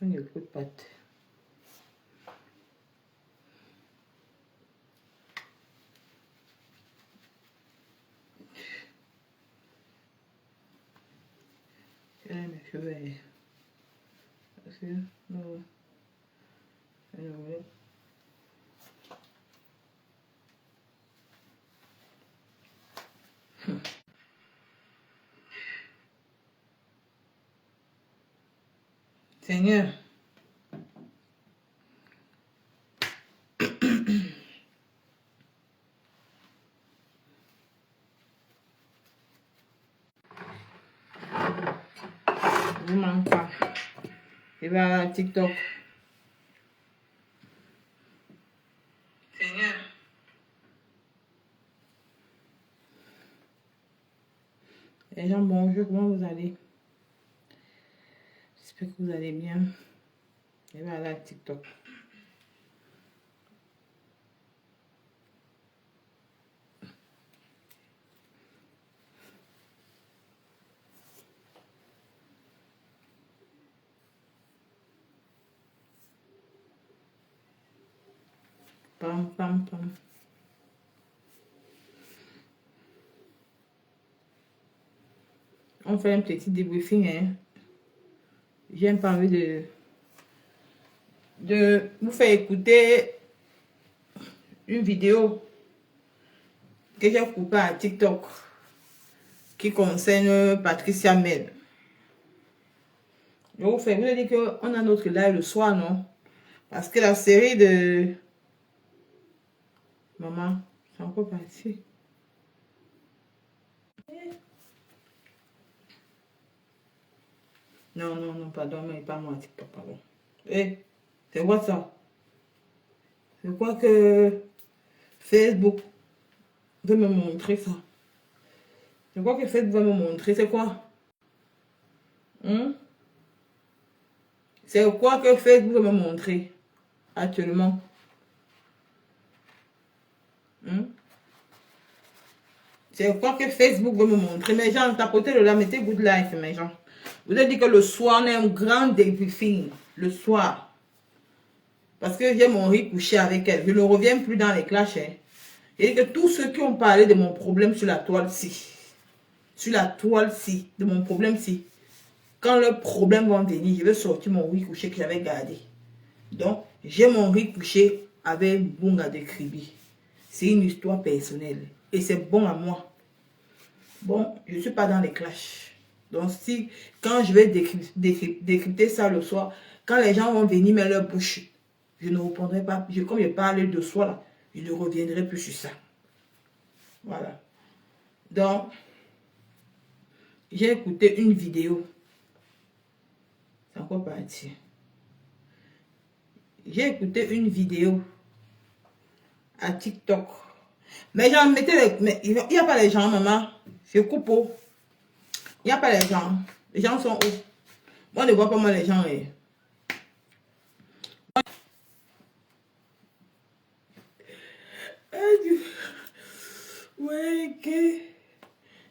On n'écoute pas. Mes cheveux. Parce que non. Seigneur. Je ne manque pas. Je vais à TikTok. Seigneur. Les gens, bonjour, comment vous allez? J'espère que vous allez bien. Je vais aller à TikTok. Pam, pam, pam. On fait un petit débriefing. Hein. J'ai pas envie de vous faire écouter une vidéo que j'ai coupée à TikTok qui concerne Patricia Mel. Je vous ai dit qu'on a notre live le soir, non? Parce que la série de... Maman, c'est encore parti. Non, non, non, pardon, mais pas moi, TikTok, pardon. Eh, c'est quoi ça? C'est quoi que Facebook veut me montrer ça? C'est quoi que Facebook veut me montrer? C'est quoi? C'est quoi que Facebook veut me montrer actuellement? C'est quoi que Facebook veut me montrer? Mes gens, tapotez le là, mettez good life, mes gens. Vous avez dit que le soir, on a un grand débriefing. Le soir. Parce que j'ai mon riz couché avec elle. Je ne reviens plus dans les clashs. Hein. Et que tous ceux qui ont parlé de mon problème sur la toile-ci, de mon problème-ci, quand leurs problèmes vont venir, je vais sortir mon riz couché que j'avais gardé. Donc, j'ai mon riz couché avec Bunga de Kribi. C'est une histoire personnelle. Et c'est bon à moi. Bon, je ne suis pas dans les clashs. Donc, si, quand je vais décrypter ça le soir, quand les gens vont venir mettre leur bouche, je ne répondrai pas. Comme je parle de soi, là, je ne reviendrai plus sur ça. Voilà. Donc, j'ai écouté une vidéo. C'est encore parti. J'ai écouté une vidéo à TikTok. Mais gens, mettez les... Mais il n'y a pas les gens, maman. Je coupe. Il n'y a pas les gens. Les gens sont où? Moi, je ne vois pas moi les gens. Ouais, ok.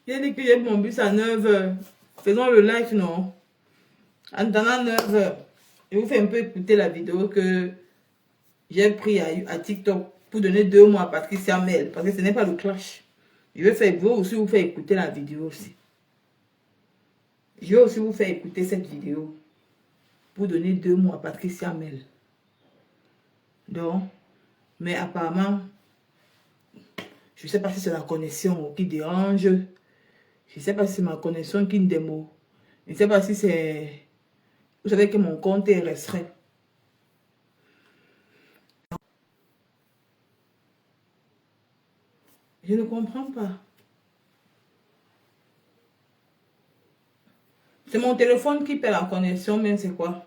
J'ai dit que j'ai mon bus à 9h. Faisons le live, non? En attendant 9h, je vous fais un peu écouter la vidéo que j'ai pris à TikTok pour donner 2 mois à Patricia Mel. Parce que ce n'est pas le clash. Je vais aussi vous faire écouter la vidéo aussi. Je vais aussi vous faire écouter cette vidéo pour donner 2 mois à Patricia Mel. Donc, mais apparemment, je ne sais pas si c'est la connexion qui dérange. Je ne sais pas si c'est ma connexion qui me démo. Je ne sais pas si c'est... Vous savez que mon compte est restreint. Je ne comprends pas. C'est mon téléphone qui perd la connexion, mais c'est quoi?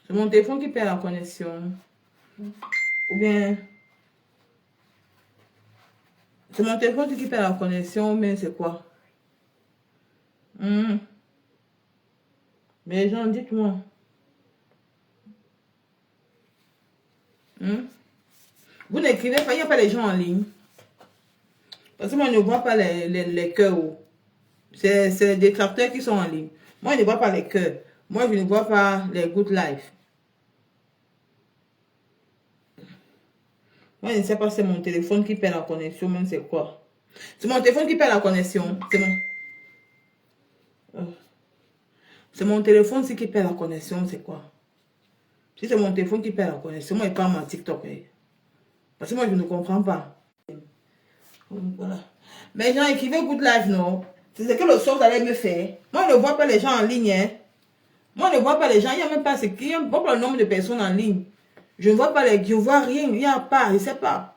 C'est mon téléphone qui perd la connexion. Ou bien... C'est mon téléphone qui perd la connexion, mais c'est quoi? Mais les gens, dites-moi. Vous n'écrivez pas, il n'y a pas les gens en ligne. Parce que moi, je ne vois pas les cœurs. C'est les détracteurs qui sont en ligne. Moi, je ne vois pas les cœurs. Moi, je ne vois pas les good life. Moi, je ne sais pas si c'est mon téléphone qui perd la connexion, même c'est quoi. C'est mon téléphone qui perd la connexion. C'est mon téléphone qui perd la connexion, c'est quoi? Si c'est mon téléphone qui perd la connexion, moi, il parle mon TikTok. Parce que moi, je ne comprends pas. Voilà. Mais les gens écrivent good life, non? C'est ce que le sort allait me faire. Moi, je ne vois pas les gens en ligne. Hein. Moi, je ne vois pas les gens. Il n'y a même pas ce qui. Il n'y a pas le nombre de personnes en ligne. Je ne vois pas les. Je ne vois rien. Il n'y a pas. Je ne sais pas.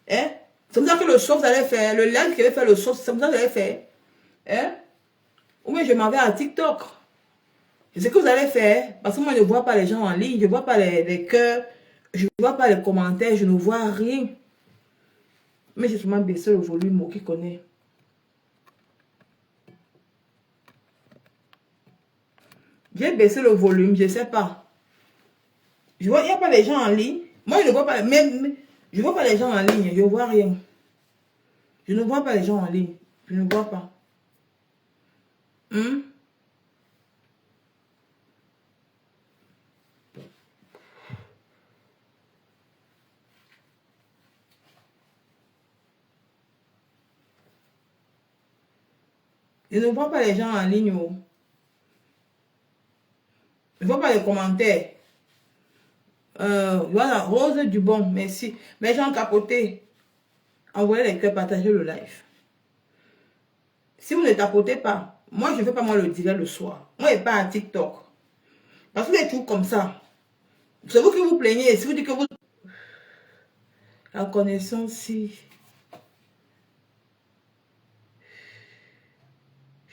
Hein? C'est comme ça que le source allait faire. Le live qui avait fait le source, c'est comme ça que j'allais faire. Hein? Ou bien je m'en vais à TikTok. C'est ce que vous allez faire. Parce que moi, je ne vois pas les gens en ligne. Je ne vois pas les cœurs. Je ne vois pas les commentaires. Je ne vois rien. Mais j'ai sûrement baissé le volume, moi qui connais. J'ai baissé le volume, je ne sais pas. Je vois, il n'y a pas les gens en ligne. Moi, je ne vois pas, même, je ne vois pas les gens en ligne. Je ne vois rien. Je ne vois pas les gens en ligne. Je ne vois pas. Hmm? Je ne vois pas les gens en ligne. Oh. Je ne vois pas les commentaires. Voilà, Rose Dubon, merci. Mais gens capotés, envoyez les cœurs, partagez le live. Si vous ne tapotez pas, moi je ne fais pas moi le direct le soir. Moi je ne vais pas à TikTok. Parce que vous êtes tout comme ça. C'est vous qui vous plaignez. Si vous dites que vous... La connaissance, si...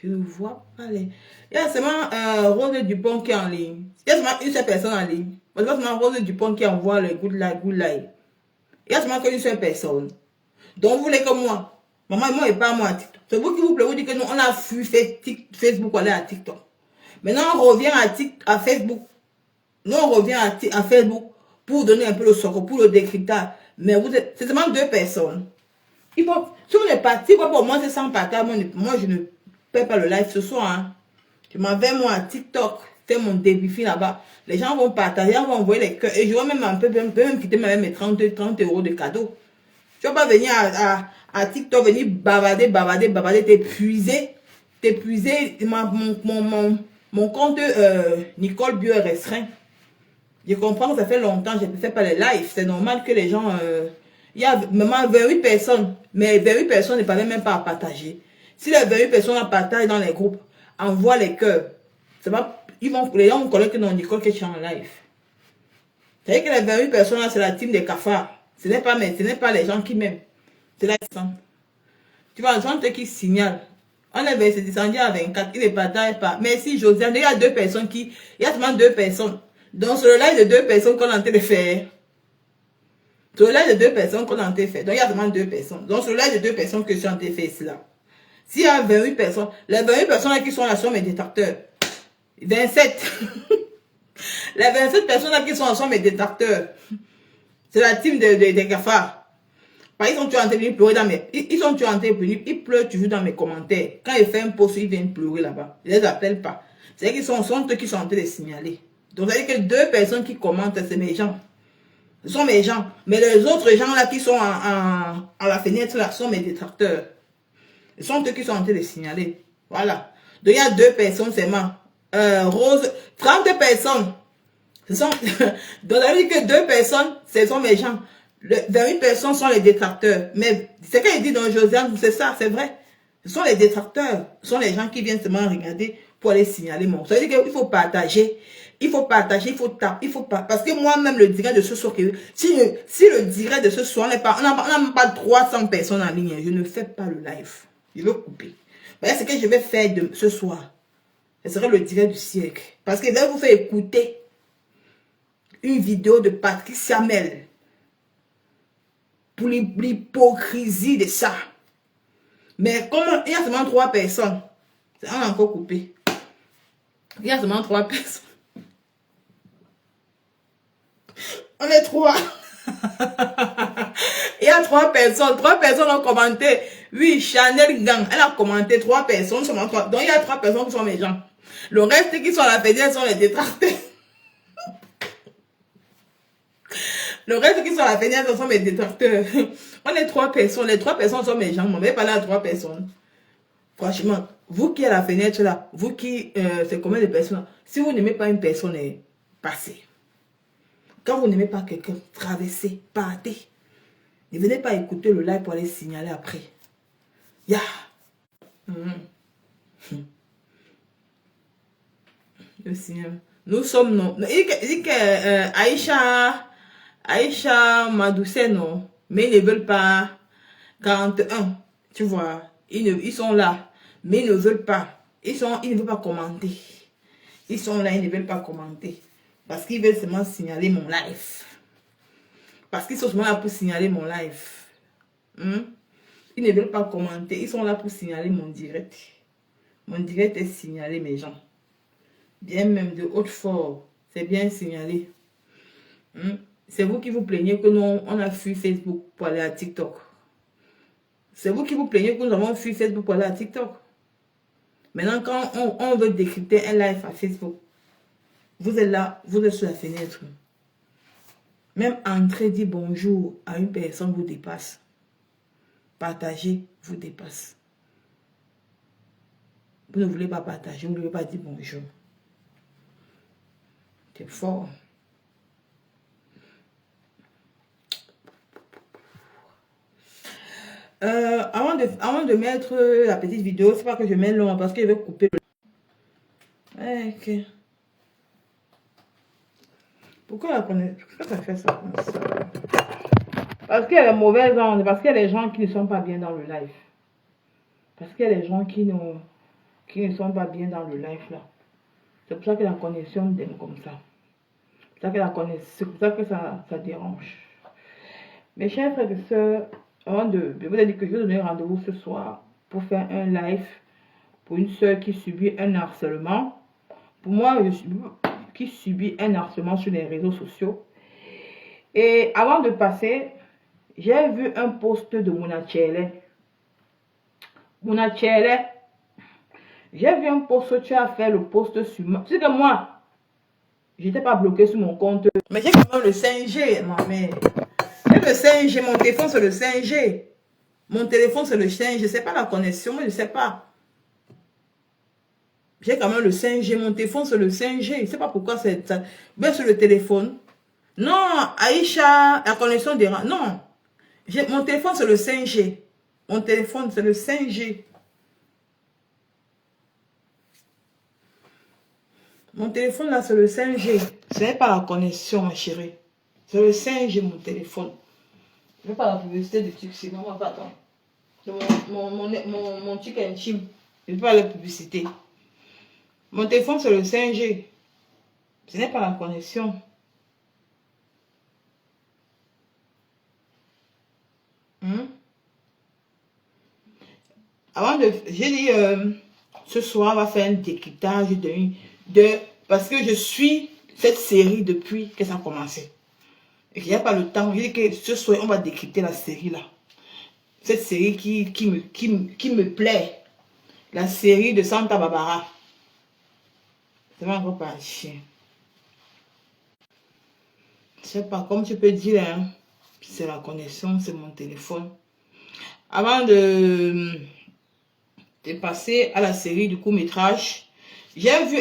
Je ne vois pas les... Il y a seulement Rose Dupont qui est en ligne. Il y a seulement une seule personne en ligne. Il y a seulement Rose Dupont qui envoie le good life, good life. Il y a seulement qu'une seule personne. Donc vous voulez que moi, maman, moi et pas moi à TikTok. C'est vous qui vous plaît, vous dites que nous, on a fui Facebook, on est à TikTok. Maintenant, on revient à Facebook. Nous, on revient à Facebook pour donner un peu le sort, pour le décryptage. Mais vous êtes, c'est seulement deux personnes. Il faut, si on est parti, pour moi, c'est sans partage. Moi, je ne paie pas le live ce soir. Hein. Je m'en vais, moi, à TikTok, faire mon débriefing là-bas. Les gens vont partager, on va envoyer les cœurs. Et je vais même un peu, même quitter mes 30 € de cadeaux. Tu ne vas pas venir à TikTok, venir bavarder, t'épuiser. Mon compte Nicole Bio est restreint. Je comprends que ça fait longtemps, je ne fais pas les lives. C'est normal que les gens... il y a même 28 personnes, mais 28 personnes ne parviennent même pas à partager. Si les 28 personnes partagent dans les groupes, envoient les cœurs, les gens vont connaître que non, Nicole qui est en live. C'est-à-dire que les 28 personnes là, c'est la team des cafards. Ce n'est pas les gens qui m'aiment. C'est la personne. Tu vois, les gens qui signalent. On est descendu à 24, ils ne partagent pas. Merci Josiane, il y a deux personnes il y a seulement deux personnes. Donc sur le live de deux personnes qu'on est en train de faire. Sur le live de deux personnes qu'on est en train de faire. Donc il y a seulement deux personnes. Donc sur le live de deux personnes que je suis en train de faire cela. S'il y a 28 personnes, les 28 personnes là qui sont là sont mes détracteurs. 27. Les 27 personnes là qui sont mes détracteurs. C'est la team des cafards. Par exemple, ils sont en train de pleurer dans mes... Ils sont en train de venir, ils pleurent toujours dans mes commentaires. Quand ils font un post, ils viennent pleurer là-bas. Je ne les appelle pas. C'est qu'ils sont eux qui sont en train de signaler. Donc, ça veut dire que deux personnes qui commentent, c'est mes gens. Ce sont mes gens. Mais les autres gens là qui sont à la fenêtre là sont mes détracteurs. Ce sont eux qui sont en train de signaler. Voilà. Donc, il y a deux personnes seulement. Rose, 30 personnes. Ce sont... Donc, ça veut dire que deux personnes, ce sont mes gens. 28 personnes sont les détracteurs. Mais c'est quand il dit dans Josiane, c'est ça, c'est vrai. Ce sont les détracteurs. Ce sont les gens qui viennent seulement regarder pour aller signaler mon. Ça veut dire qu'il faut partager. Il faut partager, il faut taper, il faut pas. Parce que moi-même, le direct de ce soir, si le direct de ce soir n'est pas, on n'a même pas 300 personnes en ligne, je ne fais pas le live. Je vais couper. Voilà ce que je vais faire de ce soir. Ce sera le direct du siècle. Parce que je vais vous faire écouter une vidéo de Patrick Samuel. Pour l'hypocrisie de ça. Mais comme il y a seulement 3 personnes, on a encore coupé. Il y a seulement 3 personnes. On est 3. Il Il y a 3 personnes. 3 personnes ont commenté. Oui, Chanel Gang. Elle a commenté 3 personnes. Seulement 3. Donc, il y a 3 personnes qui sont mes gens. Le reste qui sont à la fenêtre sont les détracteurs. Le reste qui sont à la fenêtre sont mes détracteurs. On est 3 personnes. Les 3 personnes sont mes gens. On ne va pas là à 3 personnes. Franchement, vous qui êtes à la fenêtre là, vous qui, c'est combien de personnes? Si vous n'aimez pas une personne, passez. Quand vous n'aimez pas quelqu'un, traversez, partez. Ne venez pas écouter le live pour aller signaler après. Ya. Le signal. Nous sommes non. Il dit que Aïcha Madoucet non. Mais ils ne veulent pas 41. Tu vois. Ils sont là. Mais ils ne veulent pas. Ils ne veulent pas commenter. Ils sont là, ils ne veulent pas commenter. Parce qu'ils veulent seulement signaler mon live. Parce qu'ils sont seulement là pour signaler mon live. Ils ne veulent pas commenter. Ils sont là pour signaler mon direct. Mon direct est signalé, mes gens. Bien même de haute fort. C'est bien signalé. C'est vous qui vous plaignez que nous, on a fui Facebook pour aller à TikTok. C'est vous qui vous plaignez que nous avons fui Facebook pour aller à TikTok. Maintenant, quand on veut décrypter un live à Facebook, vous êtes là, vous êtes sur la fenêtre. Même entrer, dire bonjour à une personne vous dépasse. Partager vous dépasse. Vous ne voulez pas partager, vous ne voulez pas dire bonjour. C'est fort. Avant de mettre la petite vidéo, c'est pas que je mets long parce que je vais couper. Ok. Pourquoi la connaître? Pourquoi ça fait ça comme ça? Parce qu'il y a les mauvaises ondes, parce qu'il y a les gens qui ne sont pas bien dans le live. Parce qu'il y a les gens qui ne sont pas bien dans le live là. C'est pour ça que la connexion donne comme ça. C'est pour ça que ça dérange. Mes chers frères et sœurs, je vous ai dit que je vais donner rendez-vous ce soir pour faire un live pour une sœur qui subit un harcèlement. Pour moi, qui subit un harcèlement sur les réseaux sociaux. Et avant de passer, j'ai vu un post de Mona Tchele. Mona Tchele, j'ai vu un post, tu as fait le post sur moi. Tu sais que moi, j'étais pas bloqué sur mon compte. Mais j'ai quand même le 5G, non mais... J'ai le 5G, mon téléphone c'est le 5G. Mon téléphone c'est le 5G, je sais pas la connexion, je ne sais pas. J'ai quand même le 5G, mon téléphone c'est le 5G. Je ne sais pas pourquoi c'est ça. Ben sur le téléphone. Non, Aïcha, la connexion dérange. Non. Mon téléphone c'est le 5G. Mon téléphone c'est le 5G. Mon téléphone là c'est le 5G. Ce n'est pas la connexion ma chérie. C'est le 5G mon téléphone. Je ne veux pas la publicité de trucs, c'est vraiment pas attends. Mon truc intime. Je ne veux pas la publicité. Mon téléphone c'est le 5G. Ce n'est pas la connexion. J'ai dit ce soir on va faire un décryptage parce que je suis cette série depuis que ça a commencé. Et qu'il n'y a pas le temps. J'ai dit que ce soir on va décrypter la série là. Cette série qui me plaît. La série de Santa Barbara. Ça va encore pas chier. Je sais pas, comme tu peux dire, hein, c'est la connexion, c'est mon téléphone. Avant de passer à la série du court-métrage, j'ai vu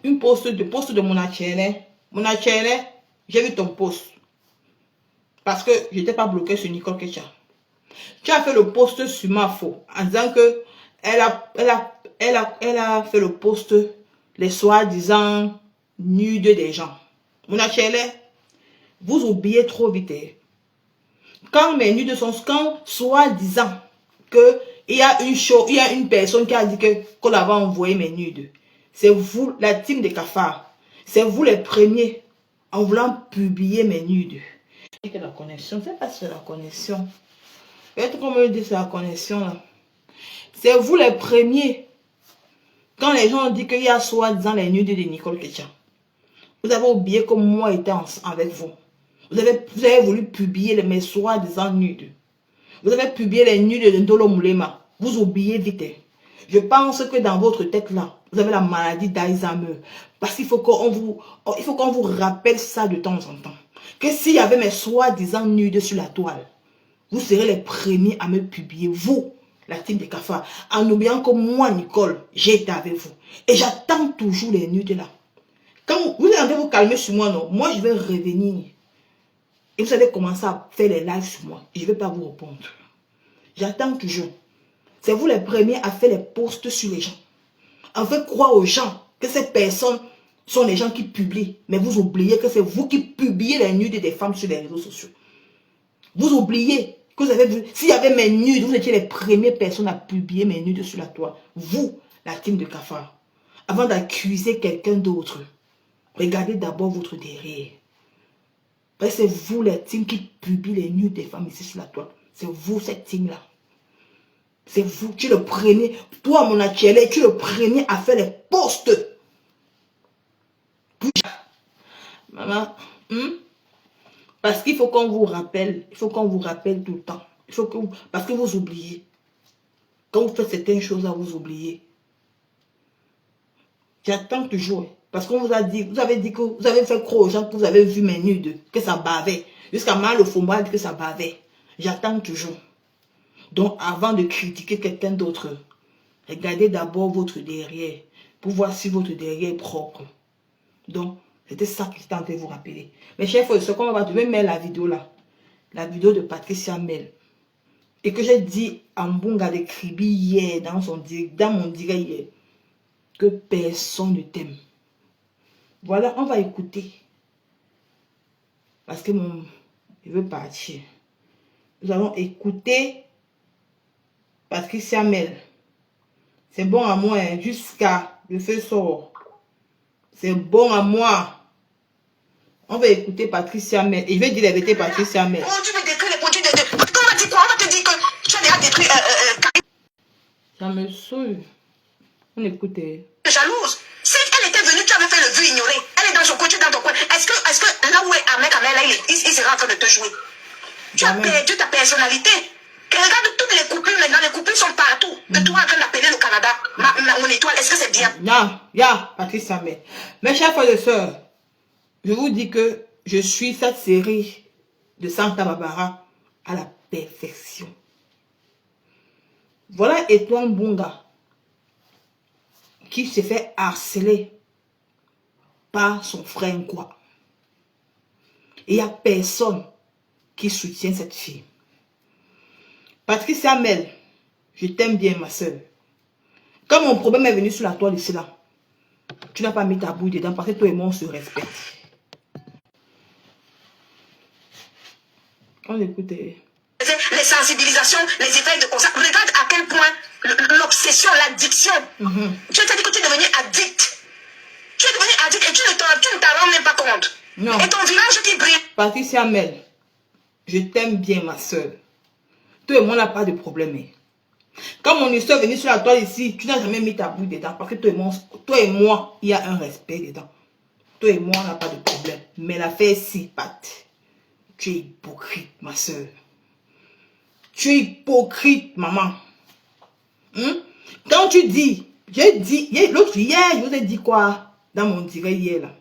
une post de Mona Tchele. Mona Tchele, j'ai vu ton post. Parce que je n'étais pas bloqué sur Nicole Kecha. Tu as fait le post sur ma faute en disant que elle a fait le post les soi-disant nudes des gens. Mona Tchele, vous oubliez trop vite. Quand mes nudes sont soi-disant que il y a une personne qui a dit qu'on avait envoyé mes nudes. C'est vous, la team des cafards. C'est vous les premiers en voulant publier mes nudes. Que la connexion, c'est pas sur la connexion. Peut-être qu'on me dit c'est la connexion là. C'est vous les premiers. Quand les gens ont dit qu'il y a soi-disant les nudes de Nicole Kecha. Vous avez oublié que moi j'étais avec vous. Vous avez voulu publier mes soi-disant nudes. Vous avez publié les nudes de Ndolo Moulema. Vous oubliez vite. Je pense que dans votre tête là, vous avez la maladie d'Alzheimer. Parce qu'il faut qu'on vous rappelle ça de temps en temps. Que s'il y avait mes soi-disant nudes sur la toile, vous serez les premiers à me publier. Vous, la team de Kafa. En oubliant que moi, Nicole, j'ai été avec vous. Et j'attends toujours les nudes là. Quand vous allez vous calmer sur moi, non, moi je vais revenir. Et vous allez commencer à faire les lives sur moi. Et je ne vais pas vous répondre. J'attends toujours. C'est vous les premiers à faire les posts sur les gens. On fait croire aux gens que ces personnes sont les gens qui publient. Mais vous oubliez que c'est vous qui publiez les nudes des femmes sur les réseaux sociaux. Vous oubliez que vous avez vu. S'il y avait mes nudes, vous étiez les premières personnes à publier mes nudes sur la toile. Vous, la team de Kafa. Avant d'accuser quelqu'un d'autre, regardez d'abord votre derrière. C'est vous, les teams, qui publient les nudes des femmes ici sur la toile. C'est vous, cette team-là. C'est vous, tu es le premier. Toi, mon Achelle, tu es le premier à faire les posts. Maman, parce qu'il faut qu'on vous rappelle. Il faut qu'on vous rappelle tout le temps. Il faut que parce que vous oubliez. Quand vous faites certaines choses, vous oubliez. J'attends toujours. Parce qu'on vous a dit, vous avez dit que vous avez fait croire aux gens que vous avez vu mes nudes, que ça bavait. Jusqu'à mal au fond, que ça bavait. J'attends toujours. Donc, avant de critiquer quelqu'un d'autre, regardez d'abord votre derrière pour voir si votre derrière est propre. Donc, c'était ça que j'étais en train de vous rappeler. Mes chers frères, ce qu'on va voir, je vais mettre la vidéo là. La vidéo de Patricia Mel. Et que j'ai dit à Mbunga de Kribi hier, dans mon direct hier, que personne ne t'aime. Voilà, on va écouter. Parce que il veut partir. Nous allons écouter Patricia Mel. C'est bon à moi, hein, jusqu'à le feu sort. C'est bon à moi. On va écouter Patricia Mel. Et je vais dire la vérité, Patricia Mel. Oh, tu veux détruire les produits de... Comment on dit quoi? On va te dire que tu as déjà détruit... Ça me saoule. On écoute. Jalouse. Si elle était venue, tu avais fait le vu ignorer. Elle est dans son coin, tu es dans ton coin. Est-ce que là où est Ahmed Kamel, il sera en train de te jouer? Tu as perdu ta personnalité. Et regarde toutes les coupures maintenant, les coupures sont partout. Que toi en train d'appeler le Canada, mon étoile, est-ce que c'est bien? Non, Patricia Mel. Mes chers frères et sœurs, je vous dis que je suis cette série de Santa Barbara à la perfection. Voilà Étoile Mbunga qui se fait harceler par son frère quoi. Et il n'y a personne qui soutient cette fille. Patricia Mel, je t'aime bien ma soeur. Quand mon problème est venu sur la toile ici là, tu n'as pas mis ta bouille dedans parce que toi et moi on se respecte. On écoute. Les sensibilisations, les effets de conscience. Regarde à quel point l'obsession, l'addiction. Tu t'es dit que tu es devenu addict. Tu es devenu addict et tu ne t'en rends même pas compte. Non. Et ton visage qui brille. Patricia Mel, je t'aime bien ma soeur. Toi et moi on n'a pas de problème. Quand mon histoire est venue sur la toile ici, tu n'as jamais mis ta bouille dedans parce que toi et moi, il y a un respect dedans. Toi et moi, on n'a pas de problème. Mais l'affaire si, Pat, tu es hypocrite, ma soeur. Tu es hypocrite, maman. Quand tu dis, j'ai dit, l'autre hier, je vous ai dit quoi dans mon direct hier là.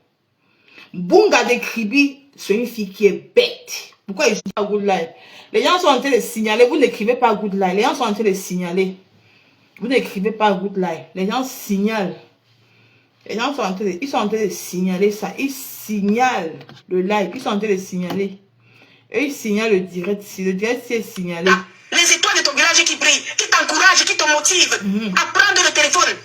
Mbunga de Kribi, c'est une fille qui est bête. Pourquoi il joue pas Good Life? Les gens sont en train de signaler, vous n'écrivez pas Good Life. Les gens sont en train de signaler. Vous n'écrivez pas Good Life. Les gens signalent. Les gens sont en train de signaler ça. Ils signalent le live. Ils sont en train de signaler. Et ils signalent le direct. Si le direct est signalé. Les étoiles de ton village qui brillent, qui t'encouragent, qui te motivent à prendre le téléphone,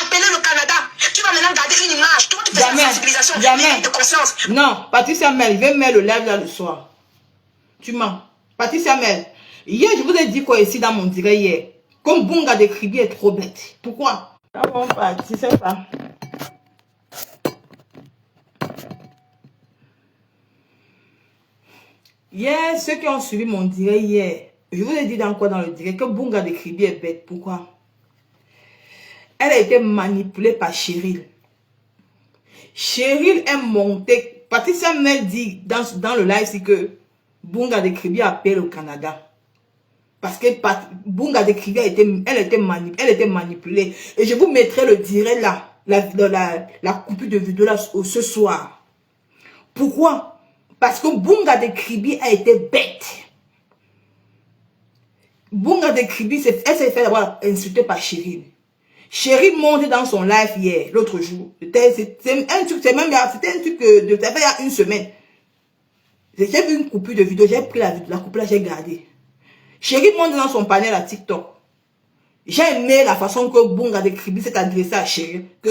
appeler le Canada. Tu vas maintenant garder une image. Toi, tu fais une sensibilisation, une de conscience. Non, Patricia Mel, je vais mettre le live là le soir. Tu mens. Patricia Mel, hier, je vous ai dit quoi ici dans mon direct hier. Comme Mbunga de Kribi est trop bête. Pourquoi? Ah bon, tu sais pas. Hier, ceux qui ont suivi mon direct hier, je vous ai dit dans quoi dans le direct que Mbunga de Kribi est bête. Pourquoi? Elle a été manipulée par Cheryl. Cheryl est montée Patricia Mel dit dans le live, c'est que Bunga de Kribi appelle au Canada. Parce que Bunga de Kribi elle était manipulée. Et je vous mettrai le direct là, la coupure de vidéo là ce soir. Pourquoi? Parce que Bunga de Kribi a été bête. Bunga de Kribi, elle s'est fait d'abord insulter par Chérie. Chérie monte dans son live hier, l'autre jour. C'était un truc, c'était un truc de fait il y a une semaine. J'ai vu une coupure de vidéo, j'ai pris la coupure là, j'ai gardé. Chérie monte dans son panel à TikTok. J'ai aimé la façon que Bunga de Kribi s'est adressé à Chérie. Que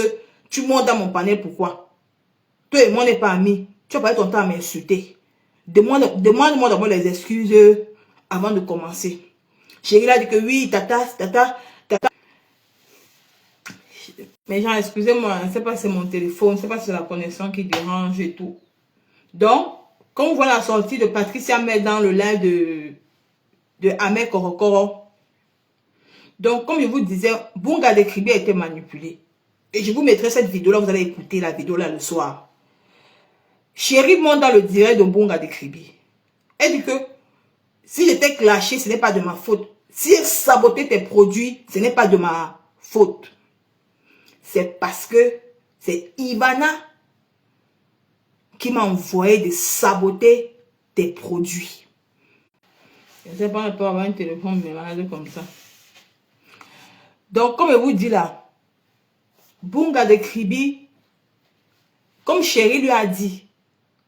tu montes dans mon panel, pourquoi? Toi et moi, on n'est pas amis. Tu vas pas ton temps à m'insulter. Demande-moi d'abord les excuses avant de commencer. Chérie a dit que oui, tata. Mais genre, excusez-moi, je ne sais pas si c'est mon téléphone, je ne sais pas si c'est la connexion qui dérange et tout. Donc, quand on voit la sortie de Patricia Mel dans le live de Ahmed Korokoro, donc, comme je vous disais, Bunga de Kribi a été manipulé. Et je vous mettrai cette vidéo-là, vous allez écouter la vidéo-là le soir. Chérie monte dans le direct de Bunga de Kribi. Elle dit que si j'étais clashée, ce n'est pas de ma faute. Si elle sabotait tes produits, ce n'est pas de ma faute. C'est parce que c'est Ivana qui m'a envoyé de saboter tes produits. Je ne sais pas, on peut avoir un téléphone mais comme ça. Donc, comme je vous dis là, Bunga de Kribi, comme Chérie lui a dit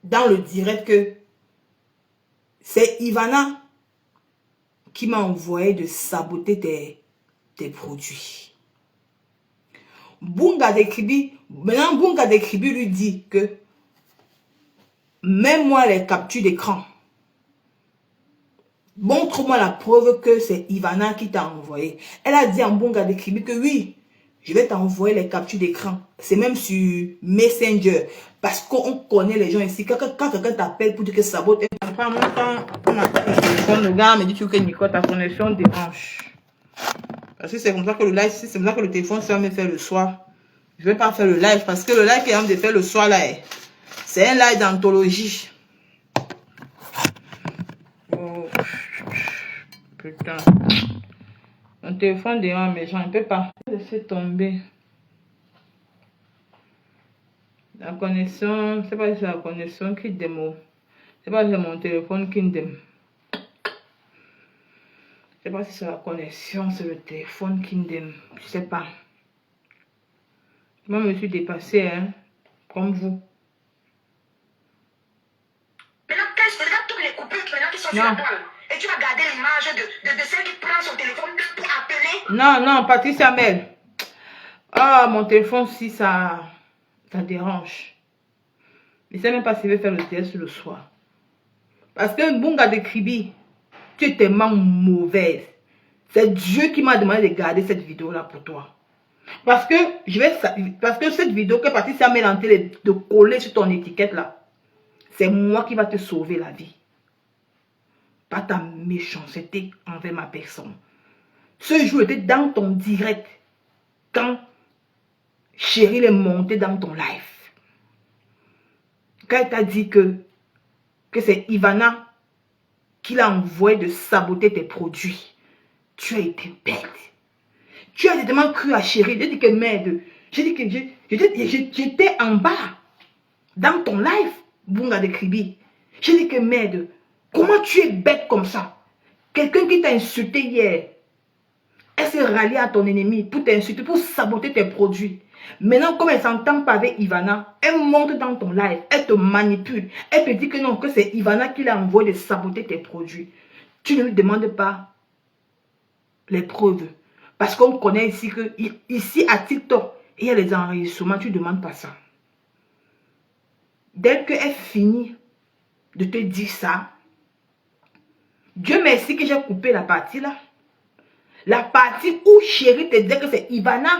dans le direct que c'est Ivana qui m'a envoyé de saboter tes produits. Bunga de Kribi, maintenant Bunga de Kribi lui dit que mets-moi les captures d'écran. Montre-moi la preuve que c'est Ivana qui t'a envoyé. Elle a dit en Bunga de Kribi que oui, je vais t'envoyer les captures d'écran. C'est même sur Messenger. Parce qu'on connaît les gens ici. Quand quelqu'un t'appelle pour dire que ça sabote, après mon temps, on appelle le téléphone, le gars me dit que Nico, ta connexion dérange. Parce que c'est comme ça que le live, c'est comme ça que le téléphone ça me fait le soir. Je vais pas faire le live parce que le live qu'il a de faire le soir là, c'est un live d'anthologie. Oh, putain. Mon téléphone dérange, mais j'en peux pas. Laisser tomber. La connexion, c'est pas si c'est la connexion qui démo. C'est pas si c'est mon téléphone qui démo. Je sais pas si c'est la connexion, c'est le téléphone qui démo. Je sais pas. Moi, je me suis dépassée, hein, comme vous. Maintenant, regarde toutes les coupures maintenant qui sont sur la toile. Et tu vas garder l'image de celle qui prend son téléphone pour appeler. Non, Patricia Mel. Ah, mon téléphone, si ça dérange. Je ne sais même pas si je vais faire le test le soir. Parce que Bunga de Kribi, tu es tellement mauvaise. C'est Dieu qui m'a demandé de garder cette vidéo-là pour toi. Parce que cette vidéo que Patricia Mel en train de coller sur ton étiquette là, c'est moi qui va te sauver la vie. Pas ta méchanceté envers ma personne. Ce jour était dans ton direct. Quand Chérie est montée dans ton live. Quand elle t'a dit que c'est Ivana qui l'a envoyé de saboter tes produits. Tu as été bête. Tu as tellement cru à Chérie. J'ai dit que merde. J'ai dit que j'étais en bas. Dans ton live, Bunga de Kribi. J'ai dit que merde. Comment tu es bête comme ça? Quelqu'un qui t'a insulté hier. Elle s'est ralliée à ton ennemi pour t'insulter, pour saboter tes produits. Maintenant, comme elle s'entend pas avec Ivana, elle monte dans ton live, elle te manipule. Elle te dit que non, que c'est Ivana qui l'a envoyé de saboter tes produits. Tu ne lui demandes pas les preuves. Parce qu'on connaît ici que, ici à TikTok, il y a les enregistrements, tu ne demandes pas ça. Dès qu'elle finit de te dire ça, Dieu merci que j'ai coupé la partie là. La partie où Chérie te dit que c'est Ivana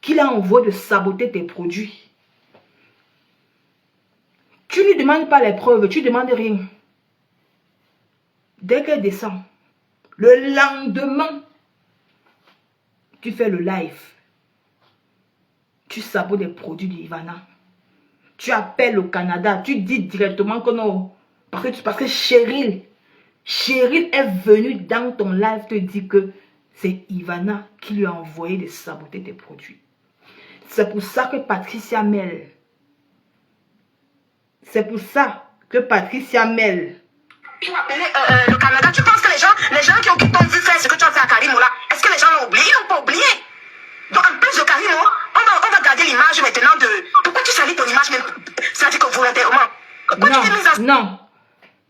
qui l'a envoyé de saboter tes produits. Tu ne lui demandes pas les preuves, tu ne demandes rien. Dès qu'elle descend, le lendemain, tu fais le live. Tu sabotes les produits d'Ivana. Tu appelles au Canada, tu dis directement que non. Parce que Cheryl est venue dans ton live te dire que c'est Ivana qui lui a envoyé de saboter tes produits. C'est pour ça que Patricia Mel. Il faut appeler le Canada. Tu penses que les gens qui t'ont vu faire ce que tu as fait à Karimo là, est-ce que les gens l'ont oublié? Ils n'ont pas oublié. Donc en plus de Karimo, on va garder l'image maintenant de... Pourquoi tu salis ton image même? Ça dit que volontairement.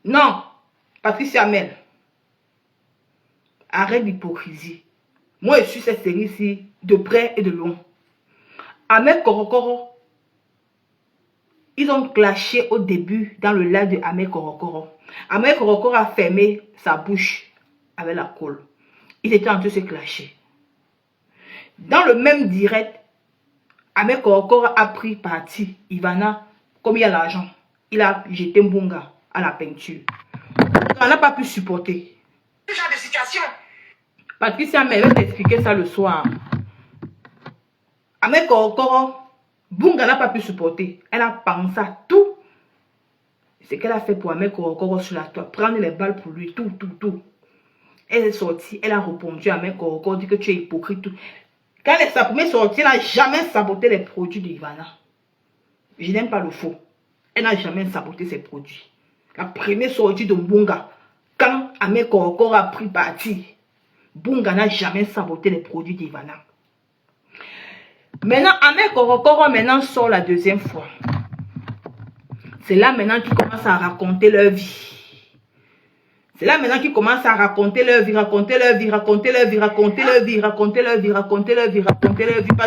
Non. Patricia Mel. Arrête l'hypocrisie. Moi, je suis cette série-ci de près et de loin. Ahmed Korokoro, ils ont clashé au début dans le live de Ahmed Korokoro. Ahmed Korokoro a fermé sa bouche avec la colle. Ils étaient en train de se clasher. Dans le même direct, Ahmed Korokoro a pris parti Ivana. Comme il y a l'argent, il a jeté Mbunga à la peinture. On n'a pas pu supporter. Ce genre de situation. Patricia Mel va t'expliquer ça le soir. Ahmed Korokoro, Bunga n'a pas pu supporter. Elle a pensé à tout. Ce qu'elle a fait pour Ahmed Korokoro sur la toile. Prendre les balles pour lui, tout. Elle est sortie, elle a répondu à Ahmed Korokoro, dit que tu es hypocrite. Tout. Quand elle est sa première sortie, elle n'a jamais saboté les produits d'Ivana. Je n'aime pas le faux. Elle n'a jamais saboté ses produits. La première sortie de Bunga, quand Ahmed Korokoro a pris parti, Bunga n'a jamais saboté les produits d'Ivana. Maintenant, Ahmed Korokoro sort la deuxième fois. C'est là maintenant qu'ils commencent à raconter leur vie. Parce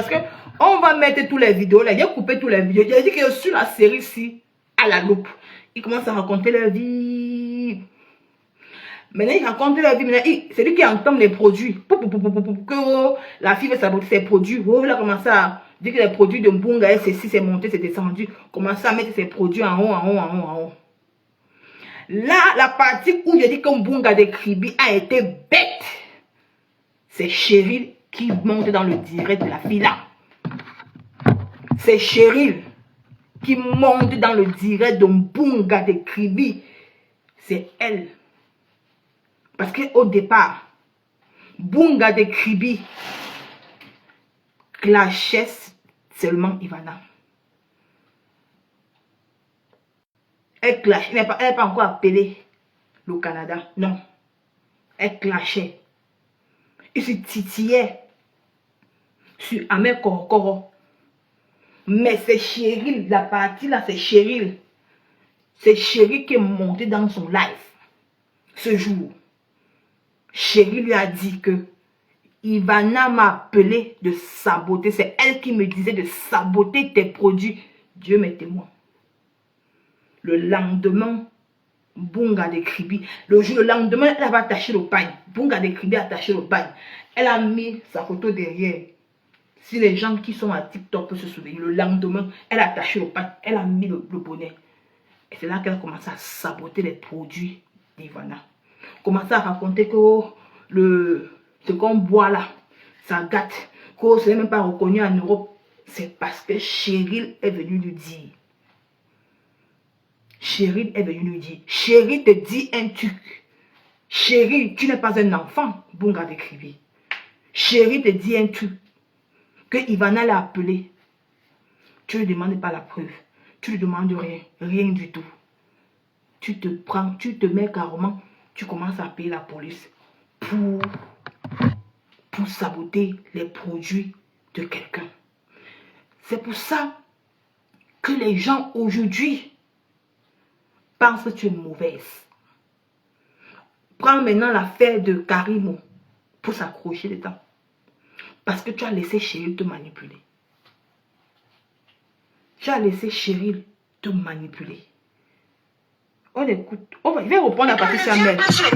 que on va mettre tous les vidéos là. J'ai coupé tous les vidéos. J'ai dit que sur la série-ci, à la loupe, ils commencent à raconter leur vie. Maintenant, ils racontent leur vie. C'est lui qui entame les produits. Que la fille veut saboter ses produits. Il a commencé à dire que les produits de Mbunga, c'est monté, c'est descendu. Commence à mettre ses produits en haut. Là, la partie où je dis que Mbunga de Kribi a été bête, c'est Cheryl qui monte dans le direct de la fille là. C'est Cheryl qui monte dans le direct de Mbunga de Kribi. C'est elle. Parce qu'au départ, Mbunga de Kribi clashait seulement Ivana. Elle clashait, elle n'est pas encore appelé le Canada. Non. Elle clashait. Il se titillait sur Ahmed Korokoro. Mais c'est Cheryl, la partie là, c'est Cheryl. C'est Cheryl qui est montée dans son live ce jour. Cheryl lui a dit que Ivana m'a appelé de saboter. C'est elle qui me disait de saboter tes produits. Dieu m'est témoin. Le lendemain, Bunga de Kribi. Le lendemain, elle avait attaché le pagne. Bunga de Kribi a attaché le pagne. Elle a mis sa photo derrière. Si les gens qui sont à TikTok peuvent se souvenir, le lendemain, elle a attaché le pagne. Elle a mis le bonnet. Et c'est là qu'elle a commencé à saboter les produits d'Ivana. Commencer à raconter que ce qu'on boit là, ça gâte. Que ce n'est même pas reconnu en Europe. C'est parce que Cheryl est venue lui dire. Cheryl est venue lui dire. Cheryl te dit un truc. Cheryl, tu n'es pas un enfant. Bunga de Kribi. Cheryl te dit un truc. Que Ivana l'a appelé. Tu ne lui demandes pas la preuve. Tu ne lui demandes rien. Rien du tout. Tu te mets carrément. Tu commences à payer la police pour saboter les produits de quelqu'un. C'est pour ça que les gens aujourd'hui pensent que tu es mauvaise. Prends maintenant l'affaire de Karimo pour s'accrocher dedans. Parce que tu as laissé Cheryl te manipuler. On écoute. Je vais répondre à Patricia Mel. Tu nous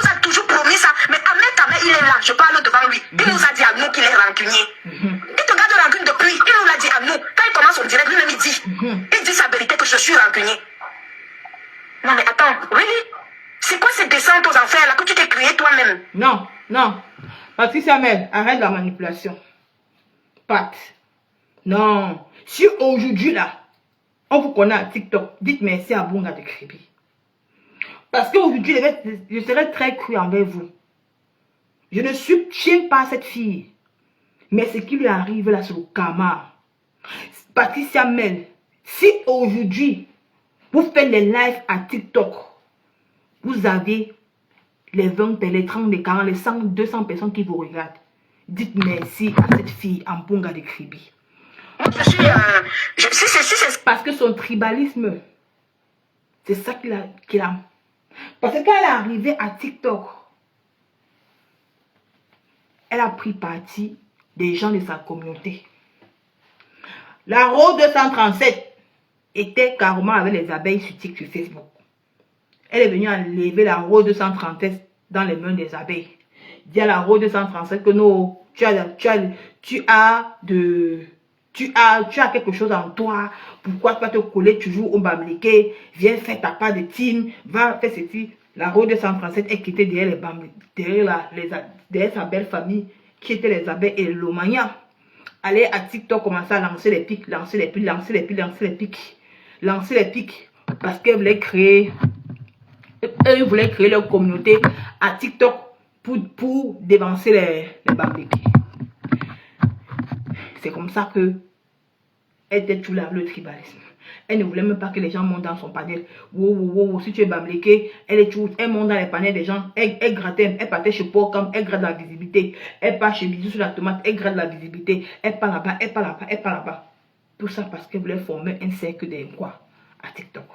as toujours promis ça. Mais Ahmed Kamel, il est là. Je parle devant lui. Il nous a dit à nous qu'il est rancunier. Il te garde rancune depuis. Il nous l'a dit à nous. Quand il commence son direct, lui-même il dit. Il dit sa vérité que je suis rancunier. Non mais attends, really? C'est quoi cette descente aux enfers là que tu t'es créé toi-même? Non. Patricia Mel, arrête la manipulation. Pat. Non. Si aujourd'hui là, on vous connaît à TikTok, dites merci à Bunga de Kribi. Parce qu'aujourd'hui, je serai très cru envers vous. Je ne soutiens pas cette fille. Mais ce qui lui arrive là, c'est le karma. Patricia Mel, si aujourd'hui, vous faites les lives à TikTok, vous avez les 20, les 30, les 40, les 100, 200 personnes qui vous regardent. Dites merci à cette fille en Bunga de Kribi. Parce que son tribalisme, c'est ça qu'il a. Parce que quand elle est arrivée à TikTok, elle a pris parti des gens de sa communauté. La Rose 237 était carrément avec les abeilles sur TikTok, sur Facebook. Elle est venue enlever la Rose 237 dans les mains des abeilles. Dit à la Rose 237 que non, tu as quelque chose en toi. Pourquoi tu vas te coller toujours au bamléké? Viens faire ta part de team. Va faire ceci. La Rose 237 est quittée derrière derrière sa belle famille qui était les abeilles et l'Omania. Allez à TikTok, commencer à lancer les pics, lancer les pics. Parce qu'elle voulait créer leur communauté à TikTok pour dévancer les bamlékés. C'est comme ça que elle était tout là, le tribalisme. Elle ne voulait même pas que les gens montent dans son panel. Wow, si tu es bamléké, elle monte dans les panels des gens. Elle grattait, elle partait chez Porcam, elle gratte la visibilité. Elle part chez Bisous sur la tomate, elle gratte la visibilité. Elle part là-bas, elle part là-bas. Tout ça parce qu'elle voulait former un cercle de quoi à TikTok.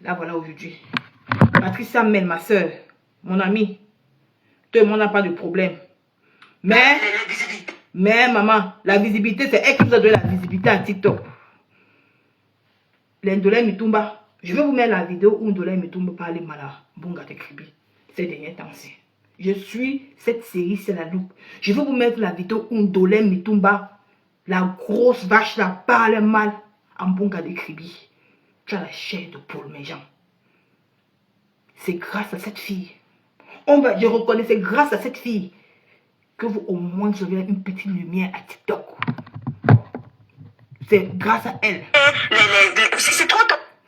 Là voilà aujourd'hui. Patricia Mel, ma soeur, mon amie, tout le monde n'a pas de problème. Mais maman, la visibilité, c'est elle qui vous a donné la visibilité à TikTok. L'Indolé Mitumba, je vais vous mettre la vidéo où Ndolé Mitumba parle mal à Bunga de Kribi ces derniers temps-ci. Je suis cette série, c'est la loupe. Je vais vous mettre la vidéo où Ndolé Mitumba, la grosse vache, la parle mal à Bunga de Kribi. Tu as la chair de poule, mes gens. C'est grâce à cette fille. Je reconnais, c'est grâce à cette fille que vous, au moins, vous avez une petite lumière à TikTok. C'est grâce à elle.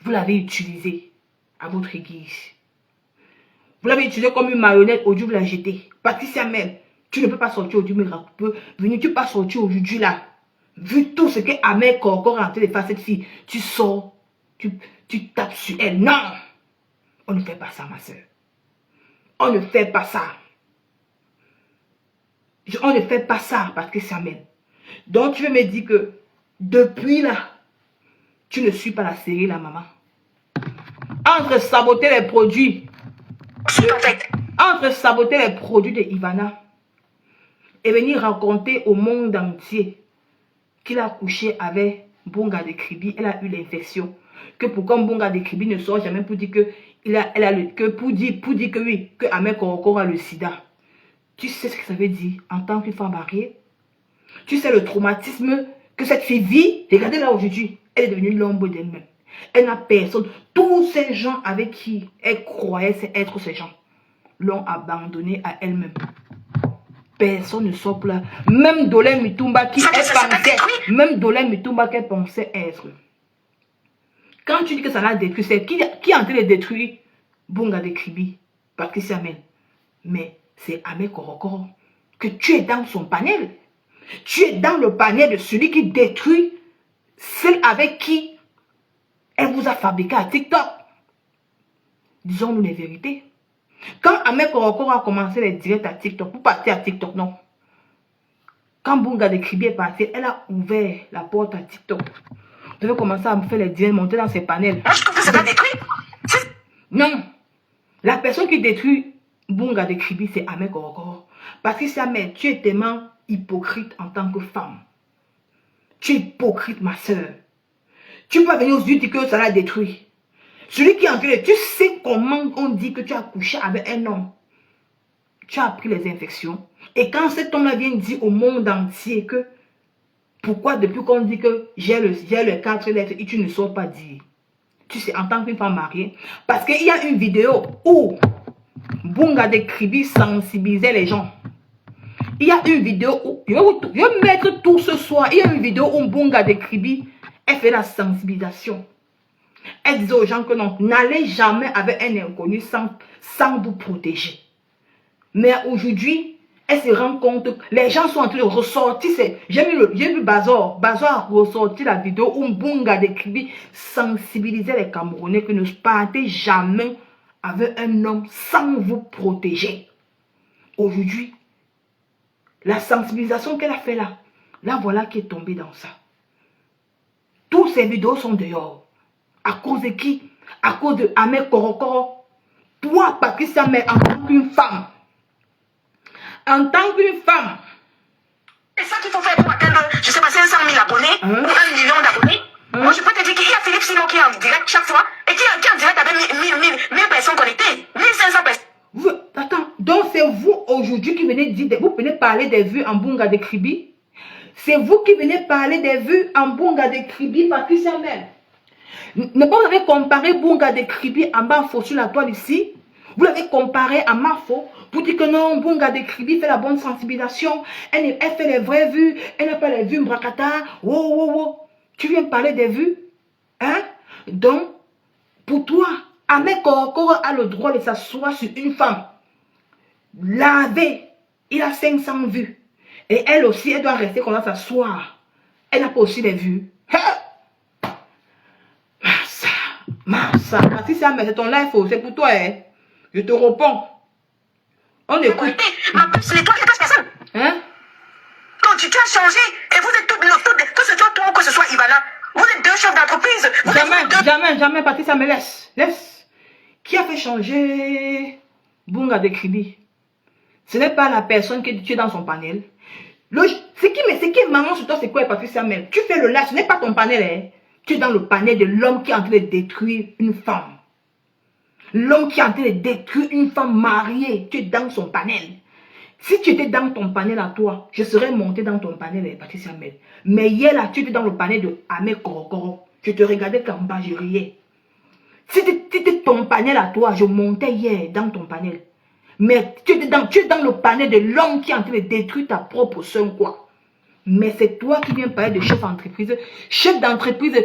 Vous l'avez utilisée à votre guise. Vous l'avez utilisée comme une marionnette. Aujourd'hui, vous la jetez. Patricia Mel, tu ne peux pas sortir aujourd'hui, mais venir, tu peux pas sortir aujourd'hui là. Vu tout ce que Ahmed Korokor est en train de faire cette fille, tu sors, tu tapes sur elle. Non! On ne fait pas ça, ma soeur. On ne fait pas ça. On ne fait pas ça, Patricia Mel. Donc, tu veux me dire que depuis là, tu ne suis pas la série, la maman. Entre saboter les produits, de Ivana et venir raconter au monde entier qu'il a couché avec Bunga de Kribi, elle a eu l'infection. Que pourquoi Bunga de Kribi ne sort jamais pour dire que pour dire que oui, que Ahmed Korokor a le sida. Tu sais ce que ça veut dire en tant qu'une femme mariée? Tu sais le traumatisme que cette fille vit? Regardez là aujourd'hui, elle est devenue l'ombre d'elle-même. Elle n'a personne. Tous ces gens avec qui elle croyait être ces gens l'ont abandonnée à elle-même. Personne ne sort là. Même Ndolé Mitumba qu'elle pensait être. Quand tu dis que ça l'a détruit, c'est qui est en train de détruire Bunga de Kribi, Patricia Mel? Mais c'est Ahmed Korokor. Que tu es dans son panel. Tu es dans le panel de celui qui détruit celle avec qui elle vous a fabriqué à TikTok. Disons-nous les vérités. Quand Ahmed Korokor a commencé les directs à TikTok, pour partir à TikTok, non. Quand Bunga de Kribi est parti, elle a ouvert la porte à TikTok. Vous devez commencer à me faire les directs, monter dans ses panels. Moi, je trouve que ça va détruire. Non. La personne qui détruit Bunga de Kribi, c'est Ahmed Korokor. Patricia Mel, tu es tellement hypocrite en tant que femme. Tu es hypocrite, ma soeur. Tu peux venir aux yeux dire que ça l'a détruit. Celui qui est en train de... Tu sais comment on dit que tu as couché avec un homme. Tu as pris les infections. Et quand cet homme-là vient dire au monde entier que... Pourquoi depuis qu'on dit que j'ai le 4 lettres et tu ne sors pas dire? Tu sais, en tant qu'une femme mariée. Parce qu'il y a une vidéo où Bunga de Kribi sensibilisait les gens. Il y a une vidéo où, je vais mettre tout ce soir, il y a une vidéo où Mbunga de Kribi, elle fait la sensibilisation. Elle disait aux gens que non, n'allez jamais avec un inconnu sans vous protéger. Mais aujourd'hui, elle se rend compte que les gens sont en train de ressortir. J'ai vu Bazor a ressorti la vidéo où Mbunga de Kribi sensibilisait les Camerounais que ne partez jamais avec un homme sans vous protéger. Aujourd'hui, la sensibilisation qu'elle a fait là, voilà qui est tombée dans ça. Toutes ces vidéos sont dehors. À cause de qui? À cause de Ahmed Korokoro. Toi, Patricia, mais en tant qu'une femme. En tant qu'une femme. C'est ça qu'il faut faire pour atteindre, je sais pas, 500 000 abonnés ou 1 million d'abonnés. Moi, je peux te dire qu'il y a Philippe Simon qui est en direct chaque fois et qui est en direct avec 1000 personnes connectées. 1500 personnes. Attends, donc c'est vous aujourd'hui qui venez dire, vous venez parler des vues en Mbunga de Kribi. C'est vous qui venez parler des vues en Mbunga de Kribi, Patricia Mel. Ne pas vous avez comparé Mbunga de Kribi à Mafo sur la toile ici. Vous l'avez comparé à Mafo pour dire que non, Mbunga de Kribi fait la bonne sensibilisation. Elle fait les vraies vues. Elle n'a pas les vues Mbrakata. Wow. Tu viens parler des vues. Hein? Donc, pour toi, Ahmed Korokoro a le droit de s'asseoir sur une femme. Laver. Il a 500 vues. Et elle aussi, elle doit rester comme ça s'asseoir. Elle n'a pas aussi les vues. Massa, Patricia, mais c'est ton live, c'est pour toi, hein. Je te réponds. On écoute. Ma puce, les toi, les personnes. Hein? Donc, tu as changé et vous êtes que ce soit toi ou que ce soit Ivana. Vous êtes deux chefs d'entreprise. Jamais, Patricia, mais laisse. Qui a fait changer Mbunga de Kribi? Ce n'est pas la personne que tu es dans son panel. Ce qui est marrant sur toi, c'est quoi, Patricia Mel? Tu fais le live, ce n'est pas ton panel, hein. Tu es dans le panel de l'homme qui est en train de détruire une femme. L'homme qui est en train de détruire une femme mariée. Tu es dans son panel. Si tu étais dans ton panel à toi, je serais monté dans ton panel, Patricia Mel. Mais hier, là, tu étais dans le panel de Ahmed Korokoro. Je te regardais comme bas, je riais. Si c'était ton panel à toi, je montais hier dans ton panel. Mais tu es dans le panel de l'homme qui est en train de détruire ta propre soeur, quoi. Mais c'est toi qui viens parler de chef d'entreprise. Chef d'entreprise,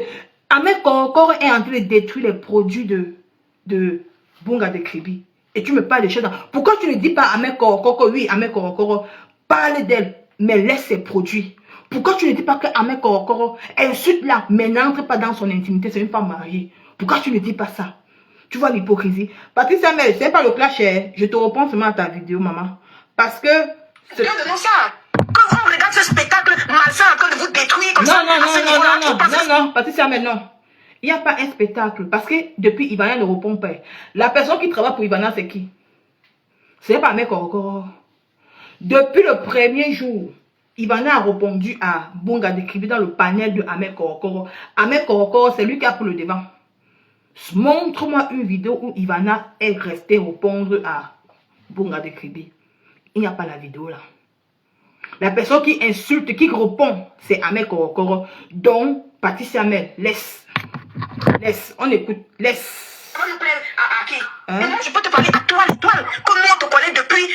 Ahmed Korokoro est en train de détruire les produits de Mbunga de Kribi. Et tu me parles de chef d'entreprise. Pourquoi tu ne dis pas Ahmed Korokoro? Oui, Ahmed Korokoro, parle d'elle, mais laisse ses produits. Pourquoi tu ne dis pas que Ahmed Korokoro insulte là, mais n'entre pas dans son intimité, c'est une femme mariée? Pourquoi tu ne dis pas ça? Tu vois l'hypocrisie. Patricia Mel, c'est pas le clash, je te reprends seulement à ta vidéo, maman. Parce que... C'est bien de nous ça. Quand on regarde ce spectacle malsain en train de vous détruire comme ça. Non, Patricia Mel, non. Il n'y a pas un spectacle. Parce que depuis, Ivana ne répond pas. La personne qui travaille pour Ivana, c'est qui? Ce n'est pas Ahmed Korokoro. Depuis le premier jour, Ivana a répondu à Mbunga de Kribi dans le panel de Ahmed Korokoro. Ahmed Korokoro, c'est lui qui a pris le devant. Montre-moi une vidéo où Ivana est restée répondre à Mbunga de Kribi. Il n'y a pas la vidéo là. La personne qui insulte, qui répond, c'est Ahmed Korokoro. Donc, Patricia Mel, laisse. On écoute, laisse. Comment nous plaît à qui? Et moi, je peux te parler à toi, l'étoile. Comme moi, on te connaît depuis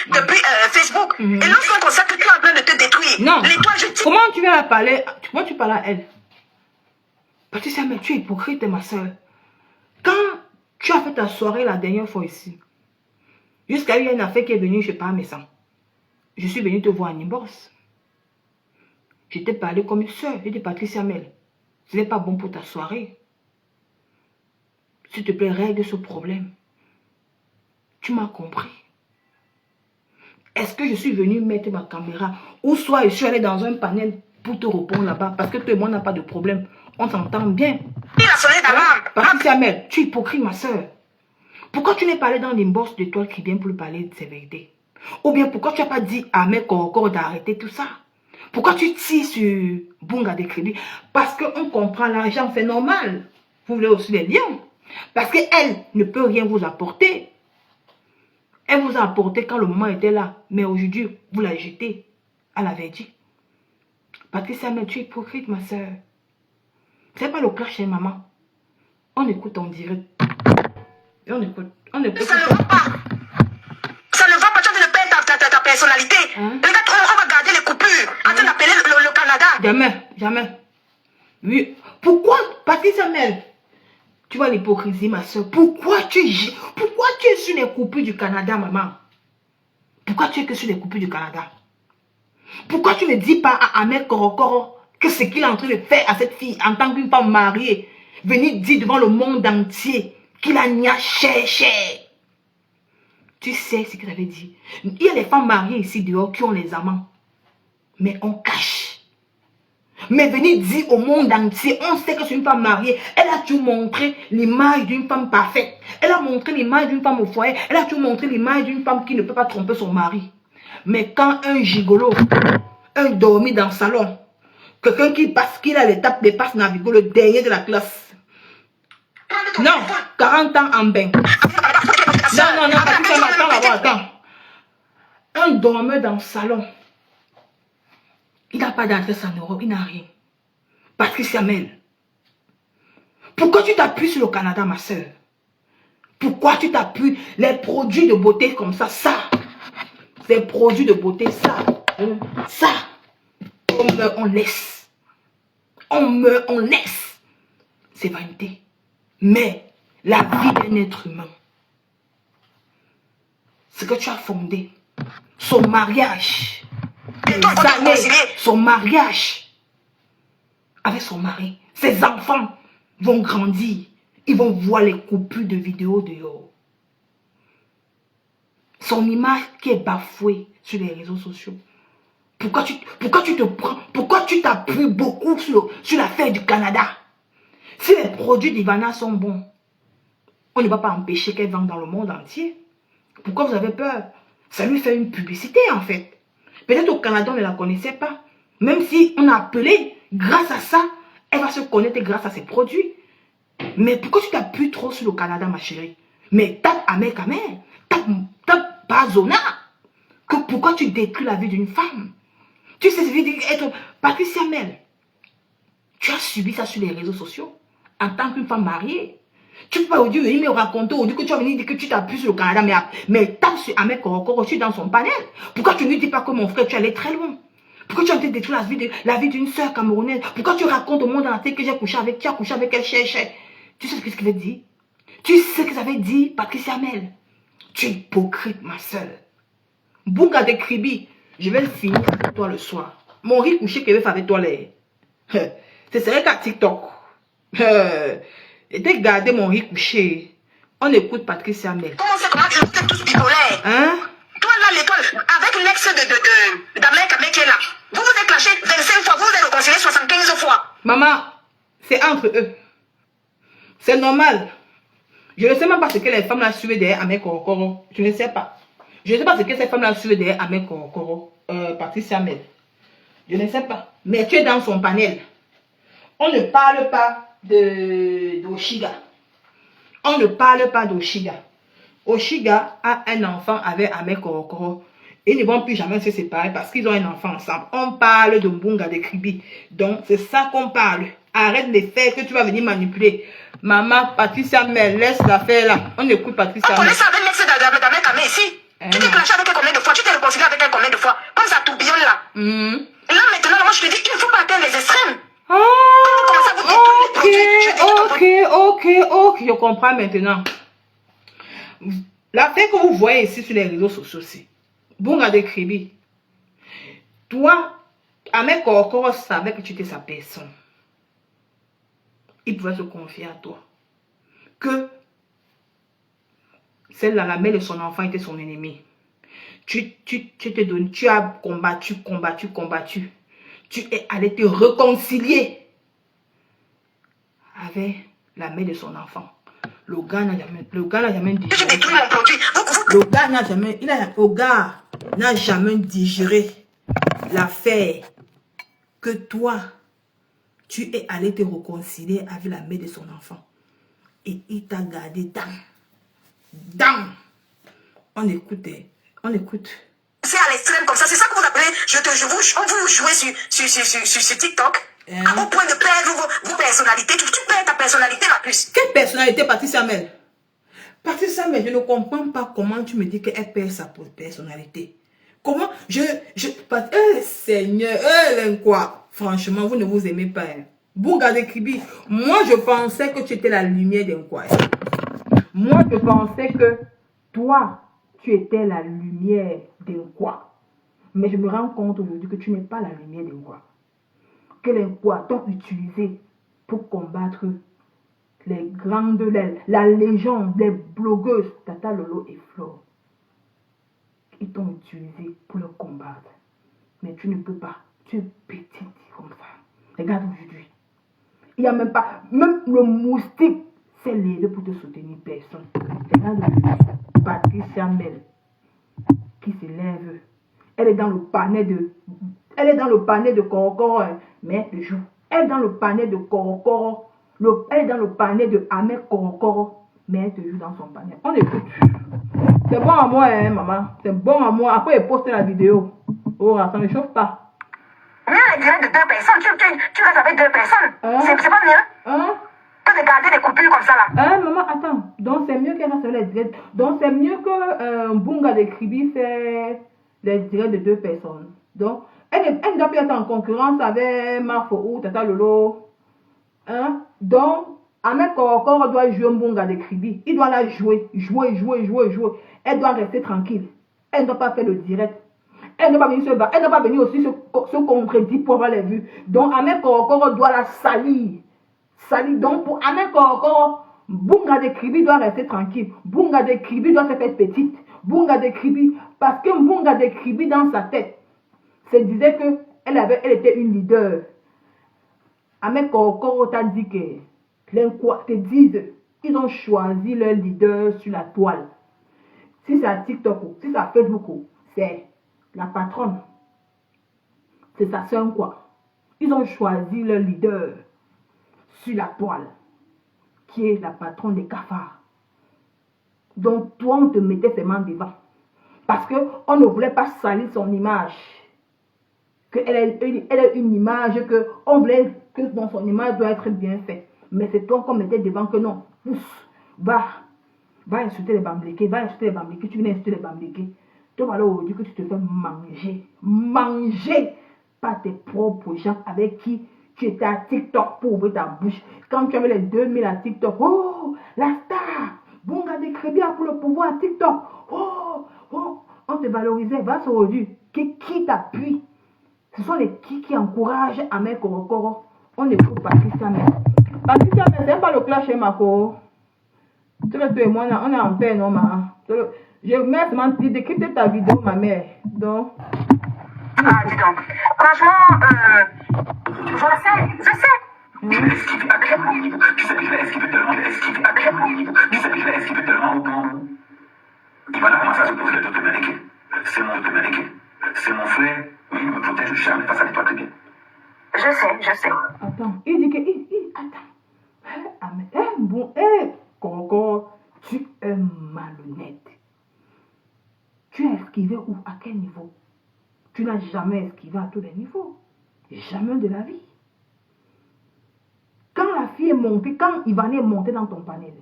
Facebook. Et lorsqu'on constate que tu es en train de te détruire. Non. L'étoile, je dis. Comment tu viens à parler? Comment tu parles à elle? Patricia Mel, tu es hypocrite, ma soeur. Quand tu as fait ta soirée la dernière fois ici, jusqu'à il y a une affaire qui est venue, je ne sais pas, mais ça. Je suis venue te voir à Nimbos. Je t'ai parlé comme une soeur. J'ai dit, Patricia Mel, ce n'est pas bon pour ta soirée. S'il te plaît, règle ce problème. Tu m'as compris. Est-ce que je suis venue mettre ma caméra ou soit je suis allée dans un panel pour te répondre là-bas parce que toi et moi, on n'a pas de problème. On s'entend bien. Il a sonné d'alarme. Patricia Mel, tu es hypocrite, ma soeur. Pourquoi tu n'es pas allé dans l'inbox de toi qui vient pour lui parler de ses vérités? Ou bien pourquoi tu n'as pas dit à Ahmed Korokoro d'arrêter tout ça? Pourquoi tu tires sur Mbunga de Kribi? Parce qu'on comprend l'argent, c'est normal. Vous voulez aussi les liens. Parce qu'elle ne peut rien vous apporter. Elle vous a apporté quand le moment était là. Mais aujourd'hui, vous la jetez. Elle avait dit. Patricia, mais tu es hypocrite, ma soeur. C'est pas le clash chez maman. On écoute en direct. Et on écoute. Ça ne va pas. Ça ne va pas. Tu as de perdre ta personnalité. Regarde, on va Jamais, jamais. Oui. Pourquoi, Patricia Mel? Tu vois l'hypocrisie, ma soeur. Pourquoi tu es sur les coupures du Canada, maman? Pourquoi tu es que sur les coupures du Canada? Pourquoi tu ne dis pas à Ahmed Korokoro que ce qu'il est en train de faire à cette fille en tant qu'une femme mariée, venir dire devant le monde entier qu'il a nia cher. Tu sais ce qu'il avait dit. Il y a les femmes mariées ici dehors qui ont les amants. Mais on cache. Mais venir dire au monde entier, on sait que c'est une femme mariée. Elle a toujours montré l'image d'une femme parfaite. Elle a montré l'image d'une femme au foyer. Elle a toujours montré l'image d'une femme qui ne peut pas tromper son mari. Mais quand un gigolo, un dormi dans le salon, quelqu'un qui passe, qui a l'étape des passes Navigo, le dernier de la classe. Non, 40 ans en bain. Non, attends. Un dormeur dans le salon. Il n'a pas d'adresse en Europe, il n'a rien. Patricia Mel. Pourquoi tu t'appuies sur le Canada, ma soeur? Pourquoi tu t'appuies les produits de beauté comme ça, les produits de beauté, ça. On meurt, on laisse. On meurt, on laisse. C'est vanité. Mais la vie d'un être humain, ce que tu as fondé, son mariage, son mariage avec son mari, ses enfants vont grandir, ils vont voir les coupures de vidéos dehors. Son image qui est bafouée sur les réseaux sociaux. Pourquoi tu t'appuies beaucoup sur l'affaire du Canada? Si les produits d'Ivana sont bons, on ne va pas empêcher qu'elle vende dans le monde entier. Pourquoi vous avez peur? Ça lui fait une publicité en fait. Peut-être au Canada, on ne la connaissait pas. Même si on a appelé, grâce à ça, elle va se connaître grâce à ses produits. Mais pourquoi tu t'appuies trop sur le Canada, ma chérie? Mais tape Ahmed Kamer, tape Bazona. Pourquoi tu détruis la vie d'une femme? Tu sais, être Patricia Mel. Tu as subi ça sur les réseaux sociaux en tant qu'une femme mariée. Tu peux pas venir me raconter, que tu vas venir dire que tu t'appuies sur le Canada, mais tape sur Ahmed Korokoro, je suis dans son panel. Pourquoi tu ne dis pas que mon frère, tu allais très loin? Pourquoi tu as envie de détruire la vie d'une soeur camerounaise? Pourquoi tu racontes au monde entier que tu as couché avec elle, cher? Tu sais ce que ça veut dire? Tu sais ce que ça veut dire, Patricia Mel? Tu es hypocrite, ma soeur. Bunga de Kribi, je vais le finir avec toi le soir. Mon riz couché que je vais faire avec toi, c'est vrai qu'à TikTok. Et dès garder mon riz couché, on écoute Patricia Mel. Comment c'est, comment vous êtes tous bipolaires? Hein? Toi là, l'étoile, avec l'ex d'Ahmed Kamer qui est là, vous vous êtes clashé 25 fois, vous vous êtes réconcilié 75 fois. Maman, c'est entre eux. C'est normal. Je ne sais même pas ce que les femmes là suivent derrière Ahmed Korokoro. Je ne sais pas. Je ne sais pas ce que ces femmes là suivent derrière Ahmed Korokoro. Patricia Mel. Je ne sais pas. Mais tu es dans son panel. On ne parle pas d'Oshiga. On ne parle pas d'Oshiga. Oshiga a un enfant avec Ahmed Korokoro. Ils ne vont plus jamais se séparer parce qu'ils ont un enfant ensemble. On parle de Mbunga de Kribi. Donc, c'est ça qu'on parle. Arrête de faire que tu vas venir manipuler. Maman, Patricia Mel, laisse l'affaire là. On écoute Patricia Mel. On connaît ça avec l'ex d'Ahmed Kamer ici. Tu t'es clashé avec elle combien de fois? Tu t'es réconcilié avec elle combien de fois? Comme ça tourbillonne là. Là maintenant, moi je te dis qu'il ne faut pas atteindre les extrêmes. Ok, je comprends maintenant. L'affaire que vous voyez ici sur les réseaux sociaux, c'est Bunga de Kribi. Toi, Ahmed Korokoro savait que tu étais sa personne. Il pouvait se confier à toi. Que celle-là, la mère de son enfant était son ennemi. Tu as combattu. Tu es allé te réconcilier avec la mère de son enfant. Le gars n'a jamais digéré. Le gars n'a jamais digéré l'affaire que toi, tu es allé te réconcilier avec la mère de son enfant. Et il t'a gardé dans. On écoute. C'est à l'extrême comme ça, c'est ça que vous appelez, vous jouez sur TikTok, au point de perdre vos personnalités, tu perds ta personnalité la plus. Quelle personnalité, Patricia Mel? Patricia Mel, je ne comprends pas comment tu me dis qu'elle perd sa personnalité. Comment Seigneur, quoi? Franchement, vous ne vous aimez pas. Hein. Bunga de Kribi, moi je pensais que tu étais la lumière d'un quoi. Moi je pensais que toi, tu étais la lumière d'un quoi. Mais je me rends compte aujourd'hui que tu n'es pas la lumière d'un quoi. Que les quoi t'ont utilisé pour combattre les grandes, la légende, les blogueuses, Tata Lolo et Flo. Ils t'ont utilisé pour le combattre. Mais tu ne peux pas. Tu es petite comme ça. Regarde aujourd'hui. Il n'y a même pas, même le moustique s'est levé pour te soutenir personne. Regarde aujourd'hui. Patricia Mel qui se lève. Elle est dans le panier de Korokoro, hein, mais le jour. Elle est dans le panier de Korokoro. Elle est dans le panier de Ahmed Korokoro, mais elle te joue dans son panier. On écoute. C'est bon à moi, hein, maman. C'est bon à moi. Après, elle poste la vidéo. Oh, ça ne chauffe pas. Mieux les directs de 2 personnes. Tu restes avec 2 personnes. Hein? C'est pas mieux? Hein? Que de garder des coupures comme ça là. Hein, maman, attends. Donc, c'est mieux qu'elle reste sur les directs. Donc, c'est mieux que Bunga de Kribi fait les directs de 2 personnes. Donc, elle ne doit plus être en concurrence avec Marfo ou Tata Lolo. Hein? Donc, Ahmed Korokoro doit jouer Bunga de Kribi. Il doit la jouer. Jouer. Elle doit rester tranquille. Elle ne doit pas faire le direct. Elle ne doit pas venir se battre. Elle ne doit pas venir aussi se contredire pour avoir les vues. Donc, Ahmed Korokoro doit la salir. Donc, pour Ahmed Korokoro, Bunga de Kribi doit rester tranquille. Bunga de Kribi doit se faire petite. Bunga de Kribi, parce que Bunga de Kribi, dans sa tête, se disait qu'elle était une leader. Ahmed Korokoro t'a dit que les quoi te disent, ils ont choisi leur leader sur la toile. Si c'est à TikTok, si c'est à Facebook, c'est la patronne. C'est sa soeur quoi. Ils ont choisi leur leader sur la toile, qui est la patronne des cafards. Donc toi, on te mettait ses mains devant. Parce qu'on ne voulait pas salir son image. Elle a une image que on voulait que dans son image doit être bien fait. Mais c'est toi qu'on mettait devant que non. Pousse, va insulter les bambliqués, tu viens insulter les bambliqués. Toi, voilà aujourd'hui que tu te fais manger par tes propres gens avec qui tu étais à TikTok pour ouvrir ta bouche. Quand tu avais les 2000 à TikTok, oh, la star, Bunga de Kribi pour le pouvoir à TikTok. Oh, on te valorisait, va sur aujourd'hui. Qui t'appuie? Ce sont les qui encouragent Ahmed Korokoro. On écoute Patricia Mel. Patricia Mel, c'est pas le clash chez Mako. Tu vois, toi et moi, on est en paix, non, maman. Je mets seulement décrypter ta vidéo, ma mère. Donc. Ah, dis donc. Franchement, je sais. Je vais esquiver tellement au point. Il va commencer à se poser les autres américains. C'est mon autre américain. C'est mon frère. Il me protège jamais face à l'étoile très bien. Je sais. Attends, il dit que. Attends. Korokoro, tu es malhonnête. Tu as esquivé où? À quel niveau? Tu n'as jamais esquivé à tous les niveaux. Jamais de la vie. Quand la fille est montée, quand Ivana est montée dans ton panel,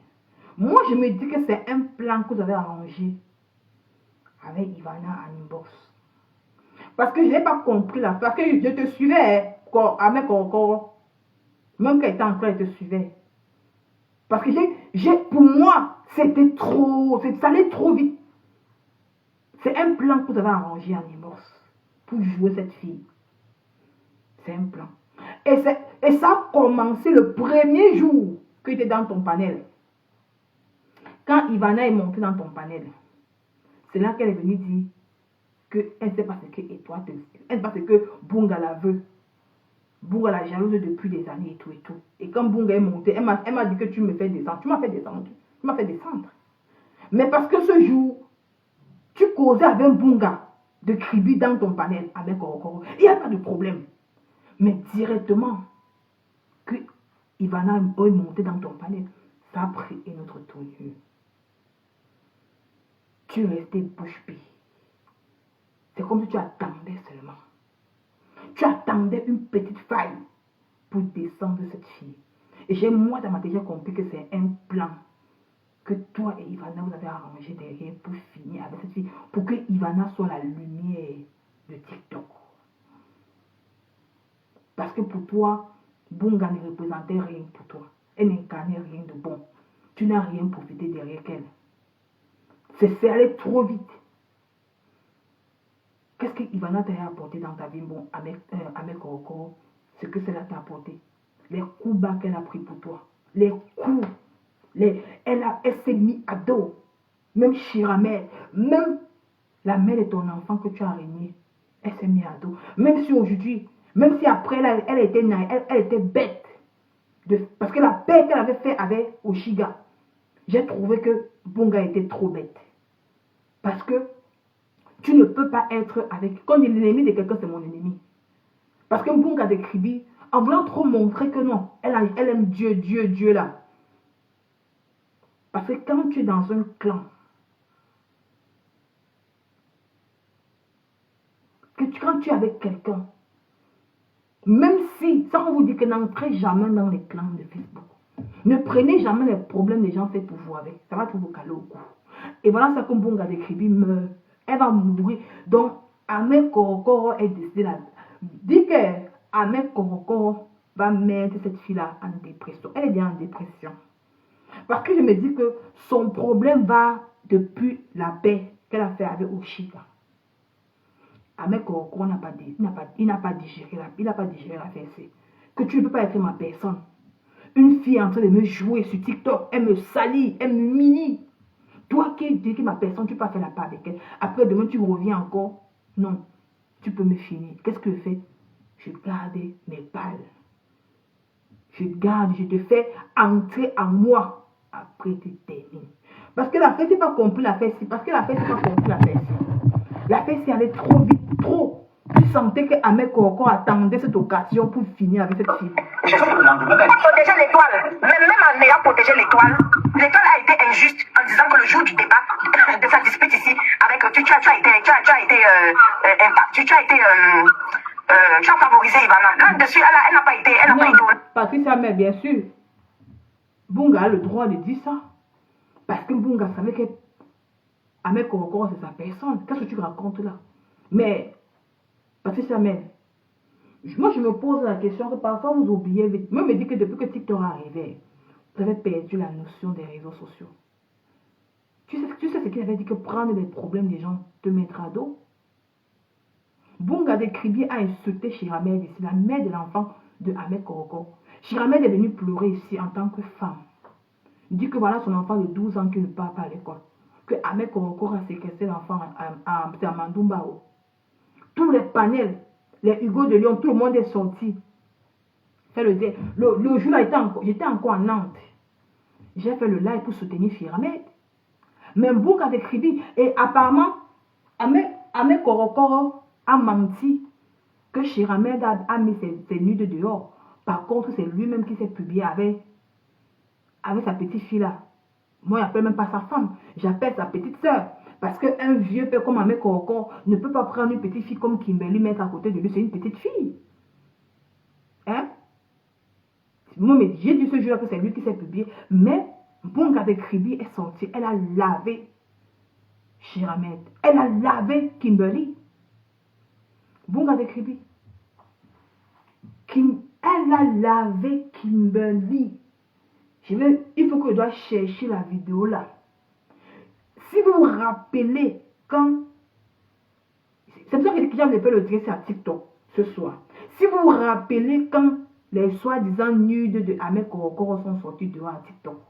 moi je me dis que c'est un plan que vous avez arrangé avec Ivana en inbox. Parce que je n'ai pas compris là. Parce que je te suivais avec Korokoro. Même quand elle était en train, je te suivais. Parce que pour moi, c'était trop. Ça allait trop vite. C'est un plan que vous avez arrangé en inbox pour jouer cette fille. C'est un plan. Et ça a commencé le premier jour que tu étais dans ton panel. Quand Ivana est montée dans ton panel, c'est là qu'elle est venue dire qu'elle ne sait pas ce que et toi, elle ne sait pas ce que Bunga la veut. Bunga la jalouse depuis des années et tout et tout. Et quand Bunga est montée, elle m'a dit que tu me fais descendre. Tu m'as fait descendre. Mais parce que ce jour, tu causais avec Bunga de Kribi dans ton panel avec Korokoro. Il n'y a pas de problème. Mais directement, que Ivana est montée dans ton panel, ça a pris une autre tournure. Tu restais bouche bée. C'est comme si tu attendais seulement. Tu attendais une petite faille pour descendre cette fille. Et moi, dans ma tête, j'ai compris que c'est un plan que toi et Ivana, vous avez arrangé derrière pour finir avec cette fille, pour que Ivana soit la lumière de TikTok. Parce que pour toi, Bunga ne représentait rien pour toi. Elle n'incarnait rien de bon. Tu n'as rien profité derrière elle. C'est allé trop vite. Qu'est-ce que Ivana t'a apporté dans ta vie, bon, avec Korokoro? Ce que cela t'a apporté. Les coups bas qu'elle a pris pour toi. Les coups. Elle s'est mise à dos. Même Shiramel, même la mère de ton enfant que tu as régné, elle s'est mise à dos. Même si aujourd'hui, même si après elle était naïve, elle était bête. Parce que la paix qu'elle avait fait avec Oshiga, j'ai trouvé que Bunga était trop bête. Parce que tu ne peux pas être avec... Quand l'ennemi de quelqu'un, c'est mon ennemi. Parce que Bunga de Kribi, en voulant trop montrer que non, elle aime Dieu là. Parce que quand tu es dans un clan, quand tu es avec quelqu'un, même si, ça on vous dit que n'entrez jamais dans les clans de Facebook. Ne prenez jamais les problèmes des gens faits pour vous avec. Ça va tout vous caler au cou. Et voilà ça que Bunga de Kribi meurt. Elle va mourir. Donc, Ahmed Korokoro est décidé là. Dit que Ahmed Korokoro va mettre cette fille-là en dépression. Elle est bien en dépression. Parce que je me dis que son problème va depuis la paix qu'elle a fait avec Oshiga. Ahmed Korokoro n'a pas digéré la fessée. Que tu ne peux pas être ma personne. Une fille est en train de me jouer sur TikTok, elle me salit, elle m'humilie. Toi qui dis que ma personne, tu peux pas faire la part avec elle. Après demain, tu reviens encore. Non, tu peux me finir. Qu'est-ce que je fais? Je garde mes balles. Je te fais entrer en moi. Après, tu termines. Parce que la fête, c'est pas compris la fête. Parce que la fête, c'est pas compris la fête. La fête, c'est allé trop vite, trop. Tu sentais que Ahmed Korokoro attendait cette occasion pour finir avec cette fille. Protéger l'étoile. Même en ayant protégé l'étoile, l'étoile a été injuste en disant que le jour du débat, de sa dispute ici, avec tu as favorisé Ivana. Là-dessus, elle n'a pas été. Patricia, mais bien sûr, Bunga a le droit de dire ça. Parce que Bunga savait que Ahmed Korokoro, c'est sa personne. Qu'est-ce que tu racontes là? Mais, Patricia, mais, moi je me pose la question que parfois vous oubliez vite. Moi je me dis que depuis que TikTok est arrivé, vous avez perdu la notion des réseaux sociaux. Tu sais ce qu'il avait dit, que prendre les problèmes des gens te mettre à dos? Bunga de Kribi a insulté Shiramel ici, la mère de l'enfant de Ahmed Korokoro. Shiramel est venue pleurer ici en tant que femme. Il dit que voilà son enfant de 12 ans qui ne part pas à l'école. Que Ahmed Korokoro a séquestré l'enfant à Mandumbao. Tous les panels, les Hugo de Lyon, tout le monde est sorti. Le jour-là, j'étais encore en Nantes. J'ai fait le live pour soutenir Shiramel. Même Bunga de Kribi. Et apparemment, Ahmed Korokoro a menti que Shiramel a mis ses nudes dehors. Par contre, c'est lui-même qui s'est publié avec sa petite fille là. Moi, je n'appelle même pas sa femme. J'appelle sa petite soeur. Parce qu'un vieux père comme Ahmed Korokoro ne peut pas prendre une petite fille comme Kimberly, mettre à côté de lui. C'est une petite fille. Hein? Moi, j'ai dit ce jour-là que c'est lui qui s'est publié. Mais Bunga de Kribi est sortie. Elle a lavé Shiramel. Elle a lavé Kimberly. Bunga de Kribi. Elle a lavé Kimberly. Il faut que je dois chercher la vidéo là. Si vous vous rappelez quand... C'est pour ça que j'avais fait le direct à TikTok ce soir. Si vous vous rappelez quand les soi-disant nudes de Ahmed Korokoro sont sortis dehors à TikTok.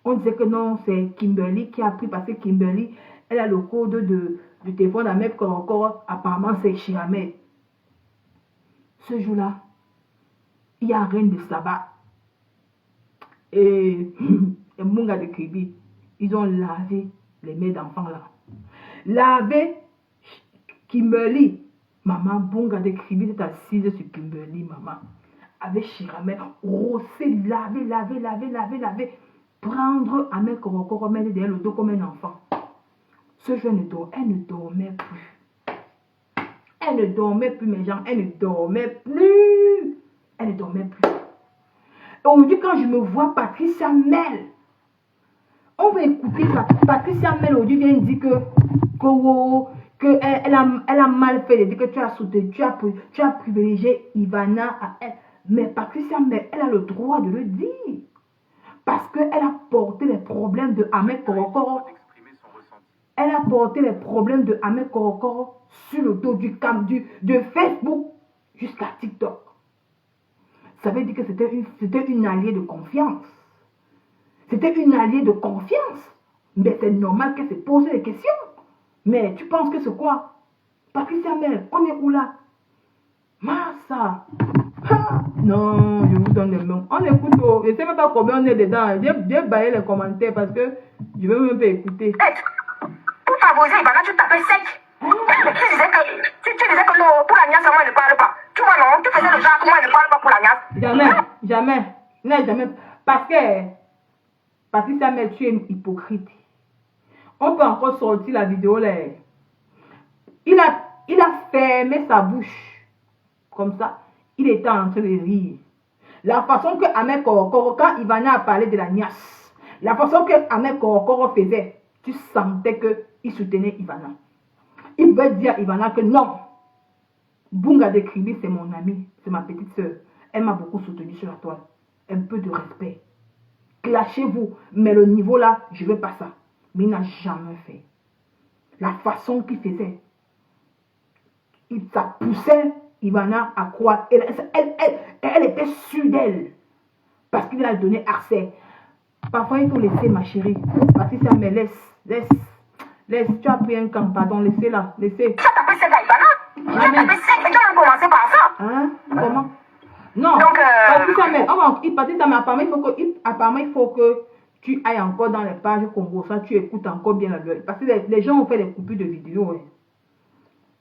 On disait que non, c'est Kimberly qui a pris parce que Kimberly, elle a le code du téléphone d'Ahmed Korokoro. Apparemment, c'est Shiramel. Ce jour-là, il n'y a rien de sabbat. Et Bunga de Kribi, ils ont lavé les mères d'enfants là. Lavé Kimberly. Maman, Bunga de Kribi s'est assise sur Kimberly, maman. Avec Shiramel, rossé, laver. Prendre Ahmed Korokoro, mettre derrière le dos comme un enfant. Ce jour, elle ne dormait plus. Elle ne dormait plus, mes gens. Elle ne dormait plus. Aujourd'hui, quand je me vois Patricia Mel, on va écouter ça. Patricia Mel aujourd'hui vient dire elle a mal fait de dire que tu as soutenu, tu as privilégié Ivana à elle. Mais Patricia, mais elle a le droit de le dire. Parce qu'elle a porté les problèmes de Ahmed Korokoro. Elle a porté les problèmes de Ahmed Korokoro sur le dos de Facebook jusqu'à TikTok. Ça veut dire que c'était une alliée de confiance. C'était une alliée de confiance. Mais c'est normal qu'elle se pose des questions. Mais tu penses que c'est quoi? Patricia Mel, on est où là? Massa. Non, je vous donne les mains. On écoute. Je ne sais même pas combien on est dedans. J'ai baillé les commentaires parce que je ne veux même pas écouter. Pour favoriser Ivana, tu tapais sec. Tu disais que non, pour la niasse, moi, elle ne parle pas. Tu vois, non, tu faisais le genre que moi, elle ne parle pas pour la niasse. Jamais. Non, jamais. Parce que, Patricia Mel, tu es hypocrite. On peut encore sortir la vidéo là. Il a fermé sa bouche. Comme ça. Il était en train de rire. La façon que Ahmed Korokoro, quand Ivana a parlé de la niasse, la façon que Ahmed Korokoro faisait, tu sentais qu'il soutenait Ivana. Il veut dire à Ivana que non. Bunga de Kribi, c'est mon amie, c'est ma petite soeur. Elle m'a beaucoup soutenu sur la toile. Un peu de respect. Clashez-vous. Mais le niveau là, je ne veux pas ça. Mais il n'a jamais fait. La façon qu'il faisait, ça poussait Ivana à croire. Elle était sûre d'elle. Parce qu'il a donné accès. Parfois, il faut laisser, ma chérie. Patricia, mais laisse. Tu as pris un camp, pardon, laissez-la. Laissez. Tu as tapé sec à Ivana? Tu as tapé sec et tu as commencé par ça. Hein? Comment? Non. Donc, Patricia, mais apparemment, il faut que tu ailles encore dans les pages Congo. Ça, tu écoutes encore bien la gueule. Parce que les gens ont fait des coupures de vidéos. Hein.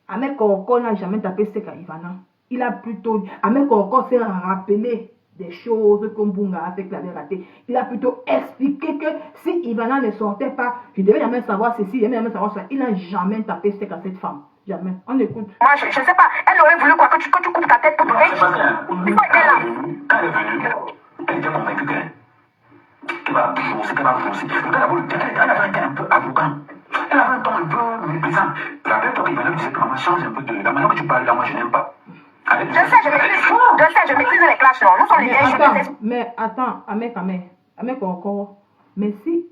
Ahmed Korokoro n'a jamais tapé sec à Ivana. Il a plutôt... Ahmed Korokoro s'est rappelé des choses comme Bunga a fait que l'avait raté. Il a plutôt expliqué que si Ivana ne sortait pas, je ne devais jamais savoir ceci, je ne devais jamais savoir ça. Il n'a jamais tapé sec à cette femme. Jamais. On écoute. Moi, je ne sais pas. Elle aurait voulu quoi que tu coupes ta tête pour trouver. Il faut être là. Quand elle est venue, elle était convaincue qu'elle va pousser, qu'elle va pousser. Donc elle avait été un peu arrogant. Elle avait un ton un peu méprisant. Rappelle-toi, Ivana disait que maman change un peu de la manière que tu parles là, moi je n'aime pas. Je sais, je maîtrise les clashs, non. Nous sommes les vieilles. Mais attends, Ahmed Korokoro. Mais si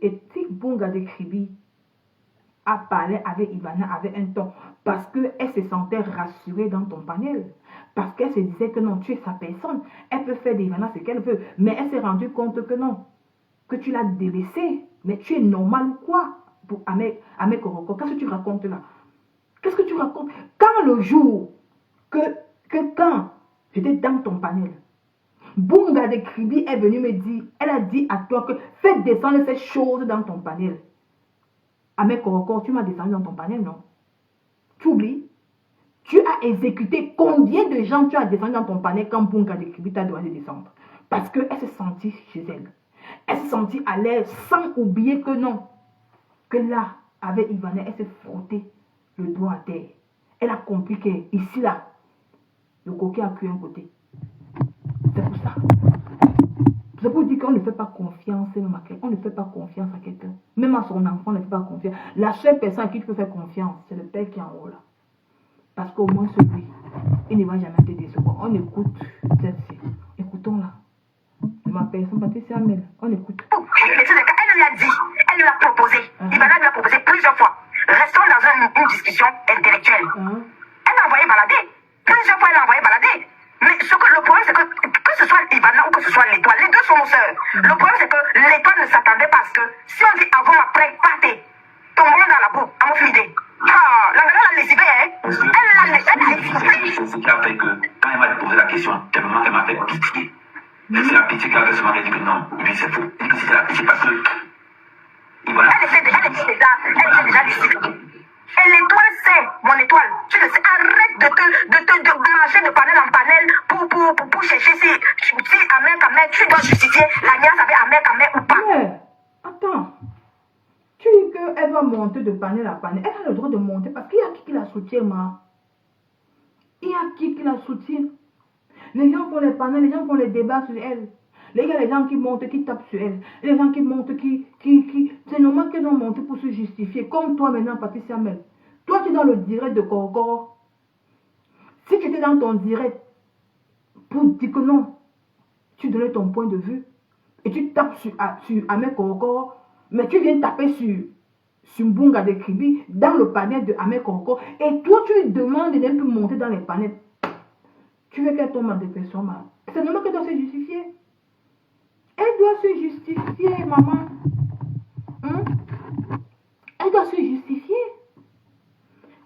Bunga de Kribi a parlé avec Ivana avec un ton, parce qu'elle se sentait rassurée dans ton panel, parce qu'elle se disait que non, tu es sa personne, elle peut faire d'Ivana ce qu'elle veut, mais elle s'est rendue compte que non, que tu l'as délaissée, mais tu es normal ou quoi pour Ahmed Korokoro? Qu'est-ce que tu racontes là? Qu'est-ce que tu racontes? Quand le jour que quand j'étais dans ton panel, Bunga de Kribi est venue me dire, elle a dit à toi que fais descendre ces choses dans ton panel. Ahmed Korokoro, tu m'as descendu dans ton panel, non? Tu oublies? Tu as exécuté combien de gens tu as descendu dans ton panel quand Bunga de Kribi t'a demandé de descendre? Parce qu'elle s'est sentie chez elle. Elle s'est sentie à l'aise sans oublier que non. Que là, avec Ivana, elle s'est frottée le doigt à terre. Elle a compris que ici, là, le coquet a cuit un côté. C'est pour ça. C'est pour dire qu'on ne fait pas confiance même à quelqu'un. On ne fait pas confiance à quelqu'un. Même à son enfant, on ne fait pas confiance. La seule personne à qui tu peux faire confiance, c'est le père qui est en haut là. Parce qu'au moins celui, il ne va jamais te décevoir. On écoute celle-ci. Écoutons-la. Ma personne, Patricia Mel. On écoute. Elle lui a dit, elle lui a proposé. Ivana lui a proposé plusieurs fois. Restons dans une discussion intellectuelle. Elle l'a envoyé balader. Plusieurs fois, elle l'a envoyé balader. Mais le problème, c'est que ce soit Ivana ou que ce soit l'étoile, les deux sont nos sœurs. Le problème, c'est que l'étoile ne s'attendait pas à ce que si on dit avant, après, partez, tombons dans la boue, à mon fidé. Ah, la nana l'a lésibée, hein. Elle l'a lésibée. C'est ce qui a fait que, quand elle m'a posé la question, tellement qu'elle m'a fait pitié. C'est la pitié qui a fait souvent, elle dit que non, lui c'est faux. Elle dit que c'est la pitié parce que. Voilà. Elle était déjà lésibée. Et l'étoile, c'est mon étoile. Tu le sais, arrête de marcher de panel en panel pour chercher si Ahmed, tu dois justifier l'alliance avec Ahmed ou pas. Mais, attends. Tu dis qu'elle va monter de panel à panel. Elle a le droit de monter parce qu'il y a qui la soutient, ma. Il y a qui la soutient. Les gens font les panels, les gens font les débats sur elle. Il y a les gens qui montent, qui tapent sur elle. Les gens qui montent, qui... C'est normal qu'elles ont monté pour se justifier. Comme toi maintenant, Patricia Mel. Toi, tu es dans le direct de Korokoro. Si tu étais dans ton direct pour dire que non, tu donnais ton point de vue et tu tapes sur Ahmed Korokoro, mais tu viens taper sur Mbunga de Kribi dans le panel de Ahmed Korokoro et toi, tu lui demandes de ne plus monter dans les panels. Tu veux qu'elle tombe en dépression, maman. C'est normal qu'elle doit se justifier. Elle doit se justifier, maman. Elle doit se justifier.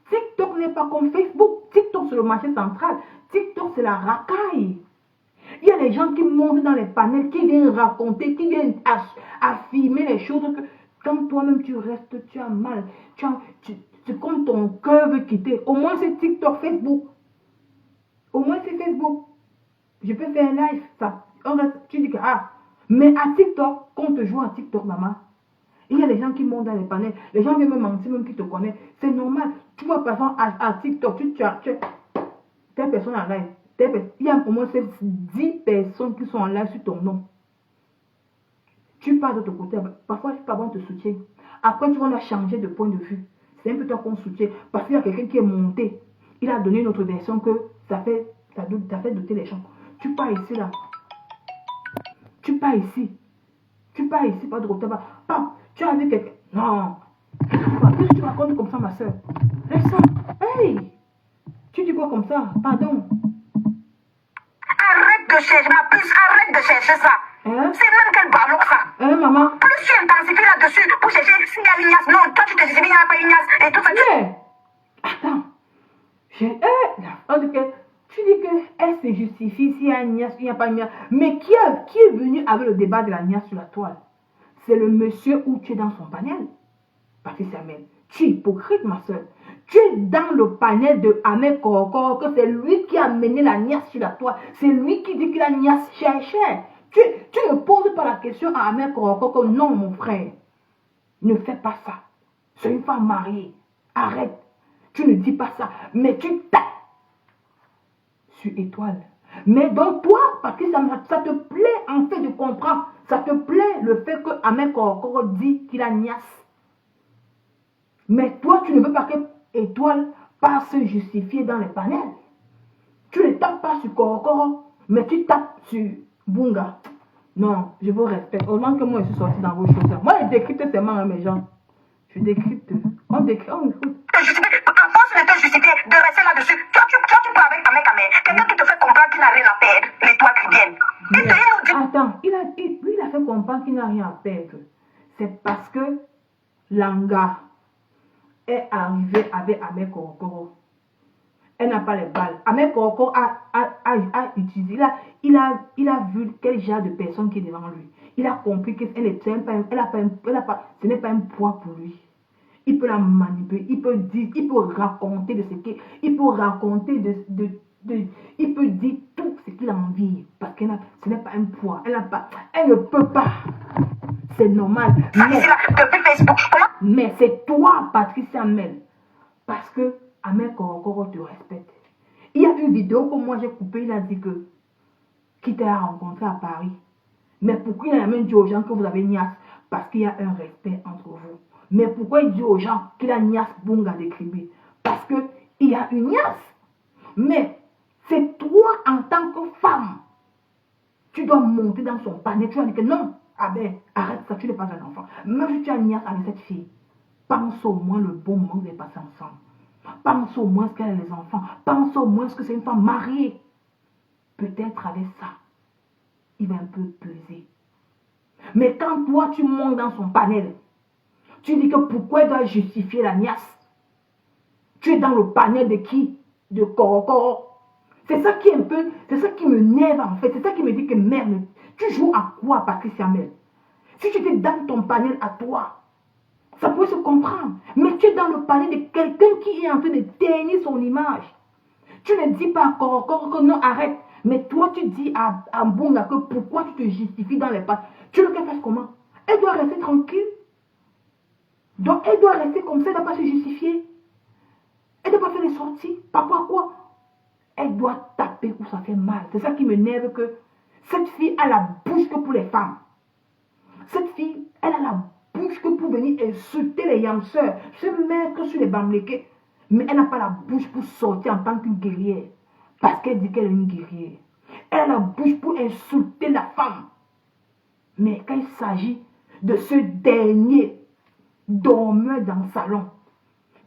TikTok n'est pas comme Facebook. TikTok, c'est le marché central. TikTok, c'est la racaille. Il y a des gens qui montent dans les panels, qui viennent raconter, qui viennent affirmer les choses que quand toi-même tu restes, tu as mal. C'est comme ton cœur veut quitter. Au moins, c'est TikTok, Facebook. Au moins, c'est Facebook. Je peux faire un live. Ça. Tu dis que, mais à TikTok, quand on te joue à TikTok, maman, il y a des gens qui montent dans les panels. Les gens viennent me mentir, même qui te connaissent. C'est normal. Tu vois, par exemple, à TikTok, tu as telle personne en live. Il y a pour moi 10 personnes qui sont en live sur ton nom. Tu pars de ton côté. Parfois, tu peux avoir te soutien. Après, tu vas changer de point de vue. C'est un peu toi qu'on soutient. Parce qu'il y a quelqu'un qui est monté. Il a donné une autre version que ça fait douter les gens. Tu pars ici, là. Tu pars ici. Pas de retour. Tu as vu quelqu'un. Non. Qu'est-ce que tu racontes comme ça, ma soeur? Laisse ça. Hey! Tu dis quoi comme ça? Pardon. Arrête de chercher, ma puce, arrête de chercher ça. C'est même quel balouk ça. Maman. Plus tu intensifies là-dessus pour chercher s'il y a l'ignace. Non, toi tu te dis, il n'y a pas l'ignace. Et tout ça. Attends. En tout cas, tu dis qu'elle se justifie s'il y a une niace, il n'y a pas une niace. Mais qui est venu avec le débat de la niace sur la toile? C'est le monsieur où tu es dans son panel. Patrice Samuel. Tu es hypocrite, ma soeur. Tu es dans le panel de Ahmed Korokoro, que c'est lui qui a mené la niace sur la toile. C'est lui qui dit que la niace cher. Tu ne poses pas la question à Ahmed Korokoro que non, mon frère. Ne fais pas ça. C'est une femme mariée. Arrête. Tu ne dis pas ça. Mais tu tapes sur Étoile. Mais donc toi, parce que ça te plaît en fait de comprendre. Ça te plaît le fait que Ahmed Korokoro dit qu'il a niace. Mais toi, tu ne veux pas que Étoile passe se justifier dans les panels. Tu ne tapes pas sur Korokoro, mais tu tapes sur Bunga. Non, je vous respecte. Au moins que moi, je suis sorti dans vos choses. Moi, je décrypte seulement mes gens. Je décrypte. On décrypte, on écoute. À force de te justifier, de rester là-dessus, tu parles avec ta mec, quelqu'un qui te fait comprendre qu'il n'a rien à perdre, les toi qui viennent. Attends, lui, il a fait comprendre qu'il n'a rien à perdre. C'est parce que Langa est arrivé avec Ahmed Korokoro. Elle n'a pas les balles. Ahmed Korokoro a utilisé, il a vu quel genre de personne qui est devant lui. Il a compris que ce n'est pas un poids pour lui. Il peut la manipuler, il peut dire, il peut raconter de ce qu'il, il peut raconter il peut dire tout ce qu'il a envie. Parce que ce n'est pas un poids. Elle ne peut pas. C'est normal. Mais c'est toi, Patrice Samuel. Parce que Ahmed Korokoro te respecte. Il y a une vidéo que moi j'ai coupée, il a dit que qui t'a rencontré à Paris. Mais pourquoi il a même dit aux gens que vous avez niasse? Parce qu'il y a un respect entre vous. Mais pourquoi il dit aux gens qu'il a niasse Bunga de Kribi? Parce qu'il y a une niasse. Mais c'est toi en tant que femme. Tu dois monter dans son panier. Tu vas dire que non. Ah ben, arrête ça, tu n'es pas un enfant. Même si tu as niasse avec cette fille, pense au moins le bon moment que vous avez passé ensemble. Pense au moins qu'elle a les enfants. Pense au moins que c'est une femme mariée. Peut-être avec ça, il va un peu peser. Mais quand toi, tu montes dans son panel, tu dis que pourquoi il doit justifier la niasse? Tu es dans le panel de qui? De Korokoro. C'est ça qui est un peu, c'est ça qui me nerve en fait. C'est ça qui me dit que merde, tu joues à quoi, Patrice Samuel? Si tu étais dans ton panel à toi, ça peut se comprendre. Mais tu es dans le panel de quelqu'un qui est en train de ternir son image. Tu ne dis pas à Korokoro que non, arrête. Mais toi, tu dis à Bunga que pourquoi tu te justifies dans les pattes. Tu veux qu'elle fasse comment? Elle doit rester tranquille. Donc, elle doit rester comme ça, elle ne doit pas se justifier. Elle ne doit pas faire des sorties. Par quoi? Elle doit taper où ça fait mal. C'est ça qui m'énerve que cette fille a la bouche que pour les femmes. Cette fille, elle a la bouche que pour venir insulter les yamseurs, se mettre sur les bamléqués. Mais elle n'a pas la bouche pour sortir en tant qu'une guerrière. Parce qu'elle dit qu'elle est une guerrière. Elle a la bouche pour insulter la femme. Mais quand il s'agit de ce dernier dormeur dans le salon,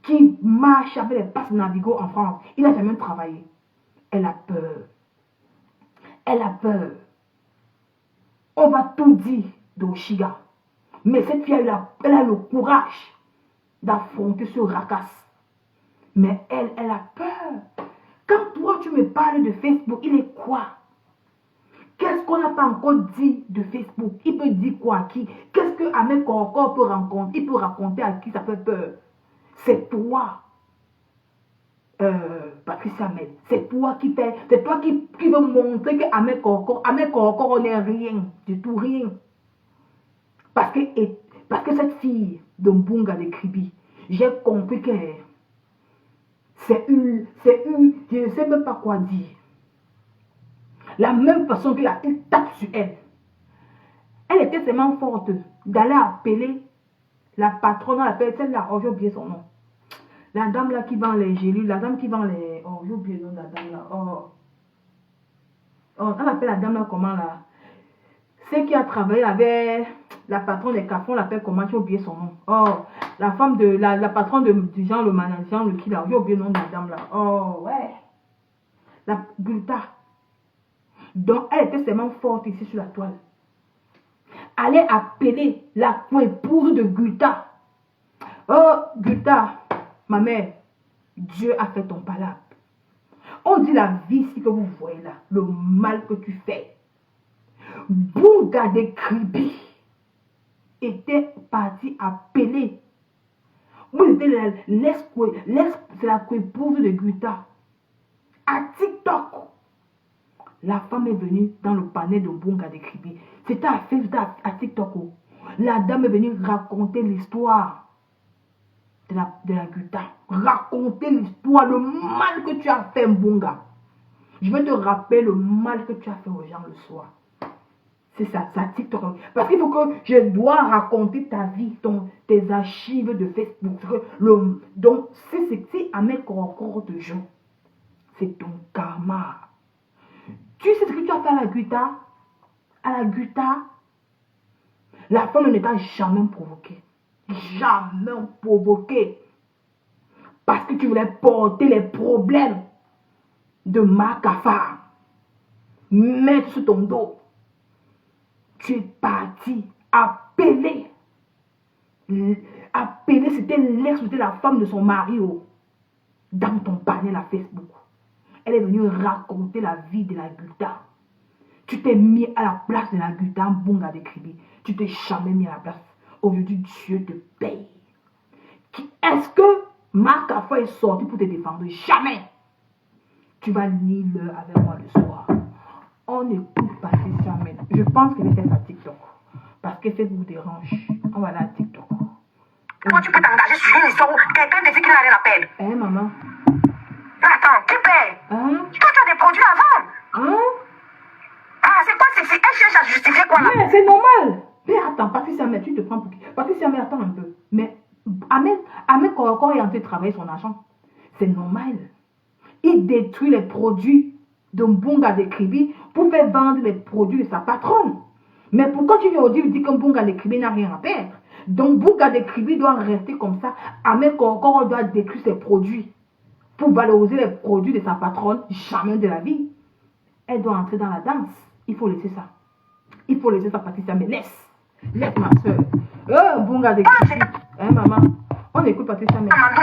qui marche avec les passes Navigo en France, il n'a jamais travaillé. Elle a peur. Elle a peur. On va tout dire d'Oshiga. Mais cette fille, elle a le courage d'affronter ce racasse. Mais elle a peur. Quand toi, tu me parles de Facebook, il est quoi? Qu'est-ce qu'on n'a pas encore dit de Facebook? Il peut dire quoi à qui? Qu'est-ce que Ahmed Korokor peut raconter? Il peut raconter à qui ça fait peur? C'est toi, Patricia Ahmed. C'est toi qui fais. C'est toi qui veux montrer que Ahmed Korokor, on n'est rien, du tout rien. Parce que cette fille de Mbunga de Kribi, j'ai compris que c'est une, je ne sais même pas quoi dire. La même façon qu'il tape sur elle. Elle était tellement forte d'aller appeler la patronne, on l'appelle celle-là, oh j'ai oublié son nom. La dame là qui vend les gélules, la dame qui vend les... Oh j'ai oublié le nom de la dame là. Oh, on appelle la dame là comment là? Celle qui a travaillé avec la patronne des cafés, on l'appelle comment? J'ai oublié son nom. Oh, la femme de... La patronne du genre, le manager, le qui là, j'ai oublié le nom de la dame là. Oh ouais. La Gulta. Donc, elle était tellement forte ici sur la toile. Allez appeler la épouse de Gulta. Oh, Gulta, ma mère, Dieu a fait ton palabre. On dit la vie, si que vous voyez là, le mal que tu fais. Bunga de Kribi était parti appeler. Vous étiez c'est la épouse de Gulta. À TikTok. La femme est venue dans le panel de Bunga de Kribi. C'était à Facebook, à TikTok. La dame est venue raconter l'histoire de la Gulta. Raconter l'histoire, le mal que tu as fait, Mbunga. Je vais te rappeler le mal que tu as fait aux gens le soir. C'est ça, ça TikTok. Parce qu'il faut que je dois raconter ta vie, tes archives de Facebook. Donc, si Ahmed Korokor te joue, c'est ton karma. Tu sais ce que tu as fait à la Gulta? À la Gulta, la femme ne t'a jamais provoqué. Jamais provoqué. Parce que tu voulais porter les problèmes de Makafa. Mettre sur ton dos. Tu es parti appeler. Appeler, c'était la femme de son mari dans ton panel à Facebook. Elle est venue raconter la vie de la Gulta. Tu t'es mis à la place de la Gulta en Bunga de Kribi. Tu t'es jamais mis à la place. Aujourd'hui, Dieu te paye. Est-ce que Makafa est sorti pour te défendre? Jamais. Tu vas lire avec moi le soir. On écoute Patricia Ahmed. Je pense qu'elle était à TikTok. Parce que Facebook vous dérange. On va aller à TikTok. Comment tu peux t'engager sur une histoire où quelqu'un te dit qu'il n'a rien à perdre? Eh, maman. Attends, qui paie? Hein? Toi, tu as des produits à vendre. Hein? Ah, c'est quoi? Elle cherche à justifier quoi là? Mais c'est normal. Mais attends, Patricia Ahmed, tu te prends pour qui? Patricia Ahmed, attends un peu. Mais Ahmed Korokor est en train de travailler son argent. C'est normal. Il détruit les produits de Mbunga de Kribi pour faire vendre les produits de sa patronne. Mais pourquoi tu viens aujourd'hui dire que Mbunga de Kribi n'a rien à perdre? Donc Mbunga de Kribi doit rester comme ça. Ahmed Korokor doit détruire ses produits pour valoriser les produits de sa patronne. Jamais de la vie. Elle doit entrer dans la danse. Il faut laisser ça. Il faut laisser ça, Patricia. Mais laisse ma soeur. Mbunga de Kribi. Hein, maman? On écoute Patricia. Mais tu m'as déjà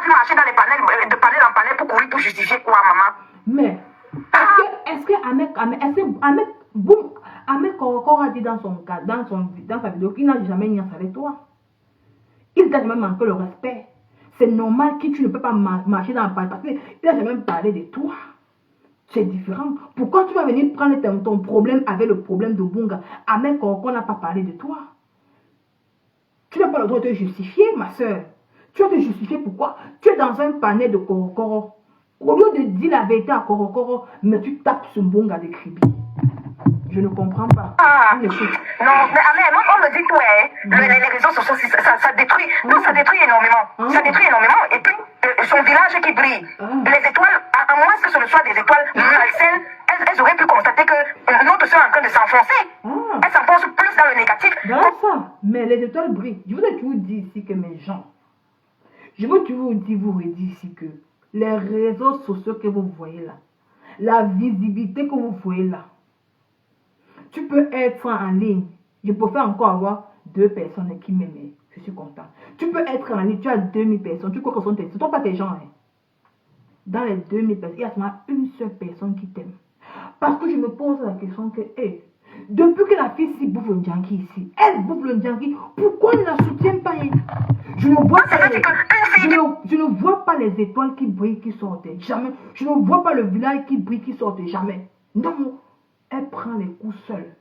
vu marcher dans les panels, de panel en panel pour courir pour justifier quoi, maman? Mais, est-ce que Ahmed Korokor a dit dans sa vidéo qu'il n'a jamais nié avec toi? Il t'a jamais manqué le respect. C'est normal que tu ne peux pas marcher dans le panel parce qu'il n'a jamais parlé de toi. C'est différent. Pourquoi tu vas venir prendre ton problème avec le problème de Bunga? Ahmed Korokor n'a pas parlé de toi. Tu n'as pas le droit de te justifier, ma soeur. Tu vas te justifier pourquoi? Tu es dans un panel de Korokor. Au lieu de dire la vérité à Korokor, mais tu tapes sur Mbunga de Kribi. Je ne comprends pas. Non, mais on me dit que les réseaux sociaux, ça détruit. Non, ça détruit énormément. Ça détruit énormément. Et puis, son village qui brille. Les étoiles, à moins que ce ne soit des étoiles malsaines, elles auraient pu constater que notre soeur est en train de s'enfoncer. Elle s'enfonce plus dans le négatif. Ça, mais les étoiles brillent. Je vous ai toujours dit ici que mes gens, je veux toujours vous redire ici que les réseaux sociaux que vous voyez là, la visibilité que vous voyez là, tu peux être en ligne. Je peux encore avoir 2 personnes qui m'aiment. Je suis content. Tu peux être en ligne, tu as 2000 personnes. Tu crois que ce ne sont pas tes gens. Hein. Dans les 2000 personnes, il y a seulement une seule personne qui t'aime. Parce que je me pose la question que, depuis que la fille ici bouffe le Djanki ici, elle bouffe le Djanki, pourquoi elle ne la soutient pas? Je ne vois pas les étoiles qui brillent, qui sortent. Jamais. Je ne vois pas le village qui brille, qui sortent. Jamais. Non. Elle prend les coups seule.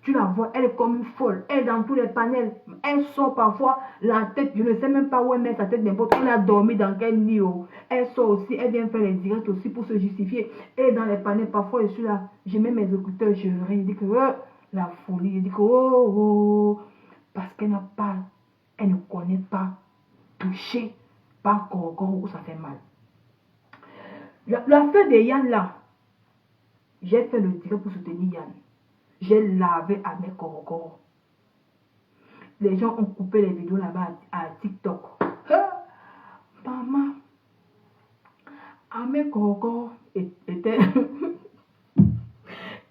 Tu la vois, elle est comme une folle. Elle est dans tous les panels. Elle sort parfois la tête. Je ne sais même pas où elle met sa tête n'importe. Elle a dormi dans quel lit. Elle sort aussi. Elle vient faire les directs aussi pour se justifier. Elle est dans les panels. Parfois, je suis là. Je mets mes écouteurs. Je ris. Je dis que la folie. Je dis que parce qu'elle n'a pas. Elle ne connaît pas. Toucher. Pas encore où ça fait mal. La fête de Yann là. J'ai fait le direct pour soutenir Yann. J'ai lavé à mes corps. Les gens ont coupé les vidéos là-bas à TikTok. Maman, à mes corps était...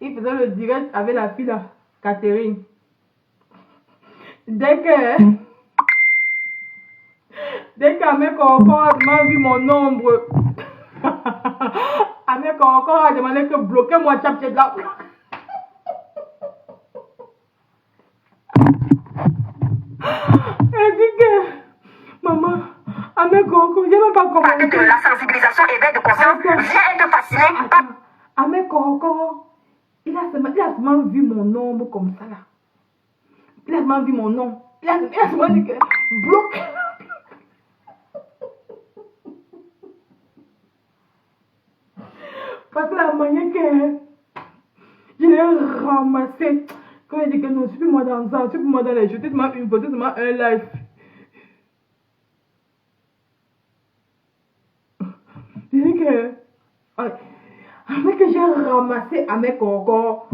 Il faisait le direct avec la fille là, Catherine. Dès qu'à mes corps m'a vu mon ombre, à mes corps a demandé que bloquez-moi Chapchat là. Elle dit que, maman, à mes corps, je n'ai même pas compris. La sensibilisation éveil de conscience vient être fasciné par... À mes corps, il a seulement vu mon ombre comme ça là. Il a seulement vu mon nom. Il a seulement dit que, bloque. Parce que la manière que je l'ai ramassé, quand il dit que non, suis moi dans ça, suis moi dans les jeux, seulement une photo, seulement un live. Je dis que, avec que j'ai ramassé à mes corps,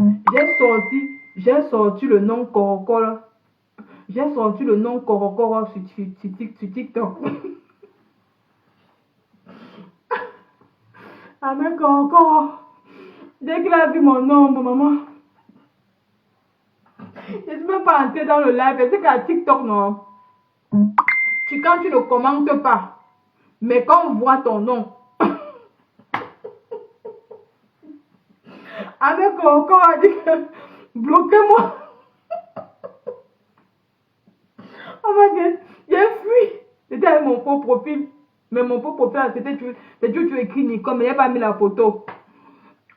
j'ai sorti le nom corps là. J'ai sorti le nom corps sur TikTok. À mes corps. Dès qu'il a vu mon nom, maman, je ne suis même pas entrée dans le live. C'est qu'à TikTok, non. Quand tu ne commentes pas, mais quand on voit ton nom, avec Coco a dit que bloquez-moi. Oh my God, j'ai fui. C'était avec mon faux profil. Mais mon faux profil, c'était tu écrit Nicole, mais il n'a pas mis la photo.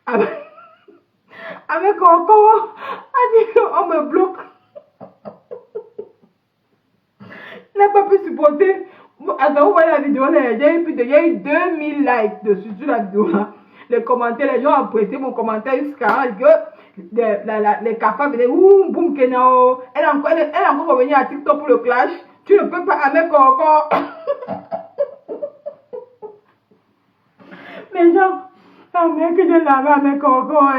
Avec Coco a dit qu'on me bloque. Il n'a pas pu supporter. Quand vous voyez la vidéo, il y a eu 2000 likes dessus sur la vidéo là. Les commentaires, les gens ont apprécié mon commentaire jusqu'à que les cafards venaient, ouh, boum, kenao. Elle est encore revenue à TikTok pour le clash. Tu ne peux pas avec encore. Les gens, la mère que j'ai lavé avec encore,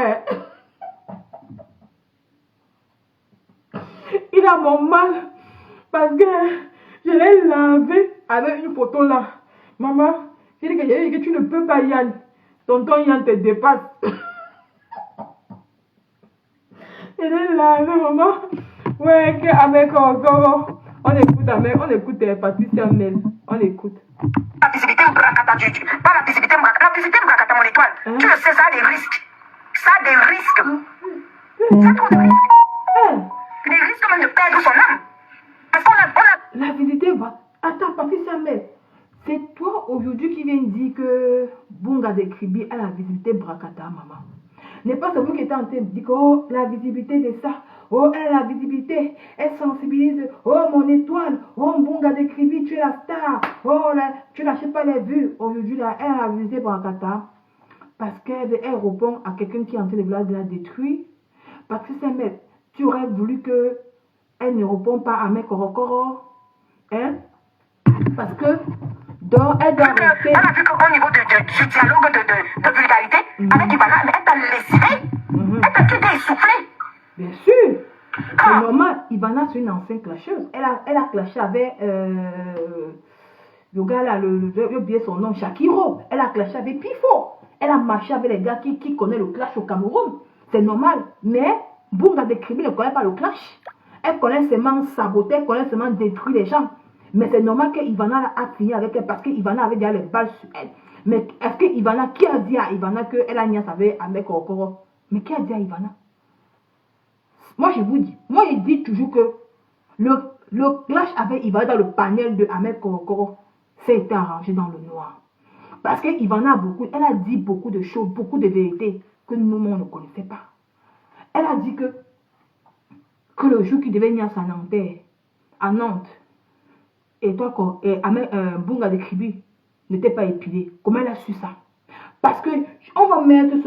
il a mon mal parce que je l'ai lavé avec une photo là. Maman, j'ai dit que tu ne peux pas Yann. Tonton Yann te dépasse. Je l'ai lavé, maman. Ouais, qu'avec encore. On écoute Patricia Mel. On écoute. La visibilité Mbrakata du. Pas la visibilité Mbrakata. La visibilité Mbrakata, mon étoile. Tu le sais, ça a des risques. Ça a des risques. C'est trop de risques. Des risques même de perdre son âme. Parce qu'on a... La visiter va. Attends, Patricia Mel. C'est toi aujourd'hui qui viens dire que Bunga de Kribi a la visibilité Brakata, maman. N'est pas celui qui est en train de dire que oh, la visibilité de ça. Oh, elle a la visibilité. Elle sensibilise. Oh, mon étoile. Oh, Bunga de Kribi, tu es la star. Oh, là, tu n'achètes pas les vues. Aujourd'hui, là, elle a la visibilité Brakata. Parce qu'elle répond à quelqu'un qui est en train de la détruire. Patricia Mel, tu aurais voulu que elle ne répond pas à mes corps. Hein? Parce que Donc, elle doit rester. Elle a vu qu'au niveau du dialogue de vulgarité, avec Ivana, elle t'a lessivé. Elle t'a quitté essoufflé. Bien sûr. C'est normal. Ivana, c'est une ancienne clasheuse. Elle a clashé avec le gars là, j'ai oublié son nom, Shakiro. Elle a clashé avec Pifo. Elle a marché avec les gars qui connaissent le clash au Cameroun. C'est normal. Mais Bunga de Kribi ne connaît pas le clash. Elle connaît seulement saboter, elle connaît seulement détruire les gens. Mais c'est normal que Ivana a fini avec elle parce que Ivana avait déjà les balles sur elle. Mais est-ce que Ivana, qui a dit à Ivana qu'elle a niaise avec Okoro? Mais qui a dit à Ivana? Moi je vous dis, moi je dis toujours que le clash avec Ivana dans le panel de Ahmed Okoro, ça a été arrangé dans le noir. Parce que Ivana elle a dit beaucoup de choses, beaucoup de vérités que nous on ne connaissait pas. Elle a dit que le jour qu'il devait venir à Nantes, et toi, Bunga de Kribi n'était pas épilé. Comment elle a su ça? Parce que on va mettre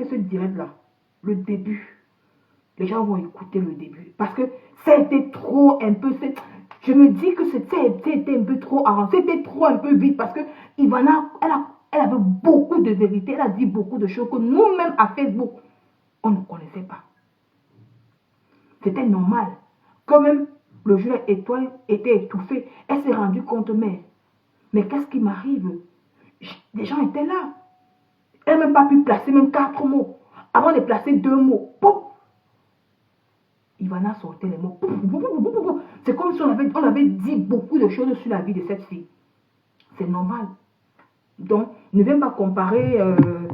ce direct là, le début. Les gens vont écouter le début. Parce que c'était trop un peu. Je me dis que c'était un peu trop avancé. C'était trop un peu vite. Parce que Ivana, elle avait beaucoup de vérités. Elle a dit beaucoup de choses que nous-mêmes à Facebook, on ne connaissait pas. C'était normal. Quand même, le jeu étoile était étouffé. Elle s'est rendue compte, mais qu'est-ce qui m'arrive? Les gens étaient là. Elle n'a même pas pu placer même 4 mots. Avant de placer 2 mots. Pop! Ivana sortait les mots. C'est comme si on avait dit beaucoup de choses sur la vie de cette fille. C'est normal. Donc, ne viens pas comparer.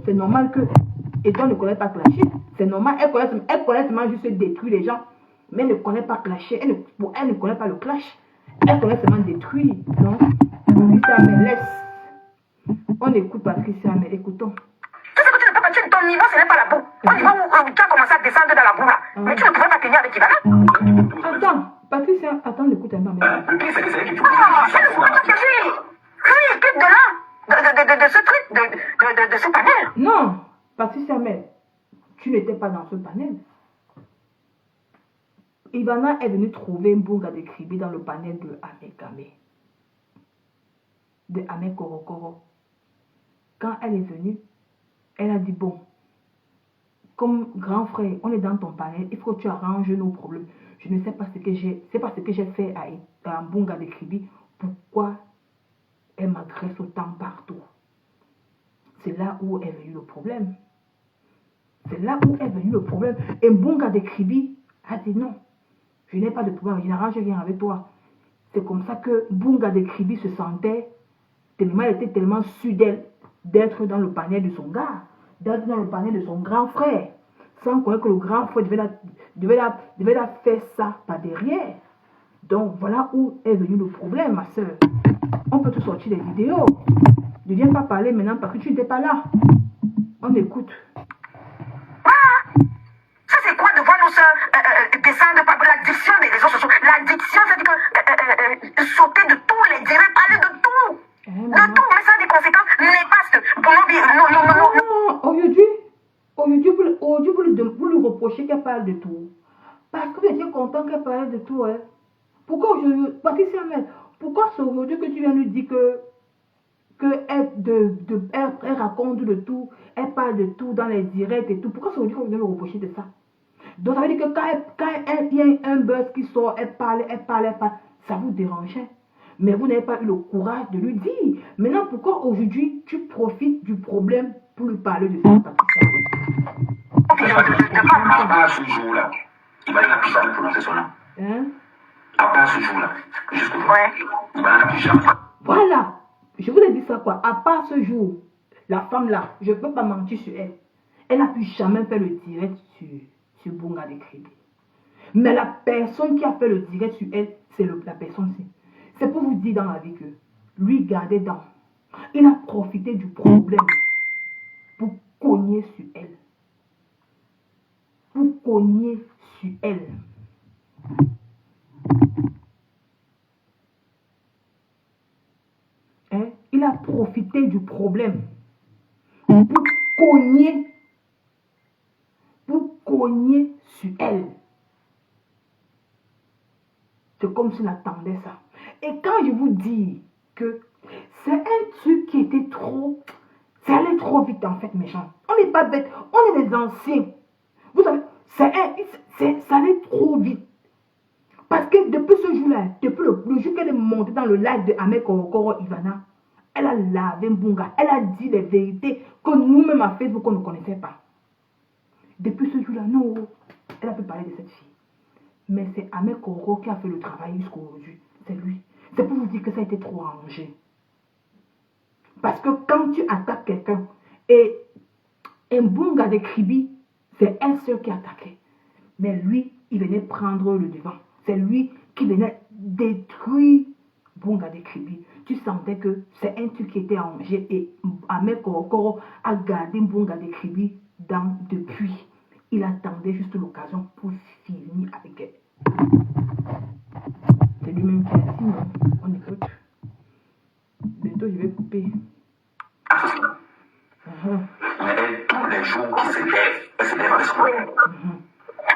C'est normal que Étoile ne connaît pas clasher. C'est normal. Elle connaît seulement juste détruire les gens. Mais elle ne connaît pas clasher. Elle ne connaît pas le clash. Elle connaît seulement détruire. Donc, Patricia Amel, laisse. On écoute Patricia Amel. Écoutons. Tout ce que tu ne peux pas tenir, ton niveau, ce n'est pas la boue. Au niveau où tu as commencé à descendre dans la boue là. Mais tu ne pouvais pas tenir avec Ivana. Attends, Patricia, attends, écoute un peu. Le pire, c'est que c'est elle qui faut. Oui, quitte de là. De ce truc, de ce panel. Non, Patricia Amel, tu n'étais pas dans ce panel. Ivana est venue trouver Bunga de Kribi dans le panel de Amekame. De Amek Korokoro. Quand elle est venue, elle a dit, bon, comme grand frère, on est dans ton panel, il faut que tu arranges nos problèmes. Je ne sais pas ce que j'ai fait à Bunga de Kribi. Pourquoi elle m'agresse autant partout? C'est là où est venu le problème. C'est là où est venu le problème. Et Bunga de Kribi a dit non. Je n'ai pas de problème, je n'arrange rien avec toi. C'est comme ça que Bunga de Kribi se sentait tellement, elle était tellement sûre d'être dans le panel de son gars, d'être dans le panel de son grand frère, sans connaître que le grand frère devait la faire ça par derrière. Donc voilà où est venu le problème, ma soeur. On peut tout sortir des vidéos. Ne viens pas parler maintenant parce que tu n'étais pas là. On écoute. Ça c'est quoi de voir nos soeurs descendre par l'addiction des réseaux sociaux? L'addiction, c'est que sauter de tout, les directs, parler de tout. De tout, mais ça a des conséquences néfastes pour nos vies. Aujourd'hui, vous lui reprochez qu'elle parle de tout. Parce que vous étiez content qu'elle parle de tout. Hein. Pourquoi aujourd'hui, Patricia Amel, pourquoi c'est aujourd'hui que tu viens nous dire elle raconte de tout, elle parle de tout dans les directs et tout? Pourquoi c'est aujourd'hui qu'on vient lui reprocher de ça? Donc ça veut dire que quand il y a un buzz qui sort, elle parle, ça vous dérangeait. Mais vous n'avez pas eu le courage de lui dire. Maintenant, pourquoi aujourd'hui tu profites du problème pour lui parler de ça? À part ce jour-là, il va n'a plus jamais prononcé son nom. Hein? À part ce jour-là, jusqu'aujourd'hui, il va n'a plus jamais. Voilà. Je vous ai dit ça quoi? À part ce jour, la femme là, je ne peux pas mentir sur elle. Elle n'a plus jamais fait le direct sur Bunga de Kribi. Mais la personne qui a fait le direct sur elle, c'est la personne-ci. C'est pour vous dire dans la vie que lui gardait dans. Il a profité du problème pour cogner sur elle. Pour cogner sur elle. Hein? Il a profité du problème pour cogner sur elle. C'est comme s'il attendait ça. Et quand je vous dis que C'est un truc qui était trop... Ça allait trop vite en fait, mes gens. On n'est pas bêtes, on est des anciens. Vous savez, ça allait trop vite. Parce que depuis ce jour-là, depuis le jour qu'elle est montée dans le live de Ahmed Korokoro Ivana, elle a lavé Mbunga. Elle a dit les vérités que nous-mêmes à Facebook, on ne connaissait pas. Depuis ce jour-là, non, elle a pu parler de cette fille. Mais c'est Ahmed Korokoro qui a fait le travail jusqu'à aujourd'hui. C'est lui. C'est pour vous dire que ça a été trop arrangé. Parce que quand tu attaques quelqu'un, et Mbunga de Kribi, c'est elle seule qui attaquait. Mais lui, il venait prendre le devant. C'est lui qui venait détruire Mbunga de Kribi. Tu sentais que c'est un truc qui était arrangé et Ahmed Korokoro a gardé Mbunga de Kribi depuis. Il attendait juste l'occasion pour finir avec elle. C'est lui-même qui a dit non. On écoute. Bientôt, je vais couper. Mais elle, tous les jours qui se lève, elle se lève avec son problème.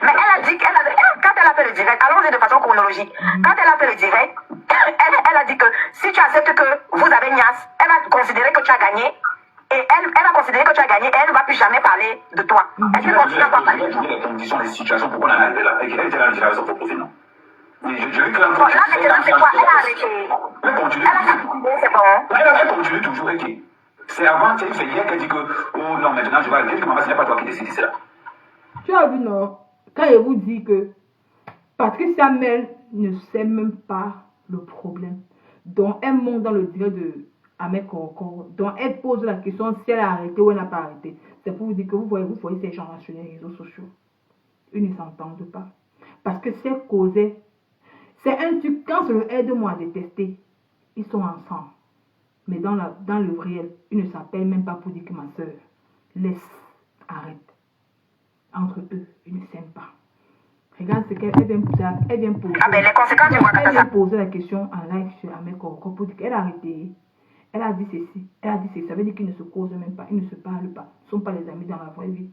Mais elle a dit quand elle a fait le direct, allons-y de façon chronologique. Quand elle a fait le direct, elle a dit que si tu acceptes que vous avez Nias, elle a considéré que tu as gagné. Et elle a considéré que tu as gagné et elle ne va plus jamais parler de toi. Est-ce qu'elle continue à pas parler? Je les conditions, les situations, pourquoi on en est arrivé là? Elle était là, elle avait son profil, non? Mais je lui clame. Bon, là, maintenant, c'est quoi? Elle a arrêté. Elle continue. Elle a capitulé, c'est bon. Elle continue toujours, ok. C'est avant, c'est hier qu'elle dit que, oh non, maintenant je vais arrêter, que maman, ce n'est pas toi qui décides, c'est là. Tu as vu, non? Quand je vous dis que Patricia Mel ne sait même pas le problème, dont elle monte dans le direct de Ahmed Korokoro, dont elle pose la question si elle a arrêté ou elle n'a pas arrêté. C'est pour vous dire que vous voyez ces gens sur les réseaux sociaux. Ils ne s'entendent pas. Parce que c'est causé. C'est un truc, quand c'est le aide-moi à détester, ils sont ensemble. Mais dans le réel, ils ne s'appellent même pas pour dire que ma soeur, laisse, arrête. Entre eux, ils ne s'aiment pas. Regarde ce qu'elle vient poser. Elle vient poser, mais les conséquences, elle vient poser la question en live sur Ahmed Korokoro pour dire qu'elle a arrêté. Elle a dit ceci. Elle a dit ceci. Ça veut dire qu'ils ne se causent même pas. Ils ne se parlent pas. Ils ne sont pas les amis dans la vraie vie.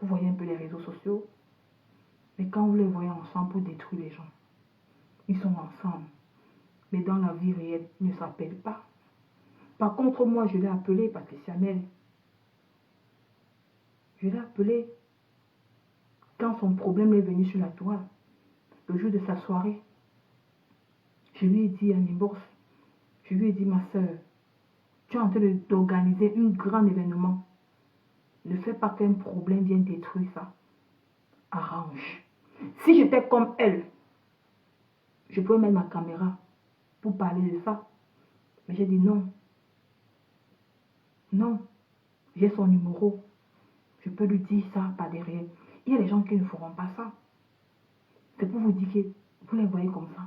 Vous voyez un peu les réseaux sociaux. Mais quand vous les voyez ensemble pour détruire les gens, ils sont ensemble. Mais dans la vie réelle, ils ne s'appellent pas. Par contre, moi, je l'ai appelé Patricia Mel. Je l'ai appelé quand son problème est venu sur la toile, le jour de sa soirée. Je lui ai dit, Annie Bourse, je lui ai dit, ma soeur, tu es en train d'organiser un grand événement. Ne fais pas qu'un problème vienne détruire ça. Arrange. Si j'étais comme elle, je pouvais mettre ma caméra pour parler de ça. Mais j'ai dit non. Non. J'ai son numéro. Je peux lui dire ça par derrière. Il y a des gens qui ne feront pas ça. C'est pour vous dire que vous les voyez comme ça.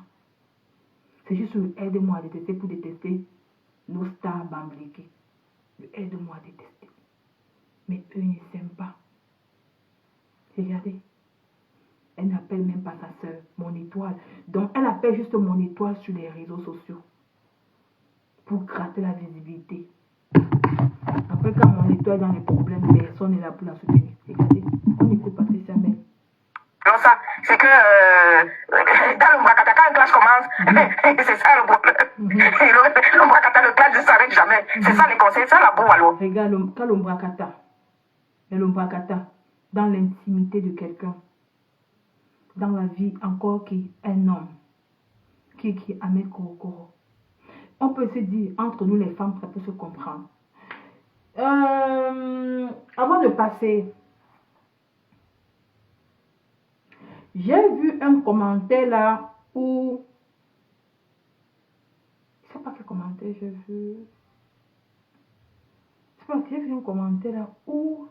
C'est juste le aide-moi à détester pour détester nos stars bambliquées. Le aide-moi à détester. Mais eux ne s'aiment pas. Regardez. Elle n'appelle même pas sa soeur, mon étoile. Donc elle appelle juste mon étoile sur les réseaux sociaux. Pour gratter la visibilité. Après quand mon étoile est dans les problèmes, personne n'est là pour la soutenir. Regardez, on écoute Patricia Mel. Non, ça, c'est que dans le Mbrakata, quand une classe commence, c'est ça le problème. Le Mbrakata, le classe ne s'arrête jamais. C'est ça les conseils, c'est ça la boue alors. Regarde, quand le Mbrakata, dans l'intimité de quelqu'un, dans la vie encore qui est un homme, qui est Ahmed Korokoro. On peut se dire, entre nous les femmes, ça peut se comprendre. Avant de passer, j'ai vu un commentaire là où, je sais pas quel commentaire j'ai vu. Je sais pas, j'ai vu un commentaire là où,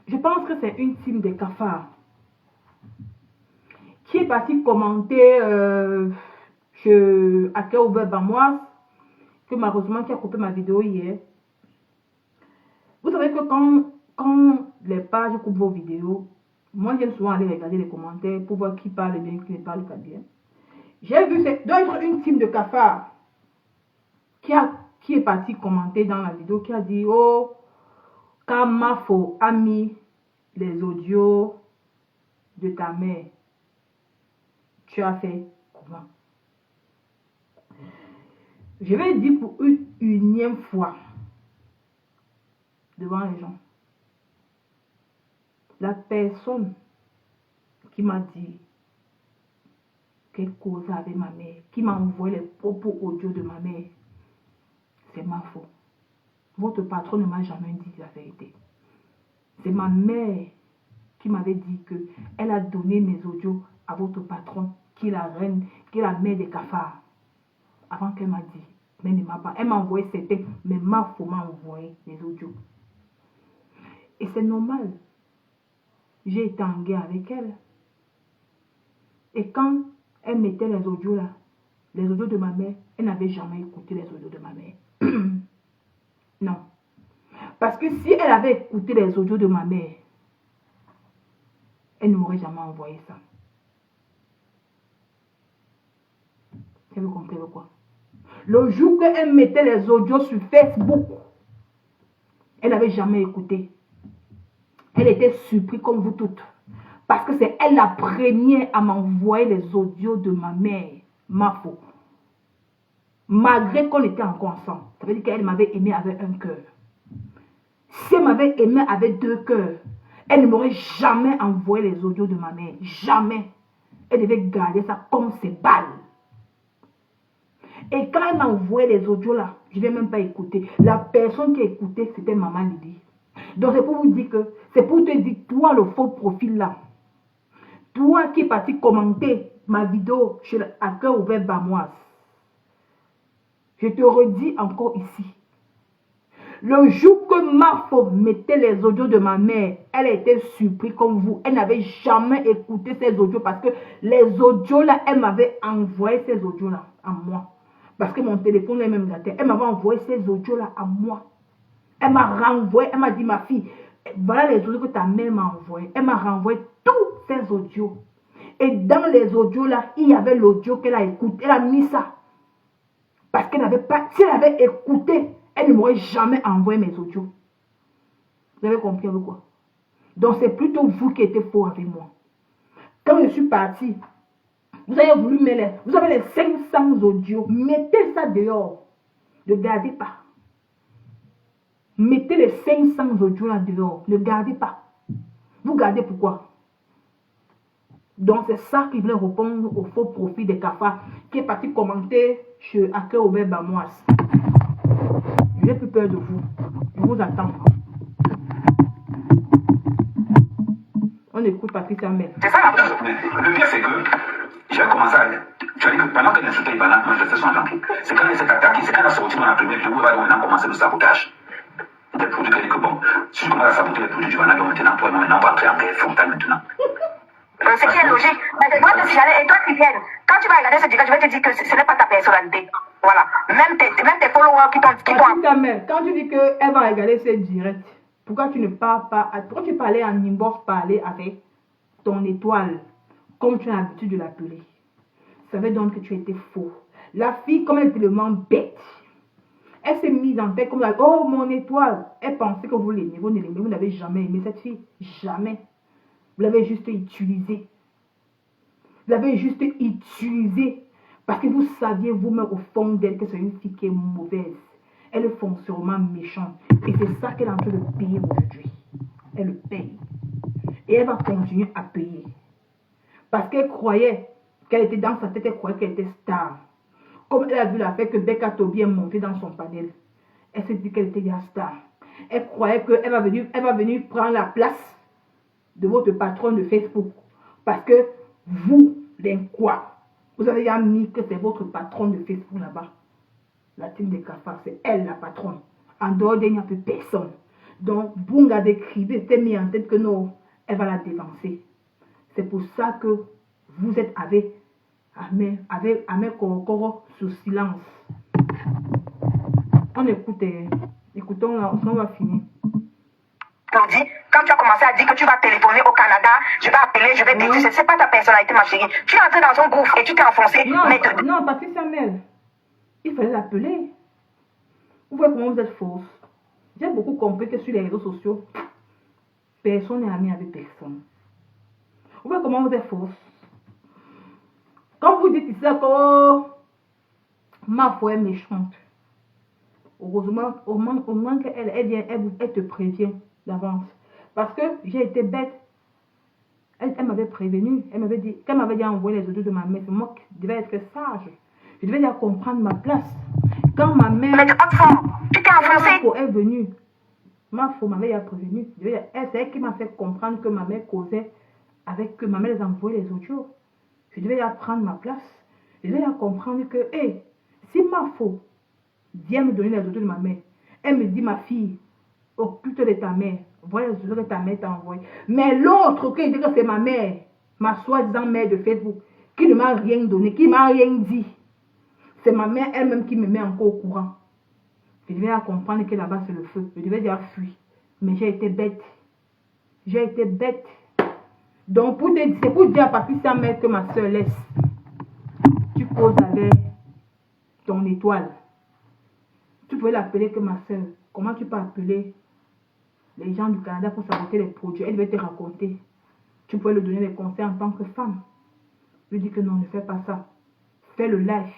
je pense que c'est une team des cafards qui est parti commenter chez Akéoube Bamoise, que malheureusement qui a coupé ma vidéo hier. Vous savez que quand les pages coupent vos vidéos, moi j'aime souvent aller regarder les commentaires pour voir qui parle bien, qui ne parle pas bien. J'ai vu, c'est doit être une team de cafards qui est parti commenter dans la vidéo, qui a dit, oh, Kamafo a mis les audios de ta mère. Tu as fait comment? Je vais dire pour une unième fois devant les gens. La personne qui m'a dit qu'elle causait avec ma mère, qui m'a envoyé les propos audio de ma mère, c'est ma faute. Votre patron ne m'a jamais dit la vérité. C'est ma mère qui m'avait dit qu'elle a donné mes audios à votre patron, qui est la reine, qui est la mère des cafards. Avant qu'elle m'a dit, mais ne m'a pas. Elle m'a envoyé certains, mais ma faute m'a envoyé les audios. Et c'est normal. J'ai été en guerre avec elle. Et quand elle mettait les audios là, les audios de ma mère, elle n'avait jamais écouté les audios de ma mère. Non. Parce que si elle avait écouté les audios de ma mère, elle ne m'aurait jamais envoyé ça. Vous comprenez quoi? Le jour qu'elle mettait les audios sur Facebook, elle n'avait jamais écouté. Elle était surprise comme vous toutes. Parce que c'est elle la première à m'envoyer les audios de ma mère. Ma faute. Malgré qu'on était encore ensemble. Ça veut dire qu'elle m'avait aimé avec un cœur. Si elle m'avait aimé avec deux cœurs, elle ne m'aurait jamais envoyé les audios de ma mère. Jamais. Elle devait garder ça comme ses balles. Et quand elle m'a envoyé les audios là, je ne vais même pas écouter. La personne qui a écouté, c'était Maman Lydie. Donc c'est pour vous dire que, c'est pour te dire, toi le faux profil là, toi qui es parti commenter ma vidéo à cœur ouvert Bamoise, je te redis encore ici. Le jour que ma femme mettait les audios de ma mère, elle était surprise comme vous. Elle n'avait jamais écouté ces audios parce que les audios là, elle m'avait envoyé ces audios là à moi. Parce que mon téléphone est même gâté. Elle m'avait envoyé ces audios là à moi. Elle m'a renvoyé, elle m'a dit, ma fille, voilà les audios que ta mère m'a envoyé. Elle m'a renvoyé tous ces audios. Et dans les audios là, il y avait l'audio qu'elle a écouté. Elle a mis ça. Parce qu'elle n'avait pas, si elle avait écouté, elle ne m'aurait jamais envoyé mes audios. Vous avez compris avec quoi? Donc c'est plutôt vous qui étiez faux avec moi. Quand je suis partie, vous avez voulu mettre, vous avez les 500 audios. Mettez ça dehors. Ne gardez pas. Mettez les 500 audios là dehors. Ne gardez pas. Vous gardez pourquoi? Donc c'est ça qui voulait répondre au faux profil des cafards qui est parti commenter chez Accueil Aubert Bamoise. Je n'ai plus peur de vous. Je vous attends. On écoute Patricia Mel. C'est ça la chose. Le pire, c'est que j'ai commencé à. Tu as dit que pendant qu'elle insultait Ibana, moi je faisais son gentil. C'est quand elle s'est attaquée, c'est quand elle a sorti dans la première vidéo où on a commencé le sabotage. Des produits qu'elle dit que bon, si je commence à saboter les produits du Ibana, donc maintenant, toi, maintenant, on va entrer en guerre frontale maintenant. Ce qui est logique. Mais moi, et toi qui viens, quand tu vas regarder ce direct, je vais te dire que ce n'est pas ta personnalité. Voilà. Même tes followers qui t'ont. Quand tu dis qu'elle va regarder ce direct, pourquoi tu ne parles pas, pourquoi tu parlais en inbox, parler avec ton étoile, comme tu as l'habitude de l'appeler? Ça veut donc que tu étais faux. La fille, comme elle est tellement bête, elle s'est mise en tête comme la, oh mon étoile. Elle pensait que vous l'aimez, vous ne l'aimez, vous n'avez jamais aimé cette fille. Jamais. Vous l'avez juste utilisée. Vous l'avez juste utilisée. Parce que vous saviez vous-même au fond d'elle que c'est une fille qui est mauvaise. Elle est foncièrement méchante. Et c'est ça qu'elle est en train de payer aujourd'hui. Elle le paye. Et elle va continuer à payer. Parce qu'elle croyait qu'elle était dans sa tête, elle croyait qu'elle était star. Comme elle a vu l'affaire que Becca Toby est montée dans son panel. Elle s'est dit qu'elle était déjà star. Elle croyait qu'elle va venir prendre la place de votre patron de Facebook. Parce que vous, les quoi, vous avez déjà mis que c'est votre patron de Facebook là-bas. La team des cafards, c'est elle la patronne. En dehors d'elle, il n'y a plus personne. Donc, Bunga d'écrivait, s'est mis en tête que non, elle va la dévancer. C'est pour ça que vous êtes avec Ahmed Korokoro sous silence. On écoute, écoutons là, on va finir. Quand tu as commencé à dire que tu vas téléphoner au Canada, je vais appeler, je vais dire, c'est pas ta personnalité, ma chérie. Tu es entré dans un gouffre et tu t'es enfoncé. Non, Patricia Mel, il fallait l'appeler. Vous voyez comment vous êtes fausse. J'ai beaucoup compris que sur les réseaux sociaux, personne n'est ami avec personne. Vous voyez comment vous êtes fausse. Quand vous dites ici, Ma foi est méchante. Heureusement, au moins qu'elle elle te prévient d'avance. Parce que j'ai été bête. Elle m'avait prévenu. Elle m'avait dit, quand elle m'avait dit envoyer les audios de ma mère, c'est moi qui devais être sage. Je devais déjà comprendre ma place. Quand ma mère... Mais de haute forme, tu t'es enfoncé. Ma faux est venue. Ma faux, ma mère a prévenu. C'est elle qui m'a fait comprendre que ma mère causait avec que ma mère les envoyait les audios. Je devais déjà prendre ma place. Je devais déjà comprendre que, hé, si ma faux vient me donner les audios de ma mère, elle me dit, ma fille, occupe-toi de ta mère. Voilà les audios que ta mère t'a envoyé. Mais l'autre qui dit que c'est ma mère, ma soi-disant mère de Facebook, qui ne m'a rien donné, qui ne m'a rien dit. C'est ma mère elle-même qui me met encore au courant. Je devais comprendre que là-bas c'est le feu. Je devais déjà fuir. Mais j'ai été bête. J'ai été bête. Donc c'est pour dire à Patricia Mère que ma soeur laisse. Tu causes avec ton étoile. Tu pouvais l'appeler que ma soeur. Comment tu peux appeler les gens du Canada pour saboter les produits? Elle devait te raconter. Tu pouvais lui donner des conseils en tant que femme. Lui dis que non, ne fais pas ça. Fais le live.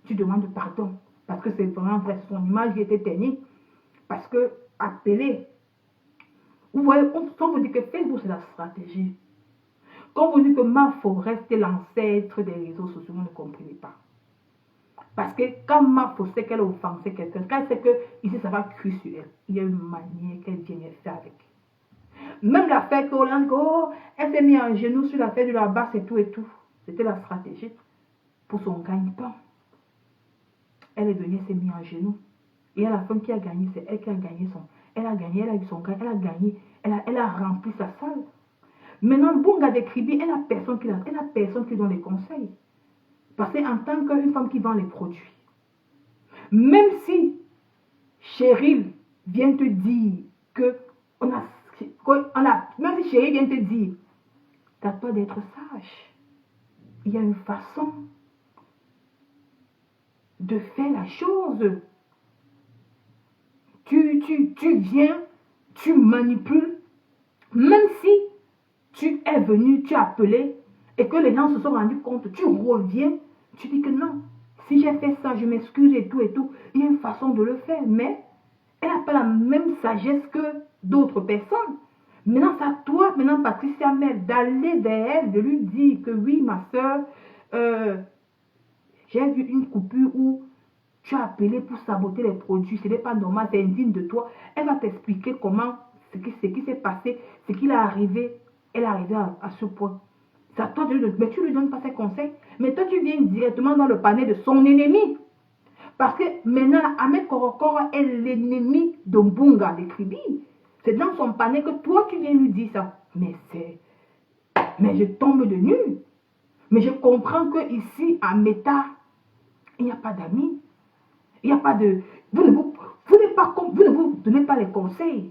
Tu demandes pardon. Parce que c'est vraiment vrai. Son image qui était ternie. Parce que appeler. Vous voyez, on vous dit que Facebook c'est la stratégie. Quand vous dites que ma forêt c'est l'ancêtre des réseaux sociaux, vous ne comprenez pas. Parce que quand ma faux sait qu'elle a offensé quelqu'un, quand elle sait que ici ça va cuire sur elle, il y a une manière qu'elle vient faire avec. Même l'affaire que oh, elle s'est mise en genoux sur l'affaire de la basse et tout et tout. C'était la stratégie pour son gagne-pain. Elle est venue, elle s'est mise en genoux. Et à la fin, qui a gagné? C'est elle qui a gagné son. Elle a gagné, elle a eu son gain, elle a gagné, elle a rempli sa salle. Maintenant, Bunga de Kribi, elle a personne qui donne les conseils. Parce qu'en tant qu'une femme qui vend les produits, même si Cheryl vient te dire que même si Cheryl vient te dire, t'as pas d'être sage. Il y a une façon de faire la chose. Tu viens, tu manipules, même si tu es venu, tu as appelé, et que les gens se sont rendus compte, tu reviens, tu dis que non, si j'ai fait ça, je m'excuse et tout, il y a une façon de le faire, mais elle n'a pas la même sagesse que d'autres personnes. Maintenant, c'est à toi, maintenant, Patricia Mère, d'aller vers elle, de lui dire que oui, ma soeur, j'ai vu une coupure où tu as appelé pour saboter les produits, ce n'est pas normal, c'est indigne de toi. Elle va t'expliquer comment, ce qui s'est passé, ce qui est arrivé, elle est arrivée à ce point. C'est à toi de lui donner, mais tu ne lui donnes pas ses conseils. Mais toi, tu viens directement dans le panier de son ennemi. Parce que maintenant, Ahmed Korokoro est l'ennemi de Bunga, de Kribi. C'est dans son panier que toi, tu viens lui dire ça. Mais je tombe de nu. Mais je comprends que ici, à Meta, il n'y a pas d'amis. Il n'y a pas de... Vous ne vous donnez pas les conseils.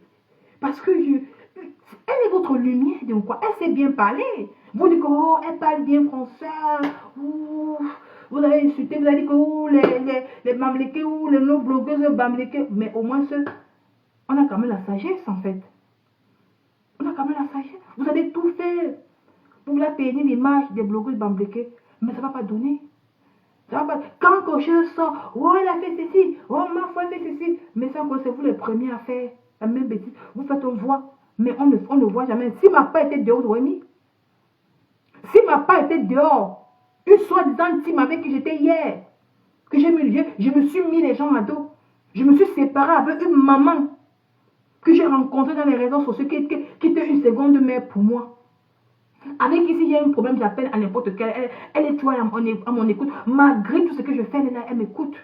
Parce que elle est votre lumière, donc quoi. Elle sait bien parler. Vous dites que oh, elle parle bien français. Vous avez insulté, vous avez dit que oh, les Bamlékés ou les non-blogueuses Bamlékés. Mais au moins, on a quand même la sagesse en fait. On a quand même la sagesse. Vous avez tout fait pour la tenir l'image des blogueuses Bamlékés. Mais ça ne va pas donner. Ça va pas. Quand Cocheur sort, oh, elle a fait ceci, oh, ma foi, elle fait ceci. Mais ça, c'est vous les premiers à faire la même bêtise. Vous faites, on voit, mais on ne voit jamais. Si ma part était dehors, vous avez mis. Si ma part était dehors, une soi-disant team avec qui j'étais hier, que je me suis mis les gens à dos. Je me suis séparée avec une maman que j'ai rencontrée dans les réseaux sociaux qui était une seconde mère pour moi. Avec ici, il y a un problème, j'appelle à n'importe quelle. Elle est toi à mon écoute. Malgré tout ce que je fais, elle m'écoute.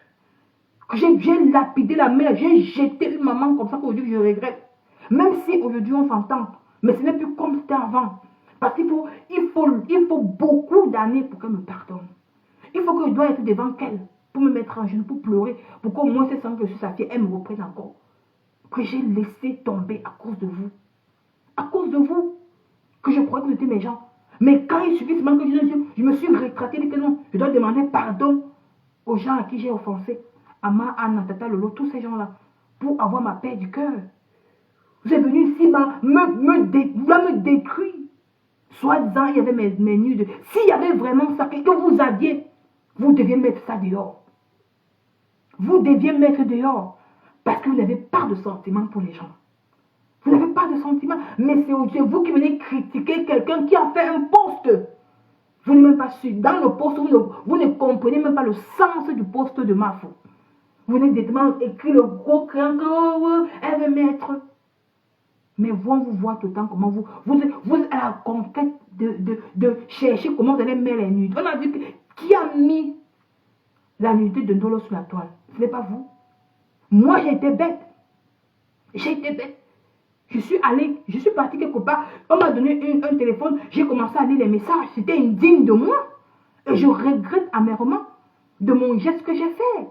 J'ai lapidé la mère, j'ai jeté une maman comme ça qu'aujourd'hui je regrette. Même si aujourd'hui on s'entend, mais ce n'est plus comme c'était avant. Parce qu'il faut beaucoup d'années pour qu'elle me pardonne. Il faut que je dois être devant elle pour me mettre en genoux, pour pleurer, pour qu'au moins c'est sans que je suis sa fille, elle me reprenne encore. Que j'ai laissé tomber à cause de vous. À cause de vous. Que je croyais que vous étiez mes gens. Mais quand il suffit seulement que je me suis rétractée, que non, je dois demander pardon aux gens à qui j'ai offensé. Ama, Anna, Tata, Lolo, tous ces gens-là, pour avoir ma paix du cœur. Vous êtes venu ici, me détruire. Soit-disant, il y avait mes nudes. S'il y avait vraiment ça, que vous aviez, vous deviez mettre ça dehors. vous deviez mettre dehors. Parce que vous n'avez pas de sentiments pour les gens. Vous n'avez pas de sentiments. Mais c'est vous qui venez critiquer quelqu'un qui a fait un poste. Vous n'êtes même pas sûr. Dans le poste, vous ne comprenez même pas le sens du poste de Mafou. Vous venez directement écrire le gros cran que elle veut mettre. Mais on vous voit tout le temps comment vous êtes à la conquête de chercher comment vous allez mettre les nudes. On a vu qui a mis la nudité de Ndolo sur la toile. Ce n'est pas vous. Moi, j'ai été bête. J'ai été bête. Je suis partie quelque part. On m'a donné un téléphone. J'ai commencé à lire les messages. C'était indigne de moi. Et je regrette amèrement de mon geste que j'ai fait.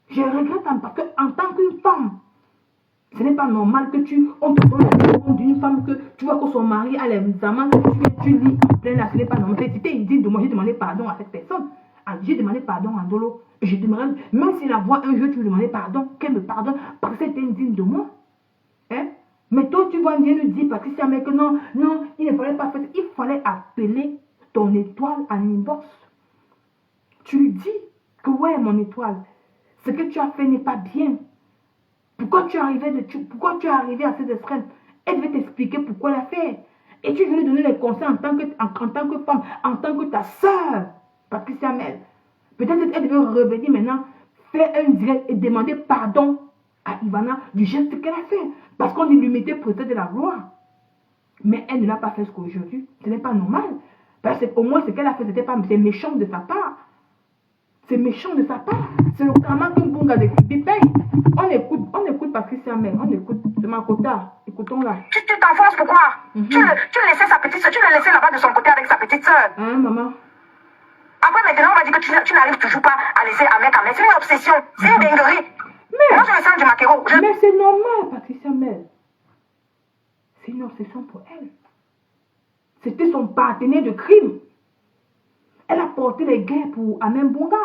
Je regrette parce qu'en tant qu'une femme, ce n'est pas normal que on te donne le téléphone d'une femme que tu vois que son mari a l'examen, tu lis en plein là, ce n'est pas normal. C'était indigne de moi. J'ai demandé pardon à cette personne. J'ai demandé pardon à Ndolo. Je demanderai, même si la voix un jour, tu lui demandais pardon, qu'elle me pardonne parce que c'était indigne de moi. Hein? Mais toi, tu vas bien nous dire, Patricia, mais que non, il ne fallait pas faire ça. Il fallait appeler ton étoile en inbox. Tu lui dis que ouais, mon étoile, ce que tu as fait n'est pas bien. Pourquoi tu es arrivé à cette extrême? Elle devait t'expliquer pourquoi elle a fait. Et tu veux lui donner les conseils en tant que femme, en tant que ta soeur, Patricia Mel. Peut-être qu'elle devait revenir maintenant, faire un direct et demander pardon à Ivana du geste qu'elle a fait. Parce qu'on lui mettait peut-être de la gloire. Mais elle ne l'a pas fait jusqu'aujourd'hui. Ce n'est pas normal. Parce qu'au moins ce qu'elle a fait, c'est méchant de sa part. C'est méchant de sa part. C'est le karma qu'un bon gars de Kibi paye. On écoute Patricia Mel. On écoute de Makota. Écoutons-la. Tu t'enfonces pourquoi? Tu laissais sa petite soeur, tu l'as laissé là-bas de son côté avec sa petite soeur. Hein, maman? Après, maintenant, on va dire que tu n'arrives toujours pas à laisser un mec. C'est une obsession. C'est une dinguerie. Moi, je me sens du maquereau. Mais c'est normal, Patricia Mel. C'est une obsession pour elle. C'était son partenaire de crime. Elle a porté les guerres pour Amen Bonga.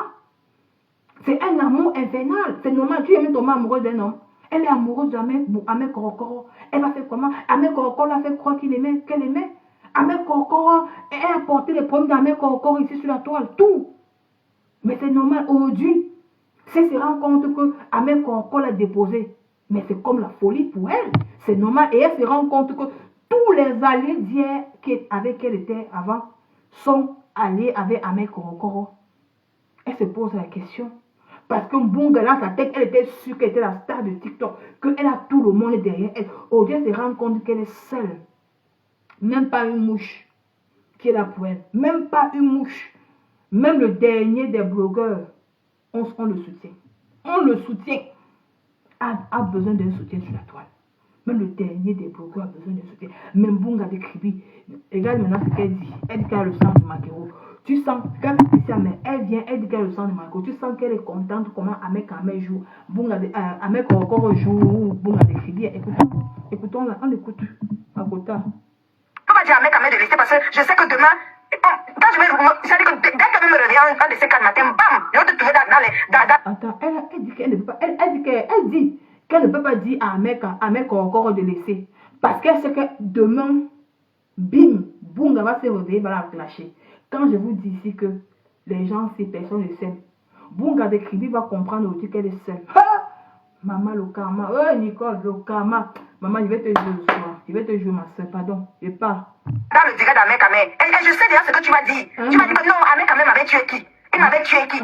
C'est un amour infernal. C'est normal. Tu es même tombée amoureuse d'un homme. Elle est amoureuse d'Amen Korokoro. Elle va faire comment? Amen Korokoro l'a fait croire qu'elle aimait. Amen Korokoro, elle a porté les problèmes d'Amen Korokoro ici sur la toile. Tout. Mais c'est normal. Aujourd'hui, si elle se rend compte que Amen Korokoro l'a déposé. Mais c'est comme la folie pour elle. C'est normal. Et elle se rend compte que tous les alliés d'hier avec elle était avant sont alliés avec Amen Korokoro. Elle se pose la question. Parce que Bunga, dans sa tête, elle était sûre qu'elle était la star de TikTok. Qu'elle a tout le monde derrière elle. Aujourd'hui, elle se rend compte qu'elle est seule. Même pas une mouche qui est là pour elle. Même pas une mouche. Même le dernier des blogueurs, on le soutient. On le soutient. A besoin d'un soutien sur la toile. Même le dernier des blogueurs a besoin d'un soutien. Même Bunga de Kribi. Regarde maintenant ce qu'elle dit. Elle dit qu'elle a le sang de Makero. Tu sens, quand elle vient, elle dit qu'elle a le sang de Makero. Tu sens qu'elle est contente comment Amek joue. Amek encore joue. Bunga de Kribi. Écoutons-la. On écoute. Makota. On va dire à Amek de rester parce que je sais que demain, quand je vais ça dit que dès qu'elle me revient un de ces 4 matins, bam, je vais te trouver dans les. Attends, elle dit qu'elle ne peut pas. Elle dit qu'elle ne peut pas dire à Amek encore de laisser. Parce qu'elle sait que demain, bim, Bunga va se réveiller, va la clasher. Quand je vous dis ici que les gens, ces personnes le savent, Bunga de Kribi va comprendre aussi qu'elle est seule. Maman, le karma. Oh, Nicole, le karma. Maman, je vais te jouer ce soir. Je vais te jouer, ma soeur. Pardon, je pars. Dans le direct d'Amek Amé. Et je sais déjà ce que tu vas dire. Tu vas dire que non, Amek Amé m'avait tué qui? Il m'avait tué qui?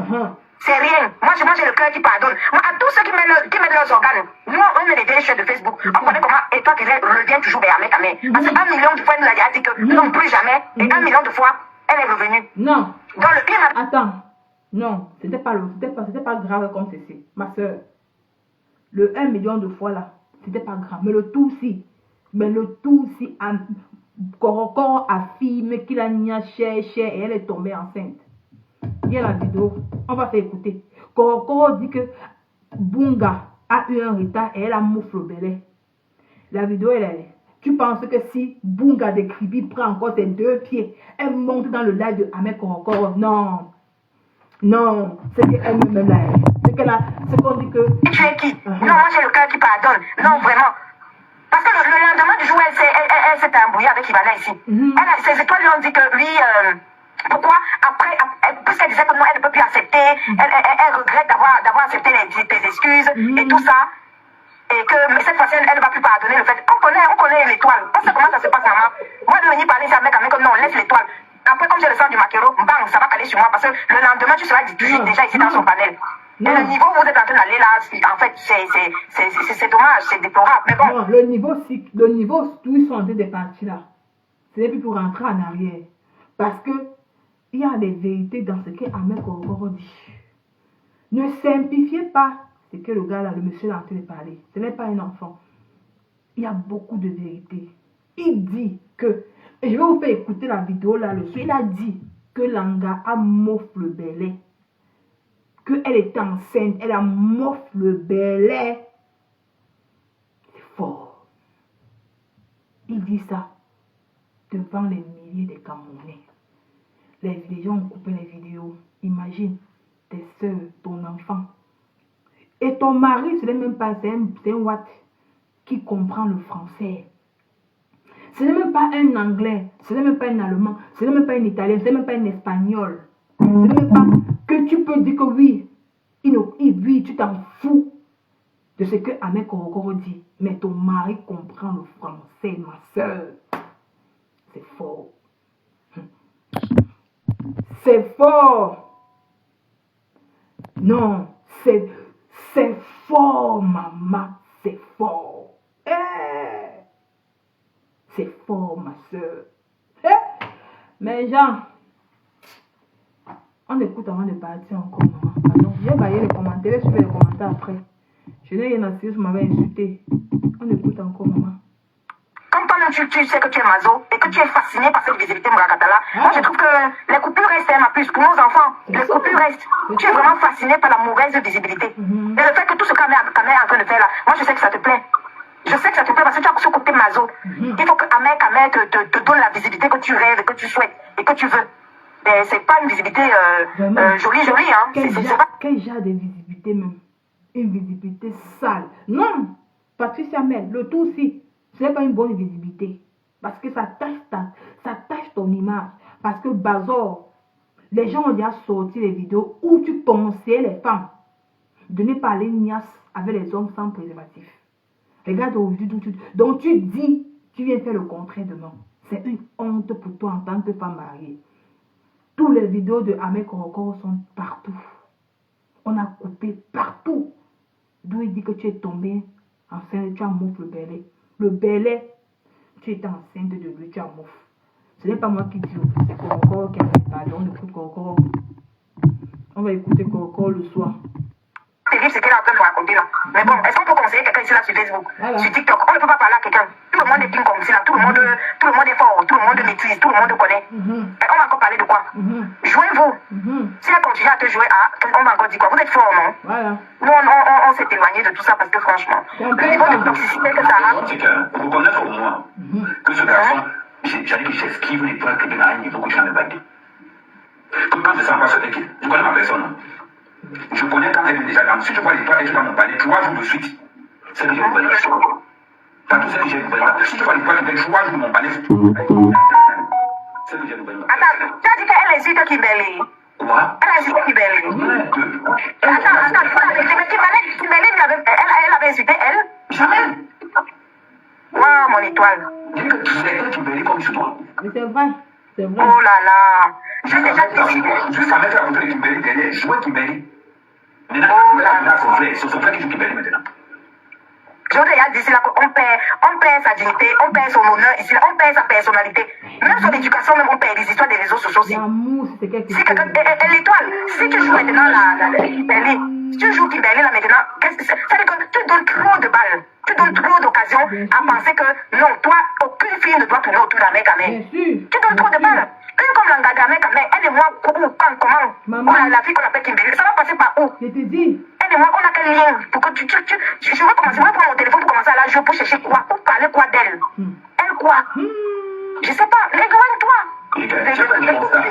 C'est rien. Moi, j'ai le cœur qui pardonne. Moi, à tous ceux qui mettent leurs organes, nous, on est les déchets de Facebook. On connaît comment, et toi qui reviens toujours vers Amek Amé. Parce que 1 million de fois, elle nous a dit que non, plus jamais. Et 1 million de fois, elle est revenue. Non. Dans le pire. Attends. Non, c'était pas grave comme ceci. Ma soeur. Le 1 million de fois là, c'était pas grave. Mais le tout si, Korokoro affirme qu'il a nié cher et elle est tombée enceinte. Il y a la vidéo, on va faire écouter. Korokoro dit que Bunga a eu un retard et elle a moufle au belé. La vidéo elle est. Tu penses que si Bunga de Kribi prend encore ses 2 pieds, elle monte dans le live de Amek Korokoro? Non. Non, c'est qu'elle-même là. C'est qu'on dit que. Tu es qui? Non, moi j'ai le cœur qui pardonne. Non, vraiment. Parce que le lendemain du jour, elle s'est embrouillée avec Ivana ici. Elle a, ses étoiles lui ont dit que lui, Pourquoi après, puisqu'elle disait que non, elle ne peut plus accepter, elle regrette d'avoir accepté tes excuses et tout ça, et que mais cette fois-ci, elle ne va plus pardonner le fait. On connaît l'étoile. On sait comment ça se passe, maman. Moi, de venir parler, c'est avec comme non, laisse l'étoile. Après, comme j'ai le sang du maquereau, bang, ça va caler sur moi parce que le lendemain, tu seras déjà ici dans son panel. Et le niveau où vous êtes en train d'aller là, en fait, c'est dommage, c'est déplorable. Mais bon. Non, le niveau où ils sont en train de partir là, ce n'est plus pour rentrer en arrière. Parce que il y a des vérités dans ce que Ahmed Korokoro dit. Ne simplifiez pas ce que le gars là, le monsieur est en train de parler. Ce n'est pas un enfant. Il y a beaucoup de vérités. Il dit que, et je vais vous faire écouter la vidéo là, le soir, il a dit que Langa a mof le belay. Qu'elle était enceinte, elle a mof le belay. C'est fort. Il dit ça devant les milliers de Camerounais. Les gens ont coupé les vidéos. Imagine, tes soeurs, ton enfant. Et ton mari, ce n'est même pas, c'est un Watt qui comprend le français. Ce n'est même pas un anglais, ce n'est même pas un allemand, ce n'est même pas un italien, ce n'est même pas un espagnol. Ce n'est même pas que tu peux dire que oui, oui, tu t'en fous de ce que Ahmed Korokoro dit. Mais ton mari comprend le français, ma soeur. C'est fort. C'est fort. Non, c'est fort, maman. C'est fort. C'est fort, ma soeur. Mais Jean, on écoute avant de partir encore, maman. Pardon, j'ai baillé les commentaires, suivez les commentaires après. Je n'ai rien à dire, je m'avais insulté. On écoute encore, maman. Comme toi, tu sais que tu es mazo et que tu es fasciné par cette visibilité Murakatala, moi je trouve que les coupures restent ma plus pour nos enfants. Les coupures restent. Tu es vraiment fasciné par la mauvaise visibilité. Et le fait que tout ce qu'Amé est en train de faire là, moi je sais que ça te plaît. Je sais que ça te plaît parce que tu as ce côté mazo. Il faut que Ahmed te donne la visibilité que tu rêves, que tu souhaites et que tu veux. Mais c'est pas une visibilité jolie, hein. Quel genre de visibilité même? Une visibilité sale. Non, Patricia Mel, le tout aussi. Ce n'est pas une bonne visibilité. Parce que ça tâche ton image. Parce que Bazor, les gens ont déjà sorti les vidéos où tu conseillais les femmes de ne pas aller niasse avec les hommes sans préservatif. Regarde aujourd'hui, donc tu dis, tu viens faire le contraire demain. C'est une honte pour toi en tant que femme mariée. Toutes les vidéos de Ahmed Korokoro sont partout. On a coupé partout. D'où il dit que tu es tombé enceinte, tu as mouf le belay. Le belay, tu étais enceinte de lui, tu as mouf. Ce n'est pas moi qui dis, c'est Korokoro qui a fait parler. On écoute Korokoro. On va écouter Korokoro le soir. Terrible ce qu'elle est en train de me raconter là. Mais bon, est-ce qu'on peut conseiller quelqu'un ici là sur Facebook, sur TikTok? On ne peut pas parler à quelqu'un. Tout le monde est king comme ça, tout le monde est fort, tout le monde maîtrise, tout le monde connaît. Et on va encore parler de quoi? Jouez-vous. Si elle continue à te jouer, on va encore dire quoi? Vous êtes fort, non? Voilà. Nous, on s'est éloigné de tout ça parce que franchement, le niveau de toxicité que ça a. C'est que reconnaître au moins que ce garçon, j'allais que j'esquive les toiles que de la niveau que je n'avais pas dit. Quand je sens pas ce mec, je connais ma personne. Je connais quand elle est déjà dans. Si je vois les toiles, elle est dans mon palais 3 jours de suite. C'est que j'ai ouvert la chose. Dans tout ça que j'ai ouvert la. Si je vois les toiles, elle est 3 jours de mon palais. C'est que j'ai ouvert la. Attends, tu as dit qu'elle insulte Kimberly. Quoi? Elle insulte Kimberly. Attends, Kimberly, elle avait insulté elle? Jamais. Waouh, mon étoile. Dis que tu sais que Kimberly comme sur toi. Mais c'est vrai. C'est vrai. Oh là là. J'ai déjà dit. Juste à mettre la photo de Kimberly derrière, jouer Kimberly. Maintenant, c'est son frère qui joue Kimberly maintenant. Je vous ai déjà dit ici là qu'on perd sa dignité, on perd son honneur ici là, on perd sa personnalité. Même son éducation, même on perd les histoires des réseaux sociaux aussi. L'amour, c'est quelque chose. Et l'étoile, si tu joues maintenant la Kimberly, si tu joues Kimberly là maintenant, ça veut dire que tu donnes trop de balles. Tu donnes trop d'occasions à penser que non, toi, aucune fille ne doit tourner autour d'un mec à mec. Tu donnes trop de balles. Une comme l'engagement mec à mec, elle et moi, comment? Maman. La fille qu'on appelle Kimberly, ça va passer par où? Je te dis. Elle et moi, on a quel lien? Pour que je vais commencer, moi prendre mon téléphone pour commencer à la jouer pour chercher quoi? Pour parler quoi d'elle? Elle quoi? Je sais pas, éloigne-toi. J'ai fait le constat.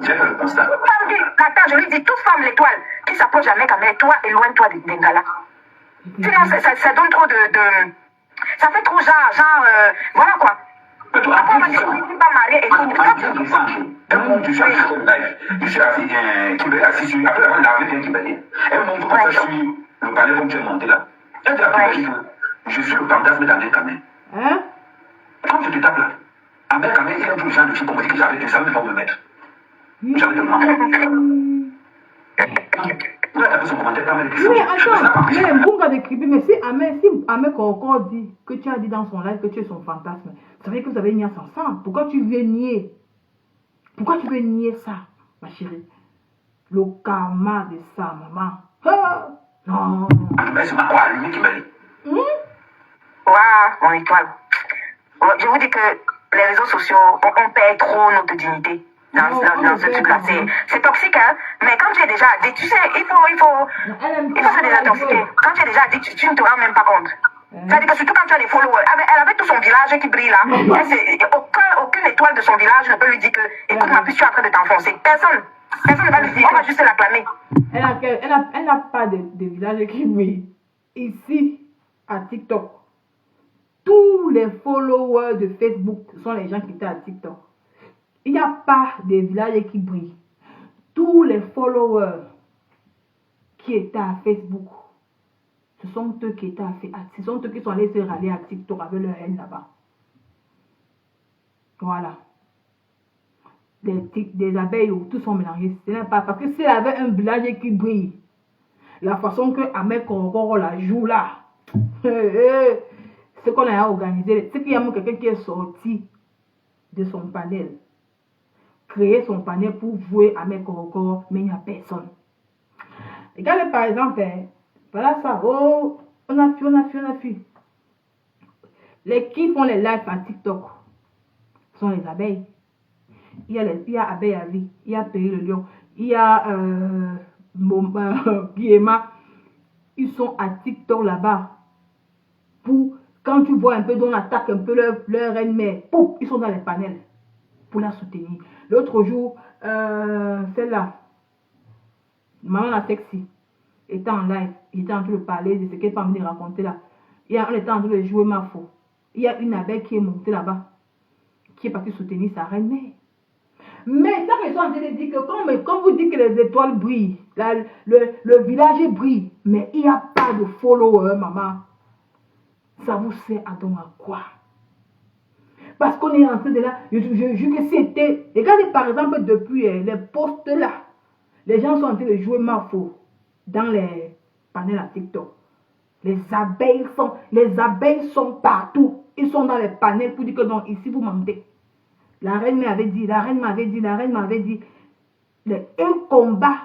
J'ai fait le constat. Attends, je lui dis, toute femme l'étoile qui s'approche d'un mec à mec, toi, éloigne-toi des gars là. Sinon, ça donne trop de. Ça fait trop genre, voilà quoi. Mais toi, Après, on va dire que je ne suis pas mariée et tout. Je suis assis sur le live. Je suis assis sur. Après, elle avait bien Kimberley. Elle montre comme ça sur le palais comme tu es monté là. Elle dit à Kimberley que je suis le fantasme d'Amel Kamel. Hein? Quand je te tape là, Amel Kamel, il y a un peu de gens de filles pour me dire que j'avais des amis pour me mettre. J'avais tellement. Vous avez tapé son commentaire, pas mal de Mais attends, mais Bunga de Kribi, mais si Ahmed Korokoro dit que tu as dit dans son live que tu es son fantasme, ça veut dire que vous avez nié ensemble. Pourquoi tu veux nier? Pourquoi tu veux nier ça, ma chérie? Le karma de ça, maman. Ah, non. Mais c'est ma quoi, allumé qui m'a dit. Waouh, mon étoile. Je vous dis que les réseaux sociaux, on perd trop notre dignité dans ce truc-là. C'est toxique, hein. Mais quand tu es déjà addict, tu sais, il faut se désintoxiquer. Quand tu es déjà addict, tu ne te rends même pas compte. C'est-à-dire que surtout quand tu as des followers, elle avait tout son village qui brille là. Aucune étoile de son village ne peut lui dire que, écoute ma puce, tu es en train de t'enfoncer. Personne ne va lui dire, on va juste l'acclamer. Elle n'a pas de village qui brille. Ici, à TikTok, tous les followers de Facebook sont les gens qui étaient à TikTok. Il n'y a pas de village qui brille. Tous les followers qui étaient à Facebook, ce sont eux qui étaient ce sont eux qui sont allés se rallier à TikTok avec leur haine là-bas. Voilà. Des abeilles, tous sont mélangés. Ce n'est pas parce que s'il avait un village qui brille, la façon que Ahmed Korokoro la joue là, ce qu'on a organisé, c'est qu'il y a quelqu'un qui est sorti de son panel, créer son panel pour jouer Ahmed Korokoro, mais il n'y a personne. Regardez par exemple, voilà ça, oh, on a fui. Les qui font les lives à TikTok sont les abeilles. Il y a Abeille à vie, il y a Péri le Lion, il y a Guillemard. Ils sont à TikTok là-bas. Pour, quand tu vois un peu, on attaque un peu leur reine-mère, ils sont dans les panels pour la soutenir. L'autre jour, celle-là, Maman la Sexy, était en live, il était en train de parler de ce qu'elle pas venir raconter là. On était en train de jouer ma faux. Il y a une abeille qui est montée là-bas, qui est partie soutenir sa reine-mère. Mais ça, ils sont en train de dire que quand vous dites que les étoiles brillent, le village brille, mais il n'y a pas de followers, maman. Ça vous sert à donc à quoi? Parce qu'on est en train de là, je jure que c'était, regardez par exemple depuis les posts là, les gens sont en train de jouer ma faux dans les panels à TikTok. Les abeilles sont partout. Ils sont dans les panels pour dire que non, ici vous mentez. La reine m'avait dit, elle combat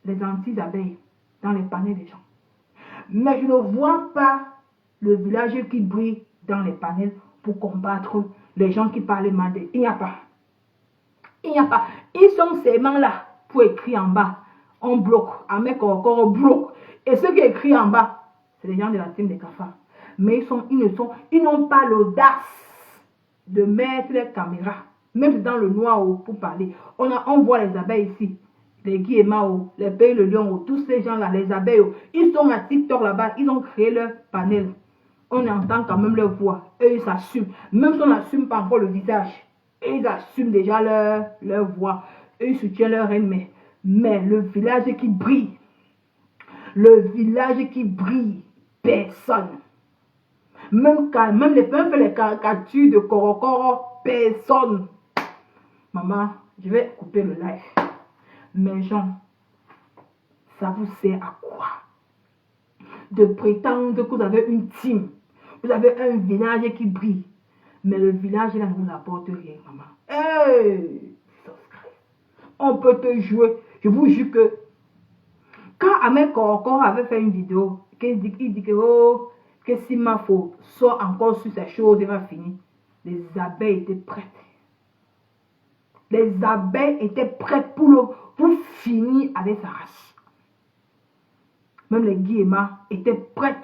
les anti-abeilles dans les panels des gens. Mais je ne vois pas le village qui brille dans les panels pour combattre les gens qui parlent mal d'eux. Il n'y a pas. Ils sont seulement là pour écrire en bas. On bloque. Ahmed Korokoro bloque. Et ceux qui écrivent en bas, c'est les gens de la team des cafards. Mais ils n'ont pas l'audace de mettre les caméras, même dans le noir pour parler. On voit les abeilles ici, les Guillemard, les Pays le Lion, tous ces gens-là, les abeilles, ils sont à TikTok là-bas, ils ont créé leur panel. On entend quand même leur voix. Eux, ils s'assument. Même si on n'assume pas encore le visage, ils assument déjà leur voix. Eux, ils soutiennent leur reine. Mais le village qui brille, personne. Même les caricatures de Korokoro, personne. Maman, je vais couper le live. Mais gens, ça vous sert à quoi? De prétendre que vous avez une team. Vous avez un village qui brille. Mais le village là ne vous apporte rien, maman. Hey, on peut te jouer. Je vous jure que quand Ahmed Korokoro avait fait une vidéo, il dit que si ma faute soit encore sur ces choses, il va finir. Les abeilles étaient prêtes. Les abeilles étaient prêtes pour finir avec sa race. Même les Guillemard étaient prêtes.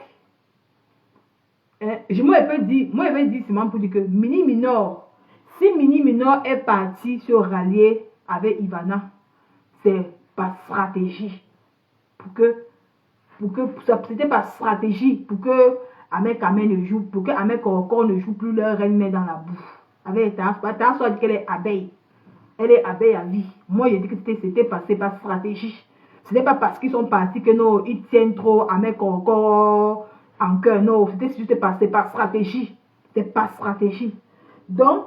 Moi, je vais dire seulement pour dire que Mini Minor, si Mini Minor est parti se rallier avec Ivana, c'est par stratégie. C'était par stratégie pour que Ahmed Kamel ne joue, pour que Ahmed Korokoro ne joue plus leur reine-mère dans la boue. avec Tasso a dit qu'elle est abeille. Elle est abeille à vie. Moi, j'ai dit que c'était passé par stratégie. Ce n'est pas parce qu'ils sont partis que non, ils tiennent trop à mettre encore en cœur. Non, c'était juste passé par stratégie. C'est pas stratégie. Donc,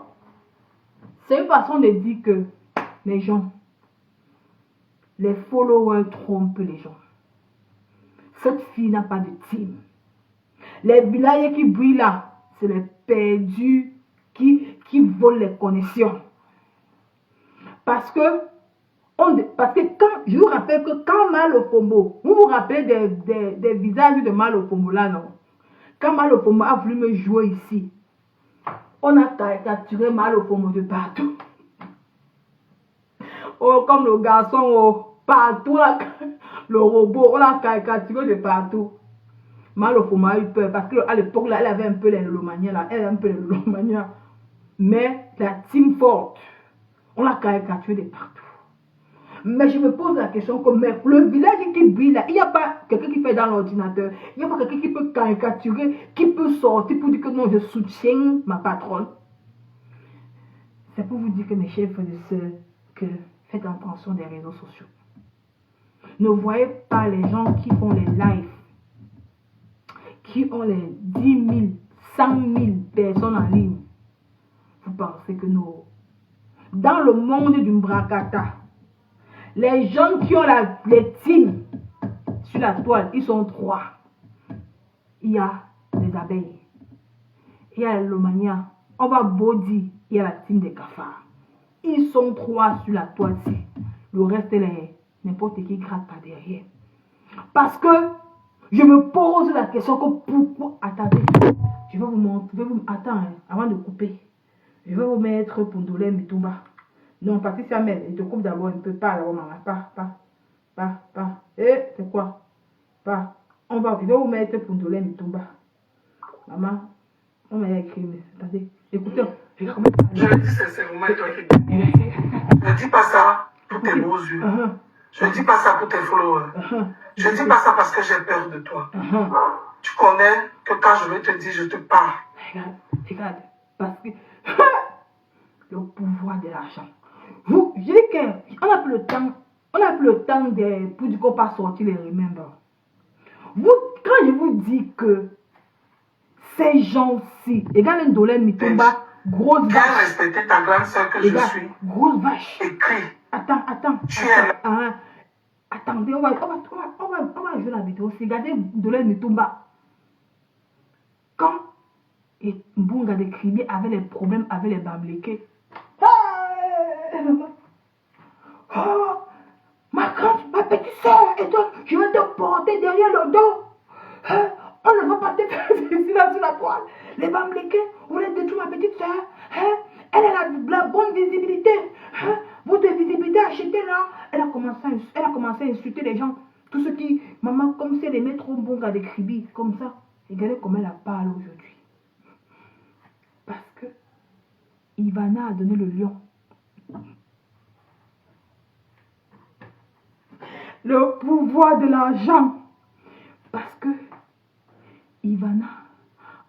c'est une façon de dire que les gens, les followers trompent les gens. Cette fille n'a pas de team. Les villages qui brillent là, c'est les perdus qui volent les connexions. Parce que quand, je vous rappelle que quand Malofombo, vous vous rappelez des visages de Malofombo là, non? Quand Malofombo a voulu me jouer ici, on a caricaturé Malofombo de partout. Oh, comme le garçon, oh, partout là, le robot, on l'a caricaturé de partout. Malofombo a eu peur parce qu'à l'époque là, elle avait un peu les lomanias là, elle avait un peu les lomanias. Mais la team forte, on l'a caricaturé de partout. Mais je me pose la question que le village qui brille là, il n'y a pas quelqu'un qui fait dans l'ordinateur, il n'y a pas quelqu'un qui peut caricaturer, qui peut sortir pour dire que non, je soutiens ma patronne. C'est pour vous dire que mes chers frères et sœurs, que faites attention des réseaux sociaux. Ne voyez pas les gens qui font les lives, qui ont les 10 000, 100 000 personnes en ligne. Vous pensez que non. Dans le monde du Mbrakata, les gens qui ont les teams sur la toile, ils sont 3. Il y a les abeilles, il y a l'omania, on va beau dire, il y a la team des cafards. Ils sont 3 sur la toile-ci. Le reste, n'importe qui gratte par derrière. Parce que je me pose la question que pourquoi, attendez, je vais vous montrer, attends, avant de couper, je vais vous mettre Pondolé Mitumba. Non, Patricia Mel, il te coupe d'abord un peu, pas d'abord, maman, pas. Et c'est quoi? Pas. Je vais vous mettre Pondolé Mitumba. Maman, on m'a écrit, mais attendez, écoutez, je le dis sincèrement, toi qui ne dis pas ça pour tes beaux yeux. Je ne dis pas ça pour tes followers. Je ne dis pas ça parce que j'ai peur de toi. Tu connais que quand je vais te dire, je te parle. Regarde, parce que le pouvoir de l'argent. Je dis qu'on n'a plus le temps, pour dire qu'on pas sortir les remember. Quand je vous dis que ces gens-ci, regarde un dollar Mitumba, grosse vache. Viens respecter ta grande soeur que je suis. Grosse vache. Écris. Attends. Attendez, on va jouer la vidéo aussi. Regardez dollar Mitumba. Quand Mbunga de Kribi avait les problèmes avec les Bamlékés. Oh, ma petite soeur, et toi, je vais te porter derrière le dos. On ne va pas te faire ici là sur la toile. Les Bamlékés, vous voulez détruire ma petite soeur. Elle a la bonne visibilité. Votre visibilité achetée là. Elle a commencé à insulter les gens. Tous ceux qui, maman, comme si elle aimait trop Mbunga de Kribi, comme ça. Regardez comment elle parle aujourd'hui. Parce que Ivana a donné le lion. Le pouvoir de l'argent. Parce que Ivana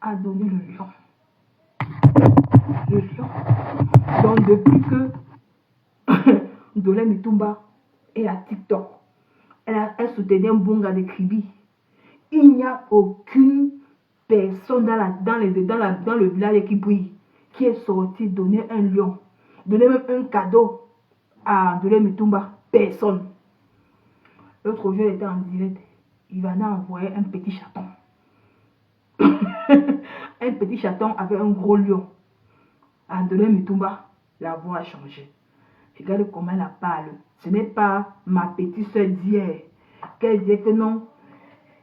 a donné le lion. Le lion. Donc depuis que Dolé Mitumba est à TikTok, elle soutenait Mbunga de Kribi. Il n'y a aucune personne dans le village qui brille, qui est sorti donner un lion, donner même un cadeau à Dolé Mitumba. Personne. L'autre jour, elle était en direct. Ivana a envoyé un petit chaton. Un petit chaton avec un gros lion. À Dolé Mitumba, la voix a changé. Regarde comment elle parle. Ce n'est pas ma petite soeur d'hier. Qu'elle disait que non,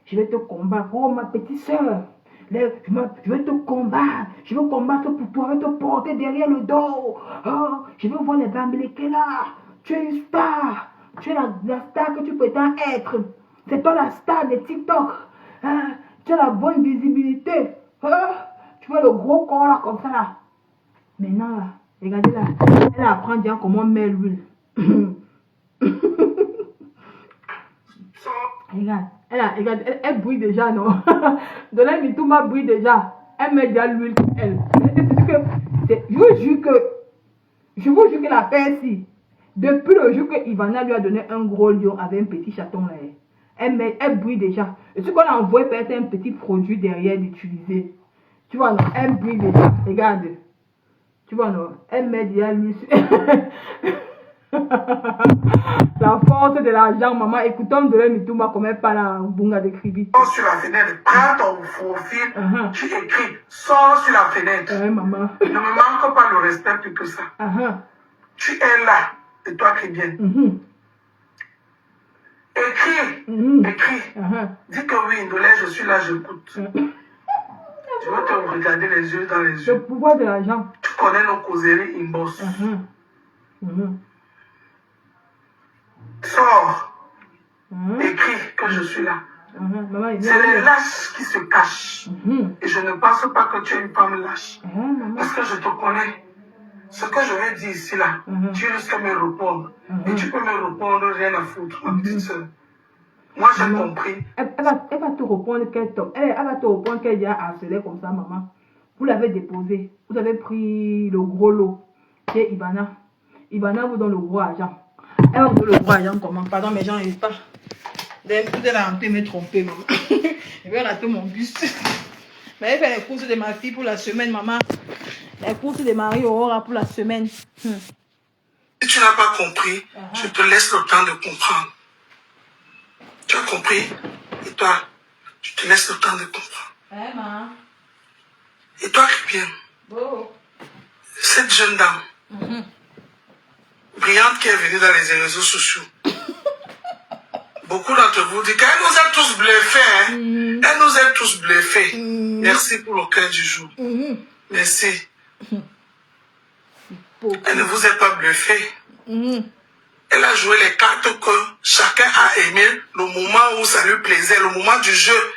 je vais te combattre. Oh, ma petite soeur, je vais te combattre. Je vais combattre pour toi. Je vais te porter derrière le dos. Oh, je vais voir les Bamlékés là. Tu es une star. Tu es la star que tu prétends être. C'est toi la star de TikTok. Tu as la bonne visibilité. Tu vois le gros corps là comme ça là. Maintenant là, regardez là. Elle apprend bien comment mettre l'huile. Regarde, elle brille déjà, non? Dolé Mitumba brille déjà. Elle met déjà l'huile. Elle. Je vous jure que la si, depuis le jour que Ivana lui a donné un gros lion avec un petit chaton là, elle brille déjà. Et ce qu'on a envoyé peut-être un petit produit derrière d'utiliser. Tu vois, non, elle brille déjà. Regarde. Tu vois, non, elle met déjà lui sur... La force de l'argent, maman. Écoutons de l'Emitumba comme elle parle en bunga de Kribi. Sors sur la fenêtre, prends ton profil, tu écris, sors sur la fenêtre. Maman. Ne me manque pas le respect plus que ça. Tu es là, c'est toi qui viens. Écris. Dis que oui, Indolé, je suis là, j'écoute. Je vais te regarder les yeux dans les yeux. Le pouvoir de l'argent. Tu connais nos causeries inbox. Sors. Écris que je suis là. C'est les lâches qui se cachent. Et je ne pense pas que tu es une femme lâche. Parce que je te connais. Ce que je vais dire ici là, tu risques de me répondre. Et tu peux me répondre rien à foutre, ma petite soeur. Moi j'ai compris. Elle va te répondre qu'elle top. Elle va te répondre qu'elle a harcelé comme ça, maman. Vous l'avez déposé. Vous avez pris le gros lot. C'est Ivana. Ivana vous donne le gros argent. Elle va vous donner le gros argent comment? Pardon, mes gens n'aiment pas. Tout est là en train de me tromper, maman. Je vais rater mon bus. Mais elle fait les courses de ma fille pour la semaine, maman. Les courses de Marie Aurora pour la semaine. Si tu n'as pas compris, je te laisse le temps de comprendre. Tu as compris? Et toi, je te laisse le temps de comprendre. Maman. Et toi qui viens, cette jeune dame, brillante qui est venue dans les réseaux sociaux, beaucoup d'entre vous disent qu'elle nous a tous bluffés. Elle nous a tous bluffés. Merci pour le cœur du jour. Merci. Elle ne vous a pas bluffé. Elle a joué les cartes que chacun a aimé, le moment où ça lui plaisait, le moment du jeu.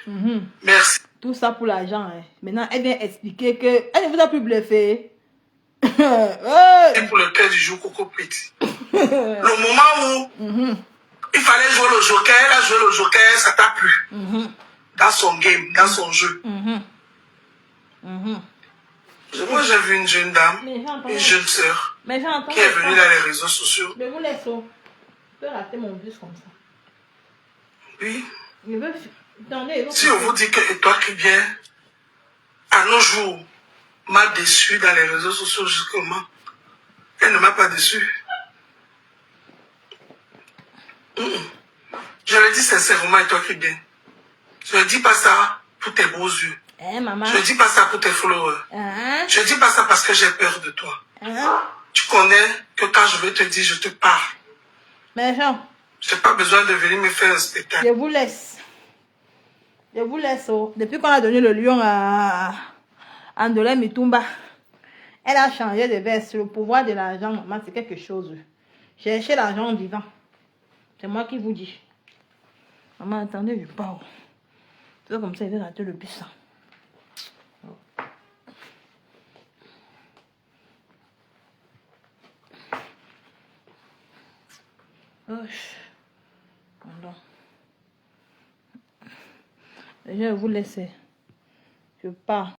Merci. Tout ça pour l'argent. Maintenant, elle vient expliquer qu'elle ne vous a plus bluffé. Et pour le cœur du jour, Coco Petit. Le moment où il fallait jouer le joker, elle a joué le joker, ça t'a plu. Dans son game, dans son jeu. Moi, j'ai vu une jeune dame, une jeune sœur, qui est venue dans les réseaux sociaux. Je vous laisse. Je peux rater mon bus comme ça. Oui. Attendez, si on vous dit que toi qui viens, à nos jours, m'a déçu dans les réseaux sociaux justement, elle ne m'a pas déçu. Je le dis sincèrement, et toi qui viens. Je ne dis pas ça pour tes beaux yeux. Maman. Je ne dis pas ça pour tes followers. Je ne dis pas ça parce que j'ai peur de toi. Tu connais que quand je vais te dire, je te parle. Mais Jean. Je n'ai pas besoin de venir me faire un spectacle. Je vous laisse. Je vous laisse. Depuis qu'on a donné le lion à Andolé Mitumba, elle a changé de veste. Le pouvoir de l'argent, maman, c'est quelque chose. Cherchez l'argent vivant. C'est moi qui vous dis. Maman, attendez, je pars. C'est comme ça, il va rater le bus. Pardon. Je vais vous laisser. Je pars.